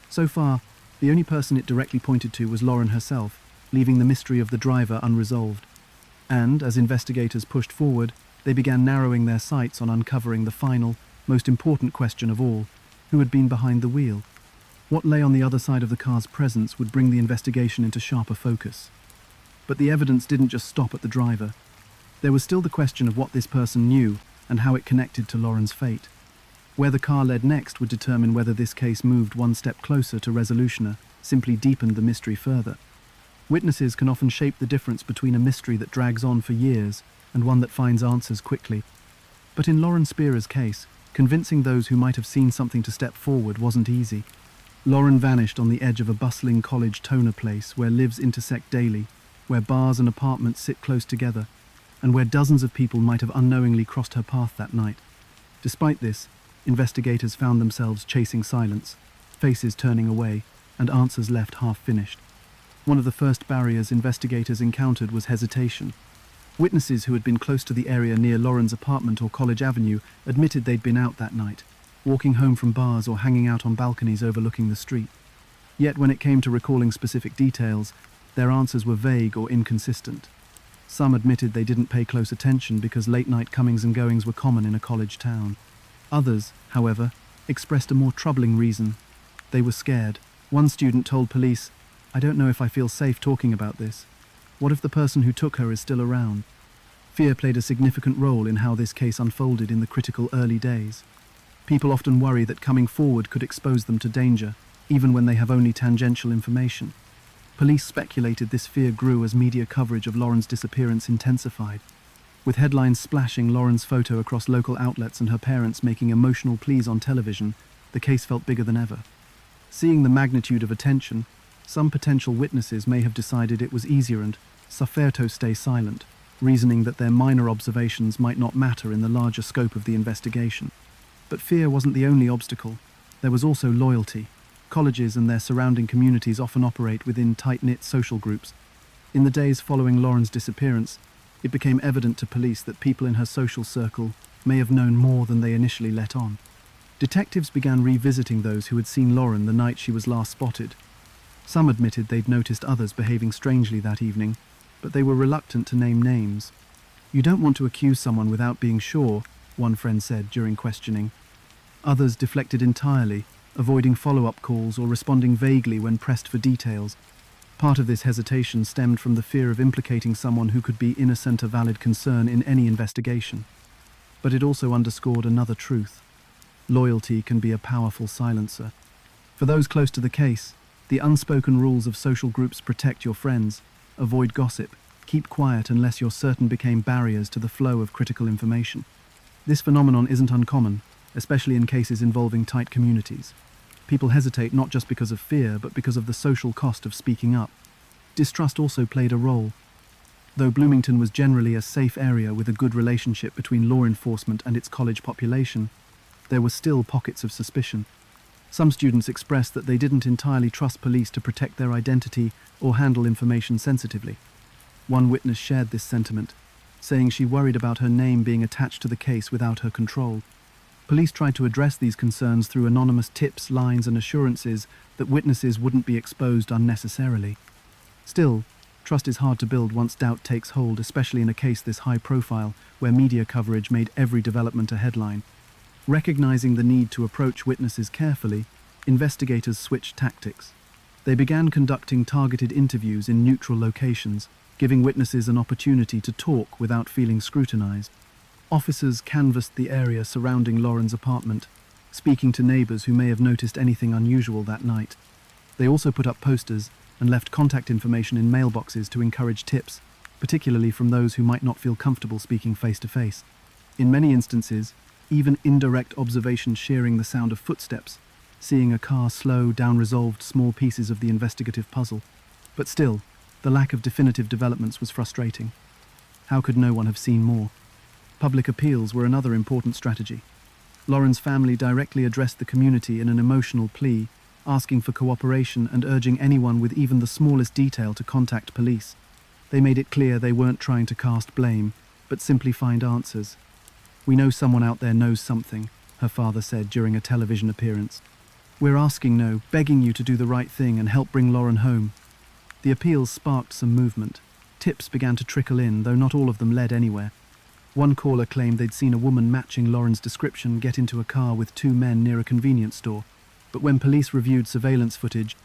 So far, the only person it directly pointed to was Lauren herself, leaving the mystery of the driver unresolved. And, as investigators pushed forward, they began narrowing their sights on uncovering the final, most important question of all: who had been behind the wheel? What lay on the other side of the car's presence would bring the investigation into sharper focus. But the evidence didn't just stop at the driver. There was still the question of what this person knew and how it connected to Lauren's fate. Where the car led next would determine whether this case moved one step closer to resolution or simply deepened the mystery further. Witnesses can often shape the difference between a mystery that drags on for years and one that finds answers quickly. But in Lauren Spearer's case, convincing those who might have seen something to step forward wasn't easy. Lauren vanished on the edge of a bustling college toner place where lives intersect daily, where bars and apartments sit close together, and where dozens of people might have unknowingly crossed her path that night. Despite this, investigators found themselves chasing silence, faces turning away, and answers left half-finished. One of the first barriers investigators encountered was hesitation. Witnesses who had been close to the area near Lauren's apartment or College Avenue admitted they'd been out that night, walking home from bars or hanging out on balconies overlooking the street. Yet when it came to recalling specific details, their answers were vague or inconsistent. Some admitted they didn't pay close attention because late-night comings and goings were common in a college town. Others, however, expressed a more troubling reason. They were scared. One student told police, "I don't know if I feel safe talking about this. What if the person who took her is still around?" Fear played a significant role in how this case unfolded in the critical early days. People often worry that coming forward could expose them to danger, even when they have only tangential information. Police speculated this fear grew as media coverage of Lauren's disappearance intensified. With headlines splashing Lauren's photo across local outlets and her parents making emotional pleas on television, the case felt bigger than ever. Seeing the magnitude of attention, some potential witnesses may have decided it was easier and safer to stay silent, reasoning that their minor observations might not matter in the larger scope of the investigation. But fear wasn't the only obstacle. There was also loyalty. Colleges and their surrounding communities often operate within tight-knit social groups. In the days following Lauren's disappearance, it became evident to police that people in her social circle may have known more than they initially let on. Detectives began revisiting those who had seen Lauren the night she was last spotted. Some admitted they'd noticed others behaving strangely that evening, but they were reluctant to name names. You don't want to accuse someone without being sure, one friend said during questioning. Others deflected entirely, avoiding follow-up calls or responding vaguely when pressed for details. Part of this hesitation stemmed from the fear of implicating someone who could be innocent a valid concern in any investigation. But it also underscored another truth. Loyalty can be a powerful silencer. For those close to the case, the unspoken rules of social groups protect your friends, avoid gossip, keep quiet unless you're certain became barriers to the flow of critical information. This phenomenon isn't uncommon, especially in cases involving tight communities. People hesitate not just because of fear, but because of the social cost of speaking up. Distrust also played a role. Though Bloomington was generally a safe area with a good relationship between law enforcement and its college population, there were still pockets of suspicion. Some students expressed that they didn't entirely trust police to protect their identity or handle information sensitively. One witness shared this sentiment, saying she worried about her name being attached to the case without her control. Police tried to address these concerns through anonymous tips, lines, and assurances that witnesses wouldn't be exposed unnecessarily. Still, trust is hard to build once doubt takes hold, especially in a case this high profile, where media coverage made every development a headline. Recognizing the need to approach witnesses carefully, investigators switched tactics. They began conducting targeted interviews in neutral locations, giving witnesses an opportunity to talk without feeling scrutinized. Officers canvassed the area surrounding Lauren's apartment, speaking to neighbors who may have noticed anything unusual that night. They also put up posters and left contact information in mailboxes to encourage tips, particularly from those who might not feel comfortable speaking face-to-face. In many instances, even indirect observation sharing the sound of footsteps, seeing a car slow down resolved small pieces of the investigative puzzle. But still, the lack of definitive developments was frustrating. How could no one have seen more? Public appeals were another important strategy. Lauren's family directly addressed the community in an emotional plea, asking for cooperation and urging anyone with even the smallest detail to contact police. They made it clear they weren't trying to cast blame, but simply find answers. "We know someone out there knows something," her father said during a television appearance. "We're asking, no, begging you to do the right thing and help bring Lauren home." The appeals sparked some movement. Tips began to trickle in, though not all of them led anywhere. One caller claimed they'd seen a woman matching Lauren's description get into a car with two men near a convenience store, but when police reviewed surveillance footage,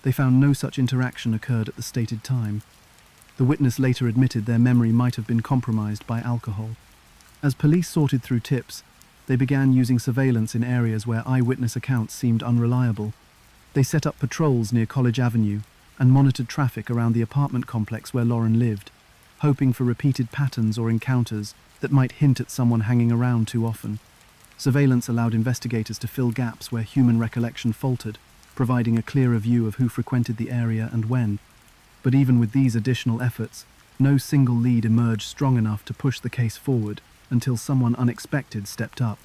they found no such interaction occurred at the stated time. The witness later admitted their memory might have been compromised by alcohol. As police sorted through tips, they began using surveillance in areas where eyewitness accounts seemed unreliable. They set up patrols near College Avenue and monitored traffic around the apartment complex where Lauren lived, hoping for repeated patterns or encounters that might hint at someone hanging around too often. Surveillance allowed investigators to fill gaps where human recollection faltered, providing a clearer view of who frequented the area and when. But even with these additional efforts, no single lead emerged strong enough to push the case forward until someone unexpected stepped up.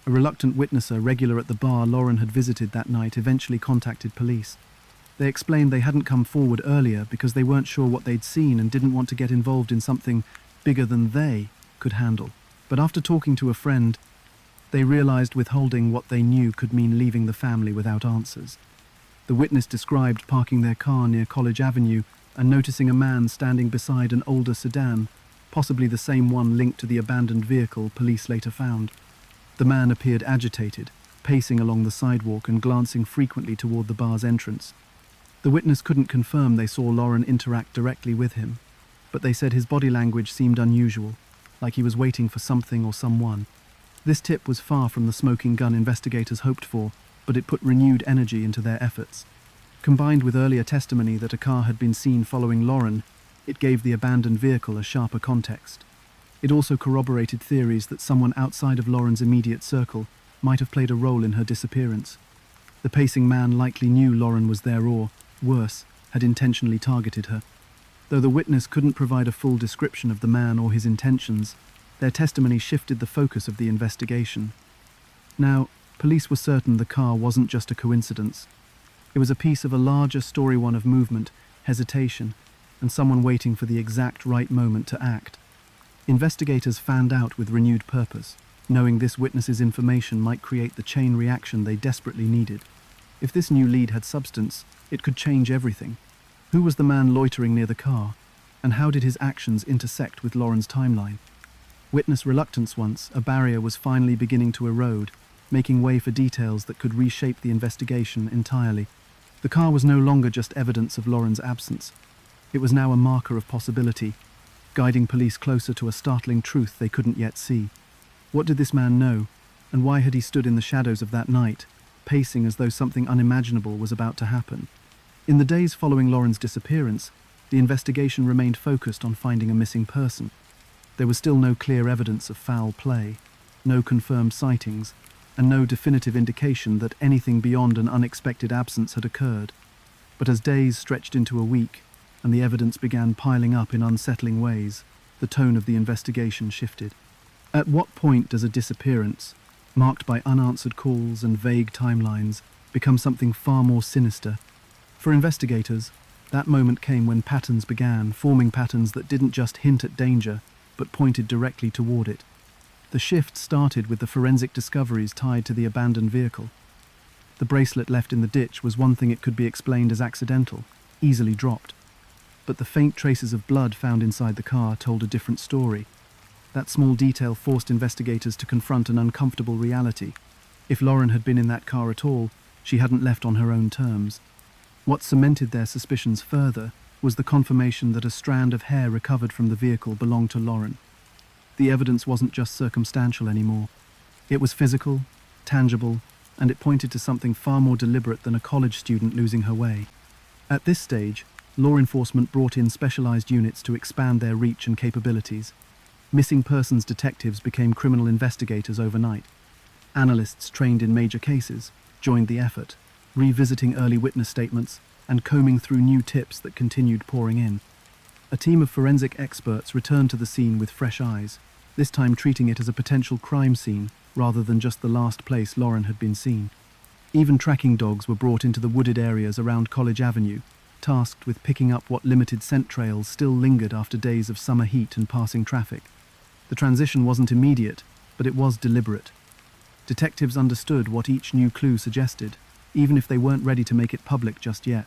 A reluctant witnesser regular at the bar Lauren had visited that night eventually contacted police. They explained they hadn't come forward earlier because they weren't sure what they'd seen and didn't want to get involved in something bigger than they could handle. But after talking to a friend, they realized withholding what they knew could mean leaving the family without answers. The witness described parking their car near College Avenue and noticing a man standing beside an older sedan, possibly the same one linked to the abandoned vehicle police later found. The man appeared agitated, pacing along the sidewalk and glancing frequently toward the bar's entrance. The witness couldn't confirm they saw Lauren interact directly with him, but they said his body language seemed unusual, like he was waiting for something or someone. This tip was far from the smoking gun investigators hoped for, but it put renewed energy into their efforts. Combined with earlier testimony that a car had been seen following Lauren, it gave the abandoned vehicle a sharper context. It also corroborated theories that someone outside of Lauren's immediate circle might have played a role in her disappearance. The pacing man likely knew Lauren was there or, worse, had intentionally targeted her. Though the witness couldn't provide a full description of the man or his intentions, their testimony shifted the focus of the investigation. Now, police were certain the car wasn't just a coincidence. It was a piece of a larger story, one of movement, hesitation, and someone waiting for the exact right moment to act. Investigators fanned out with renewed purpose, knowing this witness's information might create the chain reaction they desperately needed. If this new lead had substance, it could change everything. Who was the man loitering near the car? And how did his actions intersect with Lauren's timeline? Witness reluctance once, a barrier was finally beginning to erode, making way for details that could reshape the investigation entirely. The car was no longer just evidence of Lauren's absence. It was now a marker of possibility, guiding police closer to a startling truth they couldn't yet see. What did this man know, and why had he stood in the shadows of that night, pacing as though something unimaginable was about to happen? In the days following Lauren's disappearance, the investigation remained focused on finding a missing person. There was still no clear evidence of foul play, no confirmed sightings, and no definitive indication that anything beyond an unexpected absence had occurred. But as days stretched into a week, and the evidence began piling up in unsettling ways, the tone of the investigation shifted. At what point does a disappearance, marked by unanswered calls and vague timelines, become something far more sinister? For investigators, that moment came when patterns began, forming patterns that didn't just hint at danger, but pointed directly toward it. The shift started with the forensic discoveries tied to the abandoned vehicle. The bracelet left in the ditch was one thing it could be explained as accidental, easily dropped. But the faint traces of blood found inside the car told a different story. That small detail forced investigators to confront an uncomfortable reality. If Lauren had been in that car at all, she hadn't left on her own terms. What cemented their suspicions further was the confirmation that a strand of hair recovered from the vehicle belonged to Lauren. The evidence wasn't just circumstantial anymore. It was physical, tangible, and it pointed to something far more deliberate than a college student losing her way. At this stage, law enforcement brought in specialized units to expand their reach and capabilities. Missing persons detectives became criminal investigators overnight. Analysts trained in major cases joined the effort, revisiting early witness statements and combing through new tips that continued pouring in. A team of forensic experts returned to the scene with fresh eyes, this time treating it as a potential crime scene rather than just the last place Lauren had been seen. Even tracking dogs were brought into the wooded areas around College Avenue, tasked with picking up what limited scent trails still lingered after days of summer heat and passing traffic. The transition wasn't immediate, but it was deliberate. Detectives understood what each new clue suggested, even if they weren't ready to make it public just yet.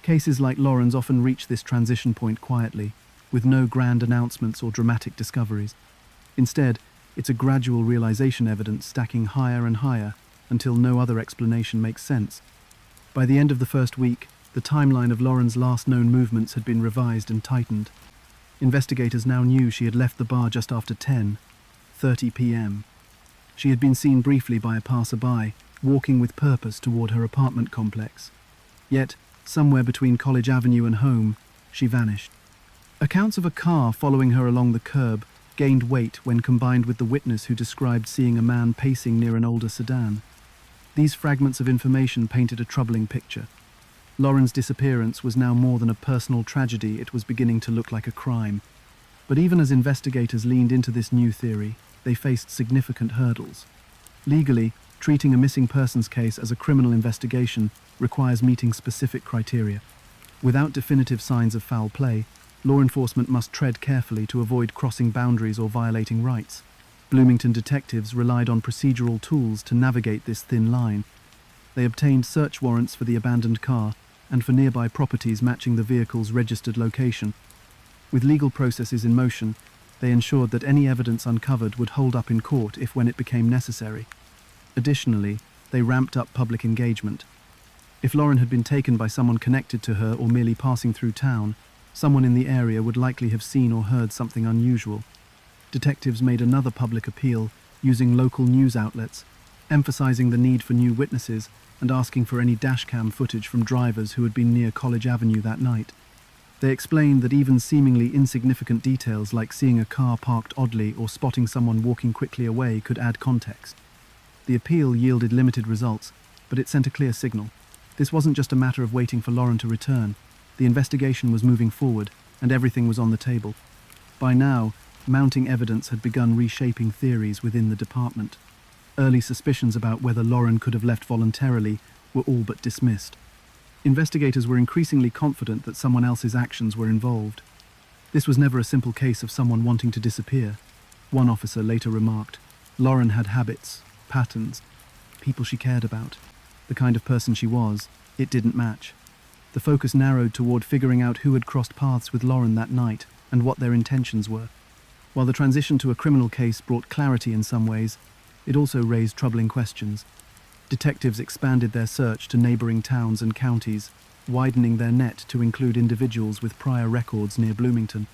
Cases like Lauren's often reach this transition point quietly, with no grand announcements or dramatic discoveries. Instead, it's a gradual realization evidence stacking higher and higher until no other explanation makes sense. By the end of the first week, the timeline of Lauren's last known movements had been revised and tightened. Investigators now knew she had left the bar just after 10:30 p.m. She had been seen briefly by a passerby, walking with purpose toward her apartment complex. Yet, somewhere between College Avenue and home, she vanished. Accounts of a car following her along the curb gained weight when combined with the witness who described seeing a man pacing near an older sedan. These fragments of information painted a troubling picture. Lauren's disappearance was now more than a personal tragedy, it was beginning to look like a crime. But even as investigators leaned into this new theory, they faced significant hurdles. Legally, treating a missing persons case as a criminal investigation requires meeting specific criteria. Without definitive signs of foul play, law enforcement must tread carefully to avoid crossing boundaries or violating rights. Bloomington detectives relied on procedural tools to navigate this thin line. They obtained search warrants for the abandoned car and for nearby properties matching the vehicle's registered location. With legal processes in motion, they ensured that any evidence uncovered would hold up in court if when it became necessary. Additionally, they ramped up public engagement. If Lauren had been taken by someone connected to her or merely passing through town, someone in the area would likely have seen or heard something unusual. Detectives made another public appeal, using local news outlets, emphasizing the need for new witnesses and asking for any dashcam footage from drivers who had been near College Avenue that night. They explained that even seemingly insignificant details like seeing a car parked oddly or spotting someone walking quickly away could add context. The appeal yielded limited results, but it sent a clear signal. This wasn't just a matter of waiting for Lauren to return. The investigation was moving forward, and everything was on the table. By now, mounting evidence had begun reshaping theories within the department. Early suspicions about whether Lauren could have left voluntarily were all but dismissed. Investigators were increasingly confident that someone else's actions were involved. This was never a simple case of someone wanting to disappear. One officer later remarked, Lauren had habits, patterns, people she cared about. The kind of person she was, it didn't match. The focus narrowed toward figuring out who had crossed paths with Lauren that night and what their intentions were. While the transition to a criminal case brought clarity in some ways, it also raised troubling questions. Detectives expanded their search to neighboring towns and counties, widening their net to include individuals with prior records near Bloomington.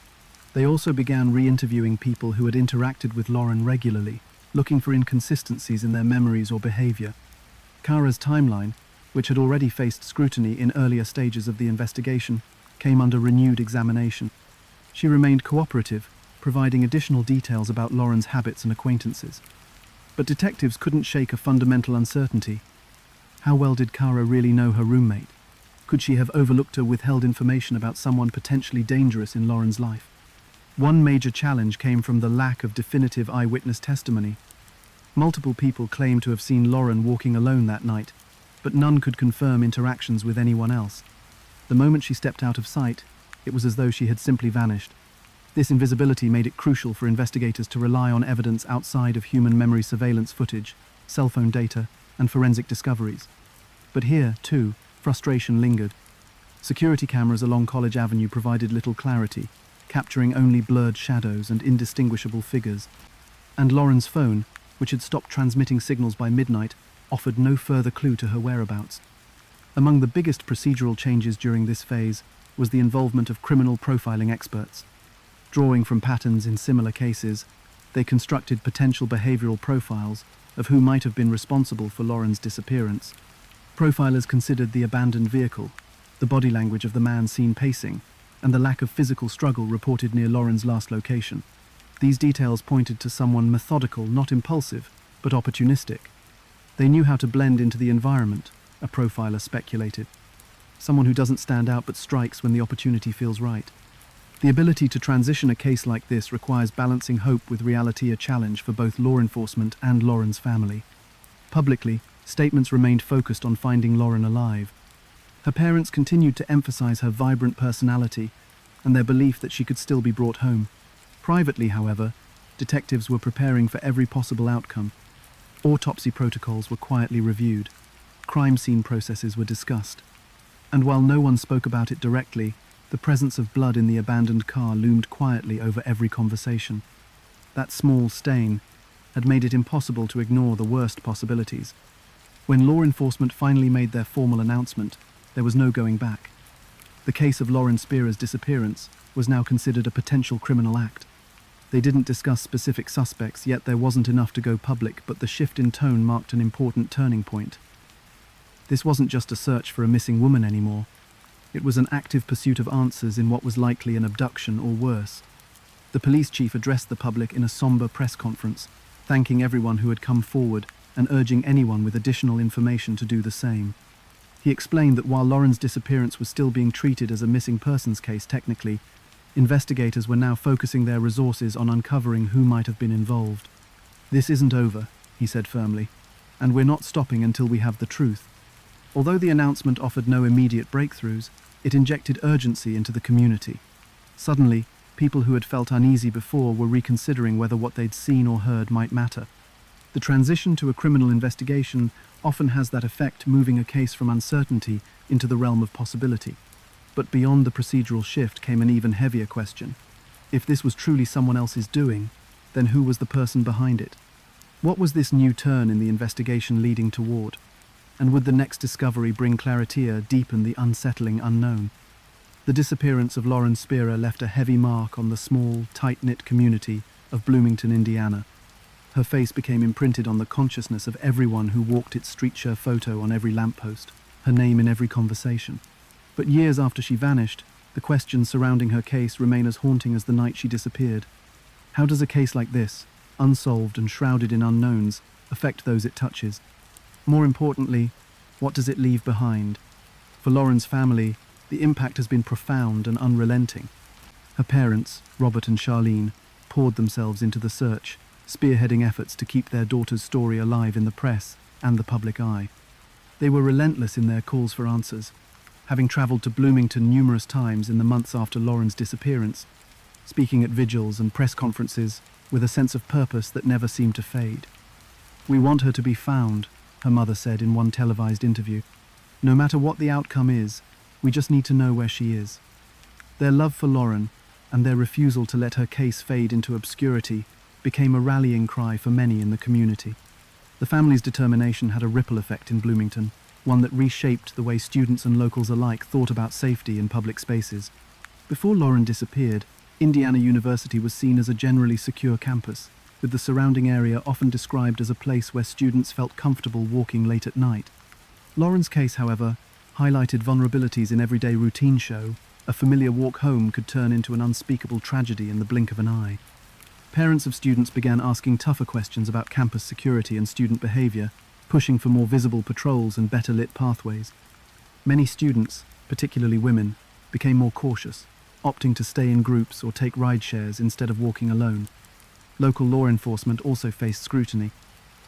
They also began re-interviewing people who had interacted with Lauren regularly, looking for inconsistencies in their memories or behavior. Kara's timeline, which had already faced scrutiny in earlier stages of the investigation, came under renewed examination. She remained cooperative, providing additional details about Lauren's habits and acquaintances. But detectives couldn't shake a fundamental uncertainty. How well did Kara really know her roommate? Could she have overlooked or withheld information about someone potentially dangerous in Lauren's life? One major challenge came from the lack of definitive eyewitness testimony. Multiple people claimed to have seen Lauren walking alone that night, but none could confirm interactions with anyone else. The moment she stepped out of sight, it was as though she had simply vanished. This invisibility made it crucial for investigators to rely on evidence outside of human memory surveillance footage, cell phone data, and forensic discoveries. But here, too, frustration lingered. Security cameras along College Avenue provided little clarity, capturing only blurred shadows and indistinguishable figures. And Lauren's phone, which had stopped transmitting signals by midnight, offered no further clue to her whereabouts. Among the biggest procedural changes during this phase was the involvement of criminal profiling experts. Drawing from patterns in similar cases, they constructed potential behavioral profiles of who might have been responsible for Lauren's disappearance. Profilers considered the abandoned vehicle, the body language of the man seen pacing, and the lack of physical struggle reported near Lauren's last location. These details pointed to someone methodical, not impulsive, but opportunistic. They knew how to blend into the environment, a profiler speculated. Someone who doesn't stand out but strikes when the opportunity feels right. The ability to transition a case like this requires balancing hope with reality, a challenge for both law enforcement and Lauren's family. Publicly, statements remained focused on finding Lauren alive. Her parents continued to emphasize her vibrant personality and their belief that she could still be brought home. Privately, however, detectives were preparing for every possible outcome. Autopsy protocols were quietly reviewed. Crime scene processes were discussed. And while no one spoke about it directly, the presence of blood in the abandoned car loomed quietly over every conversation. That small stain had made it impossible to ignore the worst possibilities. When law enforcement finally made their formal announcement, there was no going back. The case of Lauren Spearer's disappearance was now considered a potential criminal act. They didn't discuss specific suspects, yet there wasn't enough to go public, but the shift in tone marked an important turning point. This wasn't just a search for a missing woman anymore. It was an active pursuit of answers in what was likely an abduction or worse. The police chief addressed the public in a somber press conference, thanking everyone who had come forward and urging anyone with additional information to do the same. He explained that while Lauren's disappearance was still being treated as a missing persons case technically, investigators were now focusing their resources on uncovering who might have been involved. "This isn't over," he said firmly, "and we're not stopping until we have the truth." Although the announcement offered no immediate breakthroughs, it injected urgency into the community. Suddenly, people who had felt uneasy before were reconsidering whether what they'd seen or heard might matter. The transition to a criminal investigation often has that effect, moving a case from uncertainty into the realm of possibility. But beyond the procedural shift came an even heavier question. If this was truly someone else's doing, then who was the person behind it? What was this new turn in the investigation leading toward? And would the next discovery bring clarity or deepen the unsettling unknown? The disappearance of Lauren Spearer left a heavy mark on the small, tight-knit community of Bloomington, Indiana. Her face became imprinted on the consciousness of everyone who walked its street-share photo on every lamppost, her name in every conversation. But years after she vanished, the questions surrounding her case remain as haunting as the night she disappeared. How does a case like this, unsolved and shrouded in unknowns, affect those it touches? More importantly, what does it leave behind? For Lauren's family, the impact has been profound and unrelenting. Her parents, Robert and Charlene, poured themselves into the search, spearheading efforts to keep their daughter's story alive in the press and the public eye. They were relentless in their calls for answers, having traveled to Bloomington numerous times in the months after Lauren's disappearance, speaking at vigils and press conferences with a sense of purpose that never seemed to fade. "We want her to be found," her mother said in one televised interview. "No matter what the outcome is, We just need to know where she is." Their love for Lauren, and their refusal to let her case fade into obscurity, became a rallying cry for many in the community. The family's determination had a ripple effect in Bloomington, one that reshaped the way students and locals alike thought about safety in public spaces. Before Lauren disappeared, Indiana University was seen as a generally secure campus, with the surrounding area often described as a place where students felt comfortable walking late at night. Lauren's case, however, highlighted vulnerabilities in everyday routine. A familiar walk home could turn into an unspeakable tragedy in the blink of an eye. Parents of students began asking tougher questions about campus security and student behavior, pushing for more visible patrols and better lit pathways. Many students, particularly women, became more cautious, opting to stay in groups or take ride shares instead of walking alone. Local law enforcement also faced scrutiny.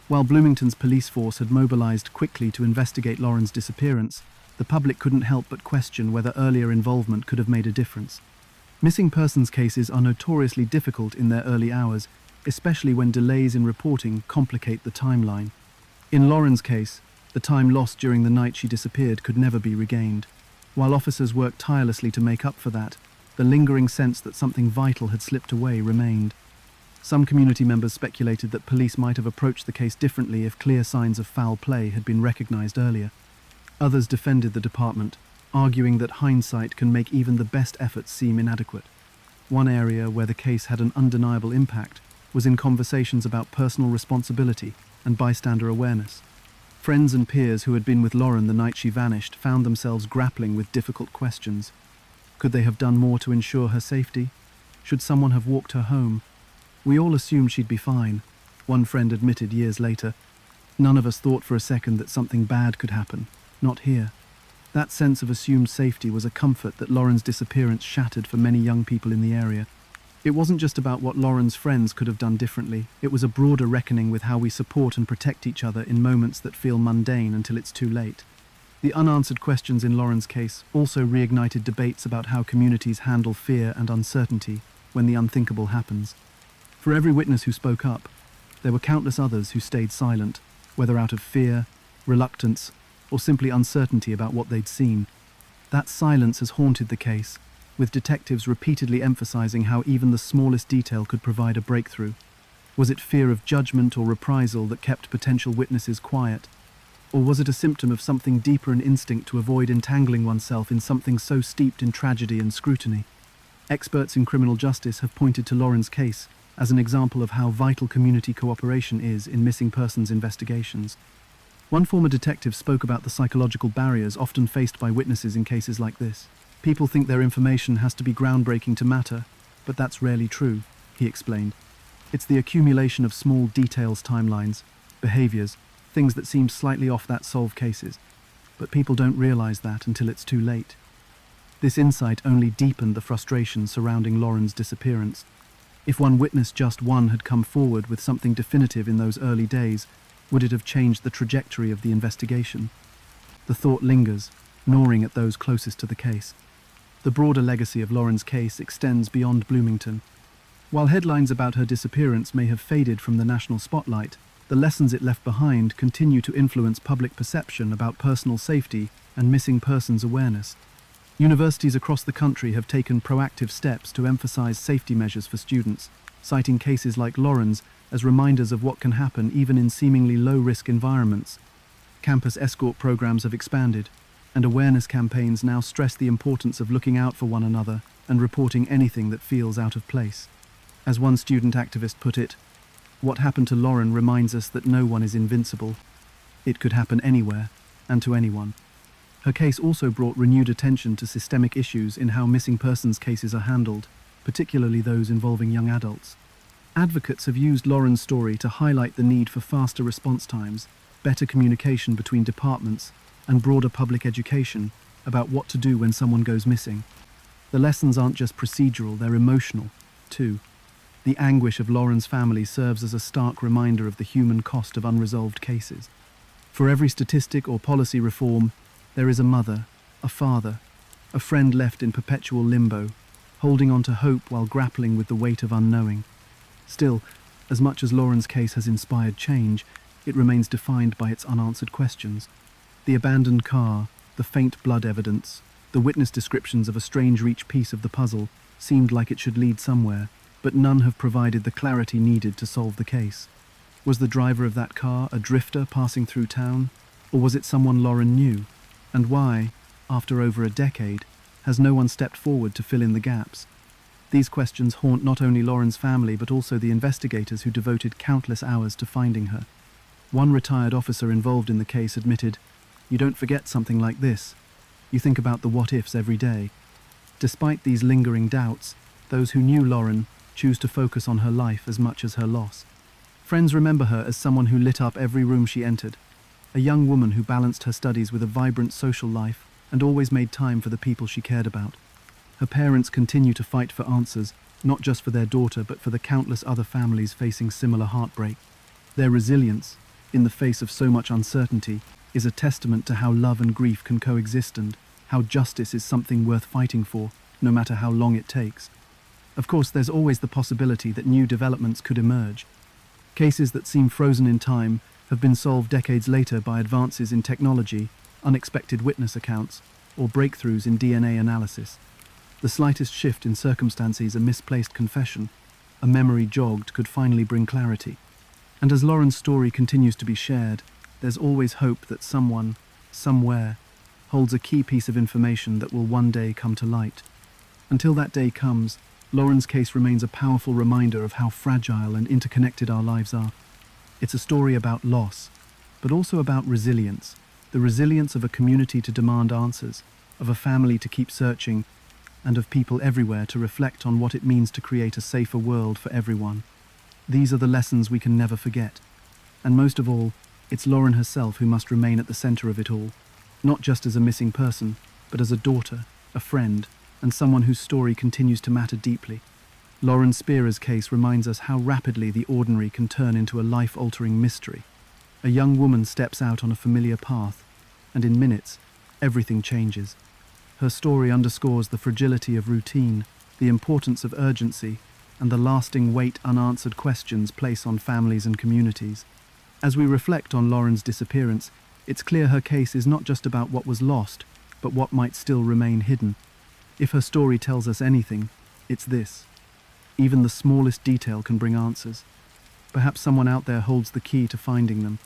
While Bloomington's police force had mobilized quickly to investigate Lauren's disappearance, the public couldn't help but question whether earlier involvement could have made a difference. Missing persons cases are notoriously difficult in their early hours, especially when delays in reporting complicate the timeline. In Lauren's case, the time lost during the night she disappeared could never be regained. While officers worked tirelessly to make up for that, the lingering sense that something vital had slipped away remained. Some community members speculated that police might have approached the case differently if clear signs of foul play had been recognized earlier. Others defended the department, arguing that hindsight can make even the best efforts seem inadequate. One area where the case had an undeniable impact was in conversations about personal responsibility and bystander awareness. Friends and peers who had been with Lauren the night she vanished found themselves grappling with difficult questions. Could they have done more to ensure her safety? Should someone have walked her home? "We all assumed she'd be fine," one friend admitted years later. "None of us thought for a second that something bad could happen. Not here." That sense of assumed safety was a comfort that Lauren's disappearance shattered for many young people in the area. It wasn't just about what Lauren's friends could have done differently, it was a broader reckoning with how we support and protect each other in moments that feel mundane until it's too late. The unanswered questions in Lauren's case also reignited debates about how communities handle fear and uncertainty when the unthinkable happens. For every witness who spoke up, there were countless others who stayed silent, whether out of fear, reluctance, or simply uncertainty about what they'd seen. That silence has haunted the case, with detectives repeatedly emphasizing how even the smallest detail could provide a breakthrough. Was it fear of judgment or reprisal that kept potential witnesses quiet? Or was it a symptom of something deeper, an instinct to avoid entangling oneself in something so steeped in tragedy and scrutiny? Experts in criminal justice have pointed to Lauren's case as an example of how vital community cooperation is in missing persons investigations. One former detective spoke about the psychological barriers often faced by witnesses in cases like this. "People think their information has to be groundbreaking to matter, but that's rarely true," he explained. "It's the accumulation of small details, timelines, behaviors, things that seem slightly off that solve cases. But people don't realize that until it's too late." This insight only deepened the frustration surrounding Lauren's disappearance. If one witness, just one, had come forward with something definitive in those early days, would it have changed the trajectory of the investigation? The thought lingers, gnawing at those closest to the case. The broader legacy of Lauren's case extends beyond Bloomington. While headlines about her disappearance may have faded from the national spotlight, the lessons it left behind continue to influence public perception about personal safety and missing persons awareness. Universities across the country have taken proactive steps to emphasize safety measures for students, citing cases like Lauren's as reminders of what can happen even in seemingly low-risk environments. Campus escort programs have expanded, and awareness campaigns now stress the importance of looking out for one another and reporting anything that feels out of place. As one student activist put it, "What happened to Lauren reminds us that no one is invincible. It could happen anywhere, and to anyone." Her case also brought renewed attention to systemic issues in how missing persons cases are handled, particularly those involving young adults. Advocates have used Lauren's story to highlight the need for faster response times, better communication between departments, and broader public education about what to do when someone goes missing. The lessons aren't just procedural, they're emotional, too. The anguish of Lauren's family serves as a stark reminder of the human cost of unresolved cases. For every statistic or policy reform, there is a mother, a father, a friend left in perpetual limbo, holding on to hope while grappling with the weight of unknowing. Still, as much as Lauren's case has inspired change, it remains defined by its unanswered questions. The abandoned car, the faint blood evidence, The witness descriptions of a strange reach piece of the puzzle seemed like it should lead somewhere, but none have provided the clarity needed to solve the case. Was the driver of that car a drifter passing through town, or was it someone Lauren knew? And why, after over a decade, has no one stepped forward to fill in the gaps? These questions haunt not only Lauren's family but also the investigators who devoted countless hours to finding her. One retired officer involved in the case admitted, "You don't forget something like this. You think about the what-ifs every day." Despite these lingering doubts, those who knew Lauren choose to focus on her life as much as her loss. Friends remember her as someone who lit up every room she entered, a young woman who balanced her studies with a vibrant social life and always made time for the people she cared about. Her parents continue to fight for answers, not just for their daughter but for the countless other families facing similar heartbreak. Their resilience, in the face of so much uncertainty, is a testament to how love and grief can coexist and how justice is something worth fighting for, no matter how long it takes. Of course, there's always the possibility that new developments could emerge. Cases that seem frozen in time have been solved decades later by advances in technology, unexpected witness accounts, or breakthroughs in DNA analysis. The slightest shift in circumstances, a misplaced confession, a memory jogged, could finally bring clarity. And as Lauren's story continues to be shared, there's always hope that someone, somewhere, holds a key piece of information that will one day come to light. Until that day comes, Lauren's case remains a powerful reminder of how fragile and interconnected our lives are. It's a story about loss, but also about resilience, the resilience of a community to demand answers, of a family to keep searching, and of people everywhere to reflect on what it means to create a safer world for everyone. These are the lessons we can never forget. And most of all, it's Lauren herself who must remain at the center of it all, not just as a missing person, but as a daughter, a friend, and someone whose story continues to matter deeply. Lauren Spearer's case reminds us how rapidly the ordinary can turn into a life-altering mystery. A young woman steps out on a familiar path, and in minutes, everything changes. Her story underscores the fragility of routine, the importance of urgency, and the lasting weight unanswered questions place on families and communities. As we reflect on Lauren's disappearance, it's clear her case is not just about what was lost, but what might still remain hidden. If her story tells us anything, it's this. Even the smallest detail can bring answers. Perhaps someone out there holds the key to finding them,